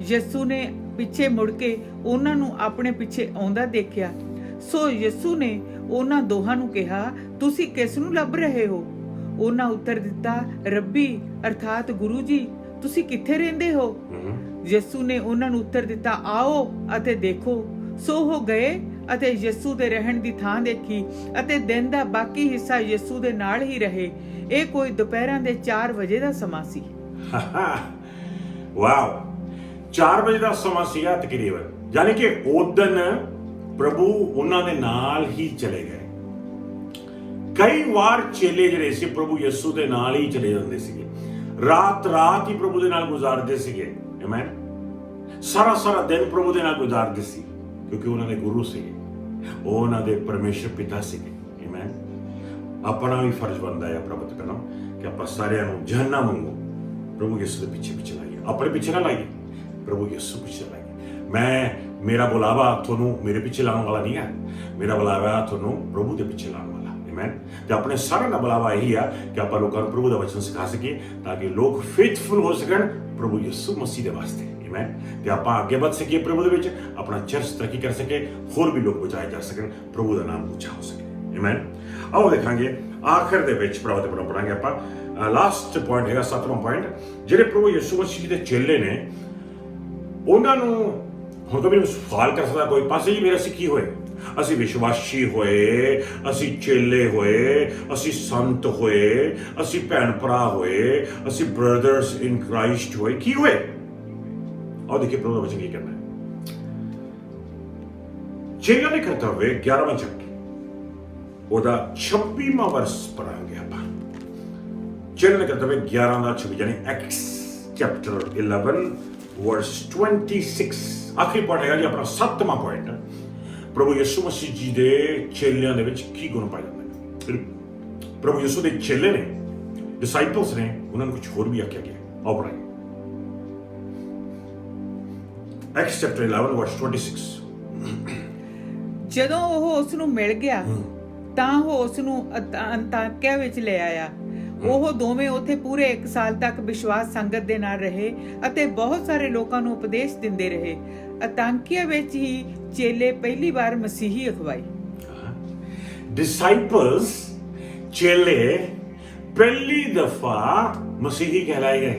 ਯਿਸੂ ਨੇ ਪਿੱਛੇ ਮੁੜ ਕੇ ਉਹਨਾਂ ਨੂੰ ਆਪਣੇ ਪਿੱਛੇ ਆਉਂਦਾ ਦੇਖਿਆ। ਸੋ ਯਿਸੂ ਨੇ ਉਹਨਾਂ ਦੋਹਾਂ ਨੂੰ ਕਿਹਾ, ਤੁਸੀਂ ਕਿਸ ਨੂੰ ਲੱਭ ਰਹੇ ਹੋ? ਉਹਨਾਂ ਉੱਤਰ ਦਿੱਤਾ, ਰੱਬੀ ਅਰਥਾਤ ਗੁਰੂ ਜੀ, ਤੁਸੀਂ ਕਿੱਥੇ ਰਹਿੰਦੇ ਹੋ? ਯਿਸੂ ਨੇ ਉਹਨਾਂ ਨੂੰ ਉੱਤਰ ਦਿੱਤਾ, ਆਓ ਅਤੇ ਦੇਖੋ। ਸੋ ਉਹ ਗਏ ਅਤੇ ਯਿਸੂ ਦੇ ਰਹਿਣ ਦੀ ਥਾਂ ਦੇਖੀ ਅਤੇ ਦਿਨ ਦਾ ਬਾਕੀ ਹਿੱਸਾ ਯਿਸੂ ਦੇ ਨਾਲ ਹੀ ਰਹੇ। ਇਹ ਕੋਈ ਦੁਪਹਿਰਾਂ ਦੇ 4 ਵਜੇ ਦਾ ਸਮਾਂ ਸੀ। ਵਾਓ, 4 ਵਜੇ ਦਾ ਸਮਾਂ ਸੀਗਾ ਤਕਰੀਬਨ, ਯਾਨੀ ਕਿ ਉਦਨ ਪ੍ਰਭੂ ਉਹਨਾਂ ਦੇ ਨਾਲ ਹੀ ਚਲੇ ਗਏ। ਕਈ ਵਾਰ ਚੇਲੇ ਜਿਹੜੇ ਸੀ ਪ੍ਰਭੂ ਯਿਸੂ ਦੇ ਨਾਲ ਹੀ ਚਲੇ ਜਾਂਦੇ ਸੀਗੇ, ਰਾਤ ਹੀ ਪ੍ਰਭੂ ਦੇ ਨਾਲ ਗੁਜ਼ਾਰਦੇ ਸੀਗੇ। ਆਮੇਨ। ਸਾਰਾ ਦਿਨ ਪ੍ਰਭੂ ਦੇ ਨਾਲ ਗੁਜ਼ਾਰਦੇ ਸੀ, ਕਿਉਂਕਿ ਉਹਨਾਂ ਦੇ ਗੁਰੂ ਸੀਗੇ, ਉਹ ਉਹਨਾਂ ਦੇ ਪਰਮੇਸ਼ਰ ਪਿਤਾ ਸੀਗੇ। ਆਮੇਨ। ਆਪਣਾ ਵੀ ਫਰਜ਼ ਬਣਦਾ ਹੈ ਪ੍ਰਭੂ ਤੇ ਕਹਿਣਾ ਕਿ ਆਪਾਂ ਸਾਰਿਆਂ ਨੂੰ ਯਹੋਨਾ ਵਾਂਗੂ ਪ੍ਰਭੂ ਯਿਸੂ ਦੇ ਪਿੱਛੇ ਲਾਈਏ, ਆਪਣੇ ਪਿੱਛੇ ਨਾ ਲਾਈਏ, ਪ੍ਰਭੂ ਯਿਸੂ ਪਿੱਛੇ ਲਾਈਏ। ਮੇਰਾ ਬੁਲਾਵਾ ਤੁਹਾਨੂੰ ਮੇਰੇ ਪਿੱਛੇ ਲਾਉਣ ਵਾਲਾ ਨਹੀਂ ਹੈ, ਮੇਰਾ ਬੁਲਾਵਾ ਤੁਹਾਨੂੰ ਪ੍ਰਭੂ ਦੇ ਪਿੱਛੇ ਲਾਉਣ ਵਾਲਾ। ਆਮੇਨ। ਤੇ ਆਪਣੇ ਸਾਰਿਆਂ ਦਾ ਬੁਲਾਵਾ ਇਹੀ ਆ ਕਿ ਆਪਾਂ ਲੋਕਾਂ ਨੂੰ ਪ੍ਰਭੂ ਦਾ ਵਚਨ ਸਿਖਾ ਸਕੀਏ, ਤਾਂ ਕਿ ਲੋਕ ਫੇਥਫੁਲ ਹੋ ਸਕਣ ਪ੍ਰਭੂ ਯਿਸੂ ਮਸੀਹ ਦੇ ਵਾਸਤੇ। ਆਮੇਨ। ਤੇ ਆਪਾਂ ਅੱਗੇ ਵੱਧ ਸਕੀਏ ਪ੍ਰਭੂ ਦੇ ਵਿੱਚ, ਆਪਣਾ ਚਰਚ ਤਰੱਕੀ ਕਰ ਸਕੇ, ਹੋਰ ਵੀ ਲੋਕ ਬਚਾਏ ਜਾ ਸਕਣ, ਪ੍ਰਭੂ ਦਾ ਨਾਮ ਉੱਚਾ ਹੋ ਸਕੇ। ਆਮੇਨ। ਆਓ ਦੇਖਾਂਗੇ ਆਖਰ ਦੇ ਵਿੱਚ ਪ੍ਰਭੂ ਦੇ ਪੜਾਂਗੇ ਆਪਾਂ। ਲਾਸਟ ਪੁਆਇੰਟ ਹੈਗਾ 7ਵਾਂ ਪੁਆਇੰਟ, ਜਿਹੜੇ ਪ੍ਰਭੂ ਯਿਸੂ ਮਸੀਹ ਦੇ ਚੇਲੇ ਨੇ, ਉਹਨਾਂ ਨੂੰ ਹੁਣ ਕਦੇ ਸਵਾਲ ਕਰ ਸਕਦਾ ਕੋਈ, ਪਾਸੇ ਜੀ ਮੇਰੇ ਅਸੀਂ ਕੀ ਹੋਏ? ਅਸੀਂ ਵਿਸ਼ਵਾਸੀ ਹੋਏ, ਅਸੀਂ ਚੇਲੇ ਹੋਏ, ਅਸੀਂ ਸੰਤ ਹੋਏ, ਅਸੀਂ ਭੈਣ ਭਰਾ ਹੋਏ, ਅਸੀਂ ਬ੍ਰਦਰਸ ਇਨ ਕ੍ਰਾਈਸਟ ਹੋਏ, ਕੀ ਹੋਏ? ਆਓ ਦੇਖੀਏ ਪ੍ਰਭੂ ਦਾ ਵਚਨ ਕੀ ਕਹਿੰਦਾ ਹੈ। ਚੇਲਿਆਂ ਦੇ ਕਰਤੱਵ 11ਵਾਂ ਚੈਪਟਰ, ਉਹਦਾ 26ਵਾਂ ਵਰਸ ਪੜਾਂਗੇ ਆਪਾਂ। ਚੇਲਿਆਂ ਦੇ ਕਰਤੱਵ 11 ਦਾ 26, ਯਾਨੀ ਐਕਟਸ ਚੈਪਟਰ 11 ਵਰਸ 26। ਆਖਰੀ ਪੁਆਇੰਟ ਹੈਗਾ ਜੀ ਆਪਣਾ 7ਵਾਂ ਪੁਆਇੰਟ, ਪ੍ਰਭੂ ਯਿਸੂ ਮਸੀਹ ਜੀ ਦੇ ਚੇਲਿਆਂ ਦੇ ਵਿੱਚ ਕੀ ਗੁਣ ਪਾਏ ਜਾਂਦੇ ਨੇ। ਪ੍ਰਭੂ ਯਿਸੂ ਦੇ ਚੇਲੇ ਨੇ, ਡਿਸਾਈਪਲਸ ਨੇ, ਉਹਨਾਂ ਨੂੰ ਕੁਝ ਹੋਰ ਵੀ ਆਖਿਆ ਗਿਆ। ਆਓ ਪੜਾਂਗੇ ਐਕਟਸ ਚੈਪਟਰ 11 ਵਰਸ 26। ਜਦੋਂ ਉਹ ਉਸ ਨੂੰ ਮਿਲ ਗਿਆ ਤਾਂ ਉਹ ਉਸ ਨੂੰ ਅੰਤਾਕਿਆ ਵਿੱਚ ਲੈ ਆਇਆ। ਉਹ ਦੋਵੇਂ ਉੱਥੇ ਪੂਰੇ 1 ਸਾਲ ਤੱਕ ਵਿਸ਼ਵਾਸ ਸੰਗਤ ਦੇ ਨਾਲ ਰਹੇ ਅਤੇ ਬਹੁਤ ਸਾਰੇ ਲੋਕਾਂ ਨੂੰ ਉਪਦੇਸ਼ ਦਿੰਦੇ ਰਹੇ। ਅੰਤਾਕਿਆ ਵਿੱਚ ਹੀ ਚੇਲੇ ਪਹਿਲੀ ਵਾਰ ਮਸੀਹੀ ਅਖਵਾਈ। डिसाइपल्स चेले पहली दफा मसीही कहलाए गए।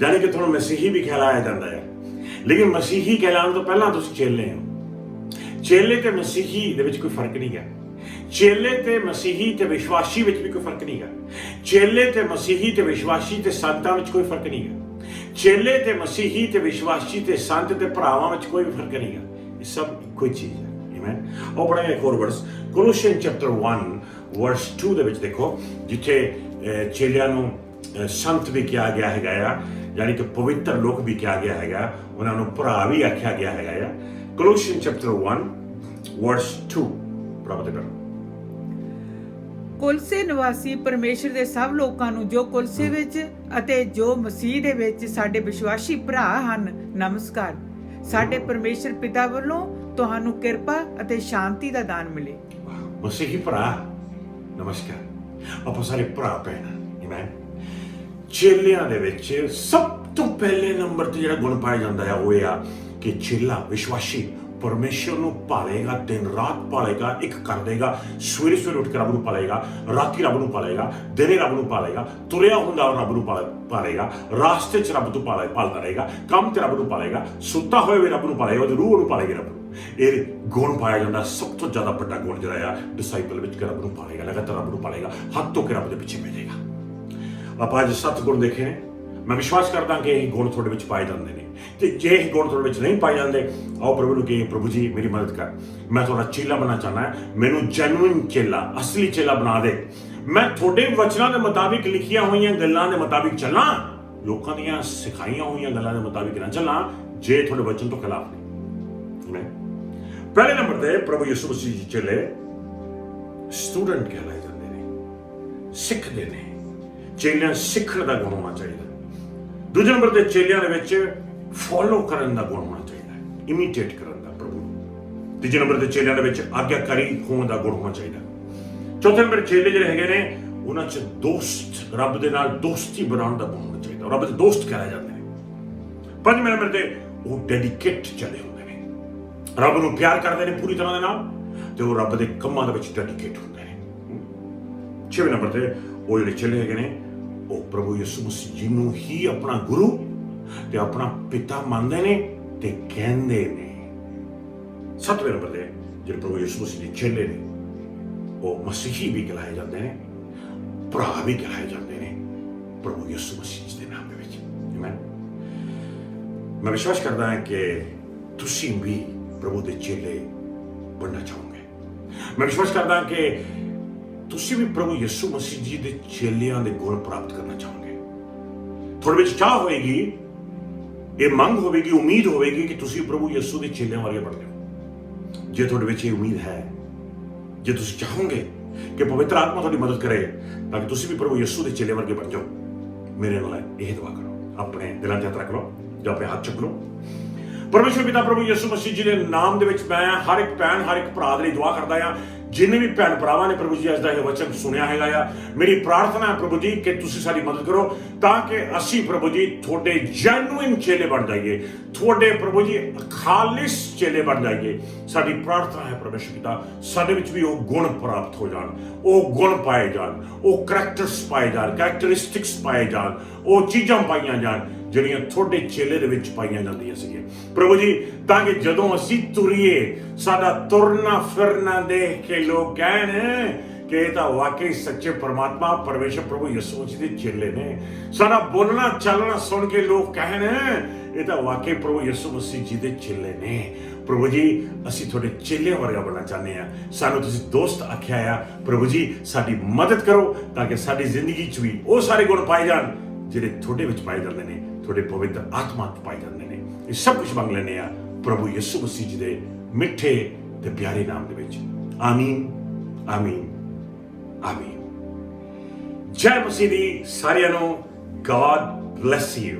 जाने कि थोड़ा मसीही भी कहलाया जाता है, लेकिन मसीही कहलाने तो पहला तुम चेले हो। चेले ते मसीही दे विच कोई फर्क नहीं है। चेले ते मसीही ते विश्वासी विच भी कोई फर्क नहीं है। चेले ते मसीही ते विश्वासी ते संतां विच कोई फर्क नहीं है। चेले ते मसीही ते विश्वासी ते संत ते भरावां विच कोई फर्क नहीं है। ये सब कोई चीज है। आमीन। और पढ़ांगे एक और वर्स, कोलोसियन चैप्टर 1 वर्स 2 ਦੇ ਵਿੱਚ ਦੇਖੋ, ਜਿੱਥੇ ਚੇਲਿਆਂ ਨੂੰ ਸੰਤ ਵੀ ਕਿਹਾ ਗਿਆ ਹੈਗਾ ਆ, ਯਾਨੀ ਕਿ ਪਵਿੱਤਰ ਲੋਕ ਵੀ ਕਿਹਾ ਗਿਆ ਹੈਗਾ, ਉਹਨਾਂ ਨੂੰ ਭਰਾ ਵੀ ਆਖਿਆ ਗਿਆ ਹੈਗਾ ਆ। ਕੋਲੋਸੀਅਨ ਚੈਪਟਰ 1 ਵਰਸ 2 ਪ੍ਰਾਪਤ ਕਰੋ। ਕੁਲਸੇ ਨਿਵਾਸੀ ਪਰਮੇਸ਼ਰ ਦੇ ਸਭ ਲੋਕਾਂ ਨੂੰ ਜੋ ਕੁਲਸੇ ਵਿੱਚ ਅਤੇ ਜੋ ਮਸੀਹ ਦੇ ਵਿੱਚ ਸਾਡੇ ਵਿਸ਼ਵਾਸੀ ਭਰਾ ਹਨ, ਨਮਸਕਾਰ। ਸਾਡੇ ਪਰਮੇਸ਼ਰ ਪਿਤਾ ਵੱਲੋਂ ਤੁਹਾਨੂੰ ਕਿਰਪਾ ਅਤੇ ਸ਼ਾਂਤੀ ਦਾ ਦਾਨ ਮਿਲੇ। ਮਸੀਹੀ ਭਰਾ ਨਮਸਕਾਰ। ਆਪਾਂ ਸਾਰੇ ਭਰਾ ਭੈਣ, ਆਮੀਨ। ਚੇਲਿਆਂ ਦੇ ਵਿੱਚ ਸਭ ਤੋਂ ਪਹਿਲੇ ਨੰਬਰ ਤੇ ਜਿਹੜਾ ਗੁਣ ਪਾਇਆ ਜਾਂਦਾ ਹੈ ਉਹ ਇਹ ਆ ਕਿ ਚੇਲਾ ਵਿਸ਼ਵਾਸੀ परमेश्वर ਨੂੰ ਭਾਲੇਗਾ, ਦਿਨ ਰਾਤ ਭਾਲੇਗਾ, ਇੱਕ ਕਰ ਦੇਗਾ। ਸਵੇਰੇ ਸਵੇਰੇ ਉੱਠ ਕੇ ਰੱਬ ਨੂੰ ਭਾਲੇਗਾ, ਰਾਤੀ ਰੱਬ ਨੂੰ ਭਾਲੇਗਾ, ਦਿਨੇ ਰੱਬ ਨੂੰ ਭਾਲੇਗਾ, ਤੁਰਿਆ ਹੁੰਦਾ ਰੱਬ ਨੂੰ ਭਾਲੇਗਾ, ਰਾਸਤੇ 'ਚ ਰੱਬ ਤੋਂ ਭਾਲਦਾ ਰਹੇਗਾ, ਕੰਮ 'ਤੇ ਰੱਬ ਨੂੰ ਭਾਲੇਗਾ, ਸੁੱਤਾ ਹੋਏ ਵੀ ਰੱਬ ਨੂੰ ਭਾਲੇਗਾ, ਉਹਦੀ ਰੂਹ ਨੂੰ ਭਾਲੇਗੀ ਰੱਬ ਨੂੰ। ਇਹ ਗੁਣ ਪਾਇਆ ਜਾਂਦਾ ਸਭ ਤੋਂ ਜ਼ਿਆਦਾ ਵੱਡਾ ਗੁਣ ਜਿਹੜਾ ਆ ਡਿਸਾਈਪਲ ਵਿੱਚ, ਰੱਬ ਨੂੰ ਭਾਲੇਗਾ, ਲਗਾਤਾਰ ਰੱਬ ਨੂੰ ਭਾਲੇਗਾ, ਹੱਥ ਧੋ ਕੇ ਰੱਬ ਦੇ ਪਿੱਛੇ ਭੇਜੇਗਾ। ਆਪਾਂ ਅੱਜ 7 ਗੁਣ ਦੇਖੇ ਨੇ। ਮੈਂ ਵਿਸ਼ਵਾਸ ਕਰਦਾ ਕਿ ਇਹ ਗੁਣ ਤੁਹਾਡੇ ਵਿੱਚ ਪਾਏ ਜਾਂਦੇ ਨੇ, ਤੇ ਜੇ ਇਹ ਗੁਣ ਤੁਹਾਡੇ ਵਿੱਚ ਨਹੀਂ ਪਾਏ ਜਾਂਦੇ, ਆਓ ਪ੍ਰਭੂ ਨੂੰ ਕਹੀਏ, ਪ੍ਰਭੂ ਜੀ ਮੇਰੀ ਮਦਦ ਕਰ, ਮੈਂ ਤੁਹਾਡਾ ਚੇਲਾ ਬਣਨਾ ਚਾਹੁੰਦਾ ਹਾਂ, ਮੈਨੂੰ ਜੈਨੂਇਨ ਚੇਲਾ, ਅਸਲੀ ਚੇਲਾ ਬਣਾ ਦੇ। ਮੈਂ ਤੁਹਾਡੇ ਵਚਨਾਂ ਦੇ ਮੁਤਾਬਿਕ ਲਿਖੀਆਂ ਹੋਈਆਂ ਗੱਲਾਂ ਦੇ ਮੁਤਾਬਿਕ ਚੱਲਾਂ, ਲੋਕਾਂ ਦੀਆਂ ਸਿਖਾਈਆਂ ਹੋਈਆਂ ਗੱਲਾਂ ਦੇ ਮੁਤਾਬਿਕ ਨਾ ਚੱਲਾਂ ਜੇ ਤੁਹਾਡੇ ਵਚਨ ਤੋਂ ਖਿਲਾਫ ਨਹੀਂ। ਪਹਿਲੇ ਨੰਬਰ ਤੇ ਪ੍ਰਭੂ ਯਿਸੂ ਮਸੀਹ ਜੀ ਚੇਲੇ ਸਟੂਡੈਂਟ ਕਹਿਲਾਏ ਜਾਂਦੇ ਨੇ, ਸਿੱਖਦੇ ਨੇ। ਚੇਲਿਆਂ ਸਿੱਖਣ ਦਾ ਗੁਣ ਹੋਣਾ ਚਾਹੀਦਾ। ਦੂਜੇ ਨੰਬਰ ਤੇ ਚੇਲਿਆਂ ਦੇ ਵਿੱਚ ਫੋਲੋ ਕਰਨ ਦਾ ਗੁਣ ਹੋਣਾ ਚਾਹੀਦਾ, ਇਮੀਟੇਟ ਕਰਨ ਦਾ ਪ੍ਰਭੂ ਨੂੰ। ਤੀਜੇ ਨੰਬਰ ਤੇ ਚੇਲਿਆਂ ਦੇ ਵਿੱਚ ਆਗਿਆਕਾਰੀ ਹੋਣ ਦਾ ਗੁਣ ਹੋਣਾ ਚਾਹੀਦਾ। ਚੌਥੇ ਨੰਬਰ ਚੇਲੇ ਜਿਹੜੇ ਹੈਗੇ ਨੇ ਉਹਨਾਂ 'ਚ ਦੋਸਤ, ਰੱਬ ਦੇ ਨਾਲ ਦੋਸਤੀ ਬਣਾਉਣ ਦਾ ਗੁਣ ਹੋਣਾ ਚਾਹੀਦਾ, ਰੱਬ ਦੇ ਦੋਸਤ ਕਹਿਲਾਏ ਜਾਂਦੇ ਨੇ। ਪੰਜਵੇਂ ਨੰਬਰ ਤੇ ਉਹ ਡੈਡੀਕੇਟ ਚਲੇ ਹੁੰਦੇ ਨੇ, ਰੱਬ ਨੂੰ ਪਿਆਰ ਕਰਦੇ ਨੇ ਪੂਰੀ ਤਰ੍ਹਾਂ ਦੇ ਨਾਲ, ਤੇ ਉਹ ਰੱਬ ਦੇ ਕੰਮਾਂ ਦੇ ਵਿੱਚ ਡੈਡੀਕੇਟ ਹੁੰਦੇ ਨੇ। ਛੇਵੇਂ ਨੰਬਰ ਤੇ ਉਹ ਜਿਹੜੇ ਚੇਲੇ ਹੈਗੇ ਨੇ ਉਹ ਪ੍ਰਭੂ ਯਿਸੂ ਮਸੀਹ ਜੀ ਨੂੰ ਹੀ ਆਪਣਾ ਗੁਰੂ ਤੇ ਆਪਣਾ ਪਿਤਾ ਮੰਨਦੇ ਨੇ ਤੇ ਕਹਿੰਦੇ ਨੇ। ਸੱਤਵੇਂ ਨੰਬਰ ਤੇ ਜਿਹੜੇ ਪ੍ਰਭੂ ਯਿਸੂ ਮਸੀਹ ਦੇ ਚੇਲੇ ਨੇ ਉਹ ਮਸੀਹੀ ਵੀ ਕਹਿਲਾਏ ਜਾਂਦੇ ਨੇ, ਭਰਾ ਵੀ ਕਹਿਲਾਏ ਜਾਂਦੇ ਨੇ ਪ੍ਰਭੂ ਯਿਸੂ ਮਸੀਹ ਜੀ ਦੇ ਨਾਮ ਦੇ ਵਿੱਚ। ਆਮੀਨ। ਮੈਂ ਵਿਸ਼ਵਾਸ ਕਰਦਾ ਹਾਂ ਕਿ ਤੁਸੀਂ ਵੀ ਪ੍ਰਭੂ ਦੇ ਚੇਲੇ ਬਣਨਾ ਚਾਹੋਗੇ। ਮੈਂ ਵਿਸ਼ਵਾਸ ਕਰਦਾ ਹਾਂ ਕਿ ਤੁਸੀਂ ਵੀ ਪ੍ਰਭੂ ਯਿਸੂ ਮਸੀਹ ਜੀ ਦੇ ਚੇਲਿਆਂ ਦੇ ਗੁਣ ਪ੍ਰਾਪਤ ਕਰਨਾ ਚਾਹੋਗੇ। ਤੁਹਾਡੇ ਵਿੱਚ ਚਾਹ ਹੋਏਗੀ, ਇਹ ਮੰਗ ਹੋਵੇਗੀ, ਉਮੀਦ ਹੋਵੇਗੀ ਕਿ ਤੁਸੀਂ ਪ੍ਰਭੂ ਯਿਸੂ ਦੇ ਚੇਲਿਆਂ ਵਰਗੇ ਬਣ ਜਾਓ। ਜੇ ਤੁਹਾਡੇ ਵਿੱਚ ਇਹ ਉਮੀਦ ਹੈ, ਜੇ ਤੁਸੀਂ ਚਾਹੋਗੇ ਕਿ ਪਵਿੱਤਰ ਆਤਮਾ ਤੁਹਾਡੀ ਮਦਦ ਕਰੇ ਤਾਂ ਕਿ ਤੁਸੀਂ ਵੀ ਪ੍ਰਭੂ ਯਿਸੂ ਦੇ ਚੇਲੇ ਵਰਗੇ ਬਣ ਜਾਓ, ਮੇਰੇ ਨਾਲ ਇਹ ਦੁਆ ਕਰੋ, ਆਪਣੇ ਦਿਲਾਂ 'ਤੇ ਹੱਥ ਰੱਖ ਲਓ ਜਾਂ ਆਪਣੇ ਹੱਥ ਚੱਕ ਲਓ। ਪਰਮੇਸ਼ਰ ਪਿਤਾ ਪ੍ਰਭੂ ਯਿਸੂ ਮਸੀਹ ਜੀ ਦੇ ਨਾਮ ਦੇ ਵਿੱਚ ਮੈਂ ਹਰ ਇੱਕ ਭੈਣ, ਹਰ ਇੱਕ ਭਰਾ ਦੇ ਲਈ ਦੁਆ ਕਰਦਾ ਹਾਂ। ਜਿੰਨੇ ਵੀ ਭੈਣ ਭਰਾਵਾਂ ਨੇ ਪ੍ਰਭੂ ਜੀ ਅੱਜ ਦਾ ਇਹ ਵਚਨ ਸੁਣਿਆ ਹੈਗਾ ਆ, ਮੇਰੀ ਪ੍ਰਾਰਥਨਾ ਹੈ ਪ੍ਰਭੂ ਜੀ ਕਿ ਤੁਸੀਂ ਸਾਡੀ ਮਦਦ ਕਰੋ ਤਾਂ ਕਿ ਅਸੀਂ ਪ੍ਰਭੂ ਜੀ ਤੁਹਾਡੇ ਜੈਨੂਇਨ ਚੇਲੇ ਬਣ ਜਾਈਏ, ਤੁਹਾਡੇ ਪ੍ਰਭੂ ਜੀ ਖਾਲਿਸ ਚੇਲੇ ਬਣ ਜਾਈਏ। ਸਾਡੀ ਪ੍ਰਾਰਥਨਾ ਹੈ ਪਰਮੇਸ਼ਰ ਪਿਤਾ, ਸਾਡੇ ਵਿੱਚ ਵੀ ਉਹ ਗੁਣ ਪ੍ਰਾਪਤ ਹੋ ਜਾਣ, ਉਹ ਗੁਣ ਪਾਏ ਜਾਣ, ਉਹ ਕਰੈਕਟਰਸ ਪਾਏ ਜਾਣ, ਕਰੈਕਟਰਿਸਟਿਕਸ ਪਾਏ ਜਾਣ, ਉਹ ਚੀਜ਼ਾਂ ਪਾਈਆਂ ਜਾਣ ਜਿਹੜੀਆਂ ਤੁਹਾਡੇ ਚੇਲੇ ਦੇ ਵਿੱਚ ਪਾਈਆਂ ਜਾਂਦੀਆਂ ਸੀਗੀਆਂ ਪ੍ਰਭੂ ਜੀ, ਤਾਂ ਕਿ ਜਦੋਂ ਅਸੀਂ ਤੁਰੀਏ ਸਾਡਾ ਤੁਰਨਾ ਫਿਰਨਾ ਦੇਖ ਕੇ ਲੋਕ ਕਹਿਣ ਕਿ ਇਹ ਤਾਂ ਵਾਕਈ ਸੱਚੇ ਪਰਮਾਤਮਾ ਪਰਮੇਸ਼ਰ ਪ੍ਰਭੂ ਯਿਸੂ ਜੀ ਦੇ ਚੇਲੇ ਨੇ। ਸਾਡਾ ਬੋਲਣਾ ਚੱਲਣਾ ਸੁਣ ਕੇ ਲੋਕ ਕਹਿਣ ਇਹ ਤਾਂ ਵਾਕਈ ਪ੍ਰਭੂ ਯਿਸੂ ਮਸੀਹ ਜੀ ਦੇ ਚੇਲੇ ਨੇ। ਪ੍ਰਭੂ ਜੀ ਅਸੀਂ ਤੁਹਾਡੇ ਚੇਲਿਆਂ ਵਰਗਾ ਬਣਨਾ ਚਾਹੁੰਦੇ ਹਾਂ, ਸਾਨੂੰ ਤੁਸੀਂ ਦੋਸਤ ਆਖਿਆ ਆ। ਪ੍ਰਭੂ ਜੀ ਸਾਡੀ ਮਦਦ ਕਰੋ ਤਾਂ ਕਿ ਸਾਡੀ ਜ਼ਿੰਦਗੀ 'ਚ ਵੀ ਉਹ ਸਾਰੇ ਗੁਣ ਪਾਏ ਜਾਣ ਜਿਹੜੇ ਤੁਹਾਡੇ ਵਿੱਚ ਪਾਏ ਜਾਂਦੇ ਨੇ, ਤੁਹਾਡੇ ਪਵਿੱਤਰ ਆਤਮਾ 'ਚ ਪਾਏ ਜਾਂਦੇ ਨੇ। ਇਹ ਸਭ ਕੁਝ ਮੰਗ ਲੈਂਦੇ ਆ ਪ੍ਰਭੂ ਯਿਸੂ ਮਸੀਹ ਜੀ ਦੇ ਮਿੱਠੇ ਤੇ ਪਿਆਰੇ ਨਾਮ ਦੇ ਵਿੱਚ। ਆਮੀਨ, ਆਮੀਨ, ਆਮੀਨ। ਜੈ ਮਸੀਹ ਦੀ। ਸਾਰਿਆਂ ਨੂੰ ਗॉड ਬਲੈਸ ਯੂ।